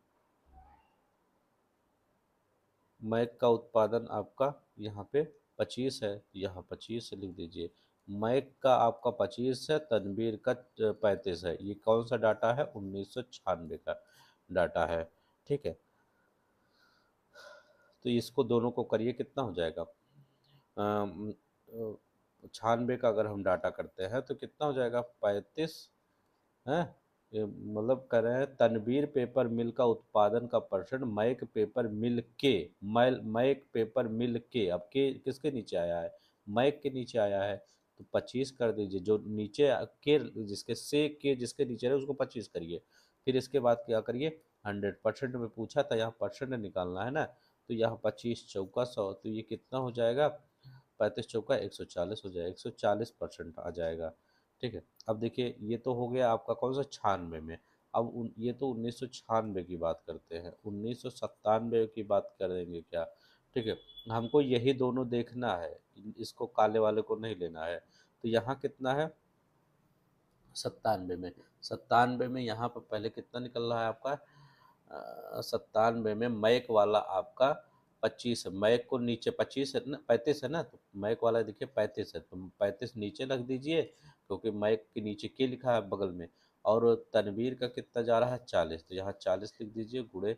मैक का उत्पादन आपका यहाँ पे 25 है, यहाँ 25 लिख दीजिए। मैक का आपका 25 है, तनवीर का 35 है। ये कौन सा डाटा है, 1996 का डाटा है। ठीक है, तो इसको दोनों को करिए, कितना हो जाएगा, 96 का अगर हम डाटा करते हैं तो कितना हो जाएगा, 35 है। ये मतलब कर रहे हैं तनवीर पेपर मिल का उत्पादन का परसेंट मैक पेपर मिल के, मैक पेपर मिल के, अब के किसके नीचे आया है, मैक के नीचे आया है, तो 25 कर दीजिए, जो नीचे के जिसके से के जिसके नीचे है उसको 25 करिए, फिर इसके बाद क्या करिए, 100% में पूछा था, यहाँ परसेंट निकालना है ना, तो यहाँ 25 चौका 100, तो ये कितना हो जाएगा, 35 चौका 140 हो जाएगा, 140% आ जाएगा। ठीक है, अब देखिए ये तो हो गया आपका कौन सा, 96 में। अब ये तो 1996 की बात करते हैं, 1997 की बात करेंगे क्या। ठीक है, हमको यही दोनों देखना है, इसको काले वाले को नहीं लेना है, तो यहाँ कितना है, 97 में, 97 में यहाँ पर पहले कितना निकल रहा है आपका, 97 में मैक वाला आपका 25 है, मैक को नीचे 25 है ना, 35 है ना, तो मैक वाला देखिए 35 है, तो 35 नीचे रख दीजिए, क्योंकि मैक के नीचे के लिखा है बगल में, और तनवीर का कितना जा रहा है, 40, तो यहाँ 40 लिख दीजिए, गुणे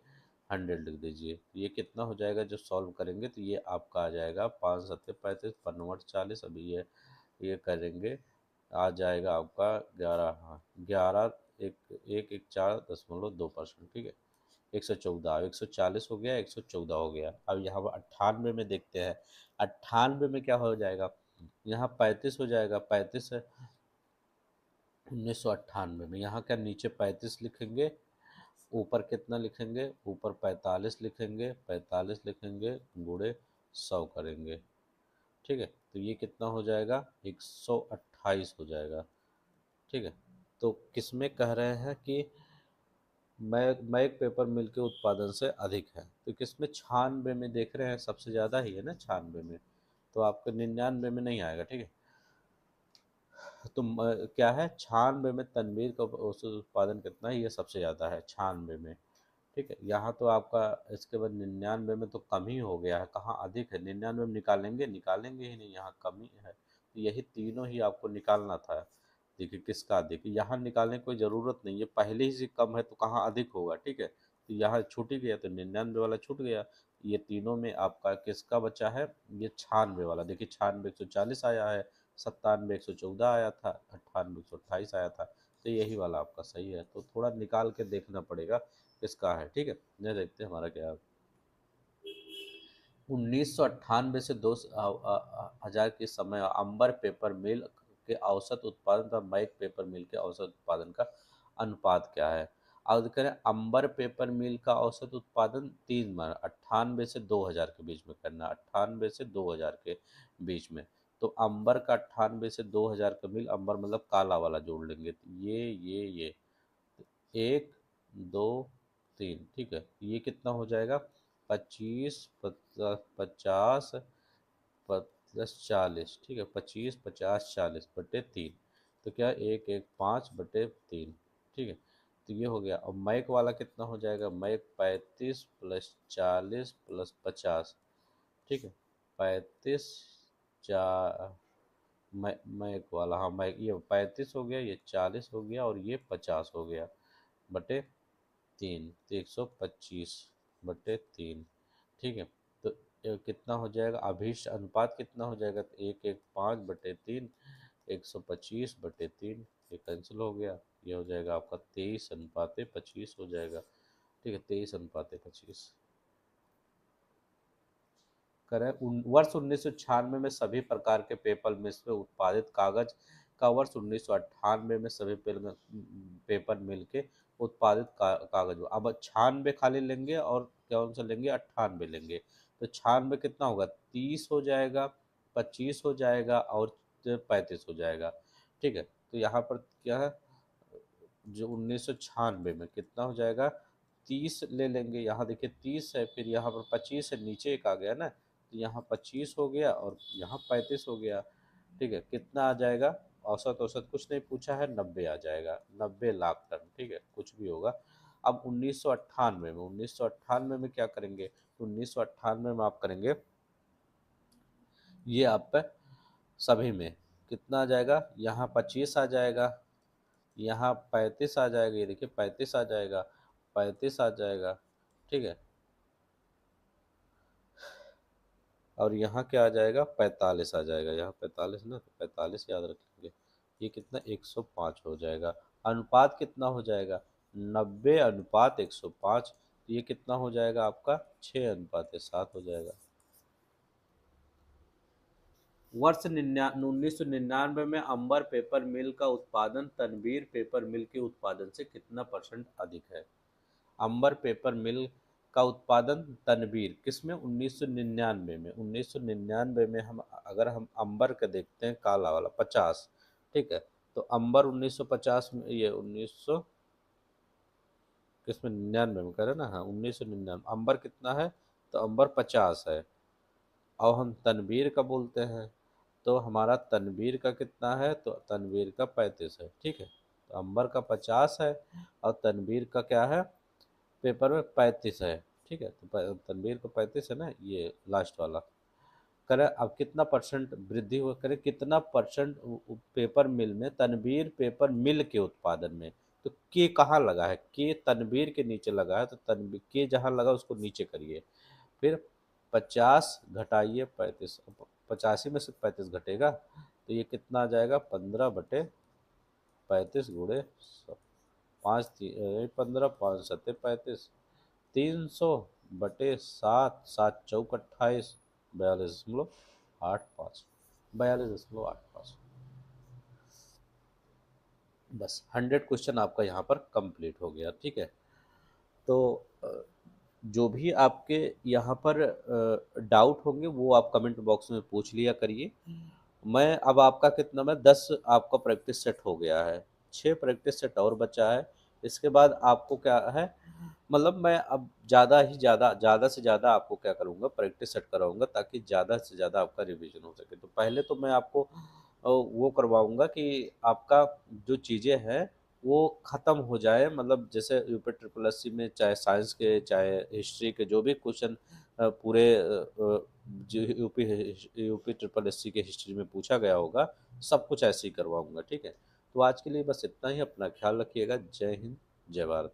100 लिख दीजिए, तो ये कितना हो जाएगा, जब सॉल्व करेंगे तो ये आपका आ जाएगा 5×7=35, 5×9=40, अभी ये करेंगे, आ जाएगा आपका 11, हाँ 11, एक एक एक 4.2%। ठीक है, 114, 140 हो गया, 114 हो गया। अब यहाँ पर 98 में देखते हैं, 98 में क्या हो जाएगा, यहाँ 35 हो जाएगा, 35 है 1998 में, यहाँ क्या नीचे 35 लिखेंगे, ऊपर कितना लिखेंगे, ऊपर 45 लिखेंगे, 45 लिखेंगे, गुणे 100 करेंगे। ठीक है, तो ये कितना हो जाएगा, 128 हो जाएगा। ठीक है, तो किसमें कह रहे हैं कि मैक पेपर मिल के उत्पादन से अधिक है, तो किसमें, 96 में देख रहे हैं, सबसे ज़्यादा ही है ना 96 में, तो आपके 99 में नहीं आएगा। ठीक है, तो क्या है 96 में तनवीर का औसत उत्पादन कितना है, ये सबसे ज़्यादा है 96 में। ठीक है, यहाँ तो आपका इसके बाद 99 में तो कम ही हो गया है, कहाँ अधिक है, 99 में निकालेंगे, निकालेंगे ही नहीं, यहाँ कम ही है। तो यही तीनों ही आपको निकालना था। देखिए किसका अधिक, यहाँ निकालने की कोई ज़रूरत नहीं है, पहले ही से कम है तो कहाँ अधिक होगा। ठीक है, तो यहाँ छूट ही गया, तो 99 वाला छूट गया। ये तीनों में आपका किसका बचा है, ये 96 वाला। देखिए 96 140 आया है, 97 114 आया था, 98 128 आया था। तो यही वाला आपका सही है। तो थोड़ा निकाल के देखना पड़ेगा किसका है। ठीक है, ये देखते हैं हमारा क्या है। 1998 से 2000 के समय अंबर पेपर मिल के औसत उत्पादन तथा मैक पेपर मिल के औसत उत्पादन का अनुपात क्या है। अब करें अंबर पेपर मिल का औसत उत्पादन 3 बार 98 से 2000 के बीच में करना, 98 से 2000 के बीच में। तो अंबर का 98 से 2000 का मिल, अंबर मतलब काला वाला जोड़ लेंगे, तो ये 1 2 3। ठीक है, ये कितना हो जाएगा, 25 50 प्लस 40। ठीक है, 25 50 40 बटे 3। तो क्या 1 1 5 बटे 3। ठीक है, तो ये हो गया। और मैक वाला कितना हो जाएगा, मैक 35 प्लस 40 प्लस 50। ठीक है, 35 चार, मैक वाला, हाँ मैक ये 35 हो गया, ये 40 हो गया और ये 50 हो गया बटे 3। तो 125 बटे 3। ठीक है, तो कितना हो जाएगा, अभीष्ट अनुपात कितना हो जाएगा, तो 1 1 5 बटे 3, 125 बटे 3। ये कैंसिल हो गया, ये हो जाएगा आपका 23 अनुपात 25 हो जाएगा। ठीक है, 23 अनुपात 25 करें। वर्ष 1996 में सभी प्रकार के पेपर मिल्स में उत्पादित कागज का वर्ष 1998 में सभी पेपर मिल के उत्पादित कागज। अब 96 खाली लेंगे और कौन सा लेंगे, 98 लेंगे। तो 96 कितना होगा, 30 हो जाएगा, 25 हो जाएगा और 35 हो जाएगा। ठीक है, तो यहाँ पर क्या है, जो 1996 में कितना हो जाएगा, 30 ले लेंगे। यहाँ देखिए 30 है, फिर यहाँ पर 25 है, नीचे एक आ गया ना, तो यहाँ 25 हो गया और यहाँ 35 हो गया। ठीक है, कितना आ जाएगा, औसत औसत कुछ नहीं पूछा है, 90 आ जाएगा, 90 लाख टन। ठीक है, कुछ भी होगा। अब 1998 में क्या करेंगे, तो 1998 में आप करेंगे, ये आप पे सभी में कितना आ जाएगा, यहाँ 25 आ जाएगा, यहाँ 35 आ जाएगा, ये देखिए 35 आ जाएगा, 35 आ जाएगा। ठीक है, और यहाँ क्या आ जाएगा, 45 आ जाएगा, यहाँ 45 ना, तो 45 याद रखेंगे। ये कितना, 105 हो जाएगा। अनुपात कितना हो जाएगा, 90 अनुपात 105। तो ये कितना हो जाएगा आपका, 6 अनुपात 7 हो जाएगा। वर्ष 1999 में अंबर पेपर मिल का उत्पादन तनवीर पेपर मिल के उत्पादन से कितना परसेंट अधिक है। अंबर पेपर मिल का उत्पादन तनवीर किसमें, 1999 में। 1999 में हम अगर हम अंबर का देखते हैं, काला वाला 50। ठीक है, तो अंबर 1950 में, ये 1900 किसमें, 99 में कह रहे ना, हाँ 1999। अंबर कितना है, तो अंबर 50 है। और हम तनवीर का बोलते हैं, तो हमारा तनवीर का कितना है, तो तनवीर का 35 है। ठीक है, तो अंबर का 50 है और तनवीर का क्या है, पेपर में 35 है। ठीक है, तो तनवीर को 35 है ना, ये लास्ट वाला। करें अब कितना परसेंट वृद्धि हुआ, करें कितना परसेंट पेपर मिल में, तनवीर पेपर मिल के उत्पादन में। तो के कहाँ लगा है, के तनवीर के नीचे लगा है, तो तनवीर के जहाँ लगा उसको नीचे करिए। फिर 50 घटाइए 35, 85 में से 35 घटेगा, तो ये कितना आ जाएगा, 15 बटे 35 गुणे 15 5 7 35, 300 बटे 7, 7 चौक 28, 42.85, 42.85। बस 100 क्वेश्चन आपका यहाँ पर कंप्लीट हो गया। ठीक है, तो जो भी आपके यहाँ पर डाउट होंगे वो आप कमेंट बॉक्स में पूछ लिया करिए। मैं अब आपका कितना, मैं 10 आपका प्रैक्टिस सेट हो गया है, 6 प्रैक्टिस सेट और बचा है। इसके बाद आपको क्या है, मतलब मैं अब ज़्यादा ही ज़्यादा से ज़्यादा आपको क्या करूँगा, प्रैक्टिस सेट कराऊँगा, ताकि ज़्यादा से ज़्यादा आपका रिवीजन हो सके। तो पहले तो मैं आपको वो करवाऊँगा कि आपका जो चीज़ें हैं वो ख़त्म हो जाए, मतलब जैसे यूपी ट्रिपल एससी में चाहे साइंस के चाहे हिस्ट्री के जो भी क्वेश्चन पूरे जो यूपी ट्रिपल एससी के हिस्ट्री में पूछा गया होगा, सब कुछ ऐसे ही करवाऊँगा, ठीक है? तो आज के लिए बस इतना ही। अपना ख्याल रखिएगा। जय हिंद, जय भारत।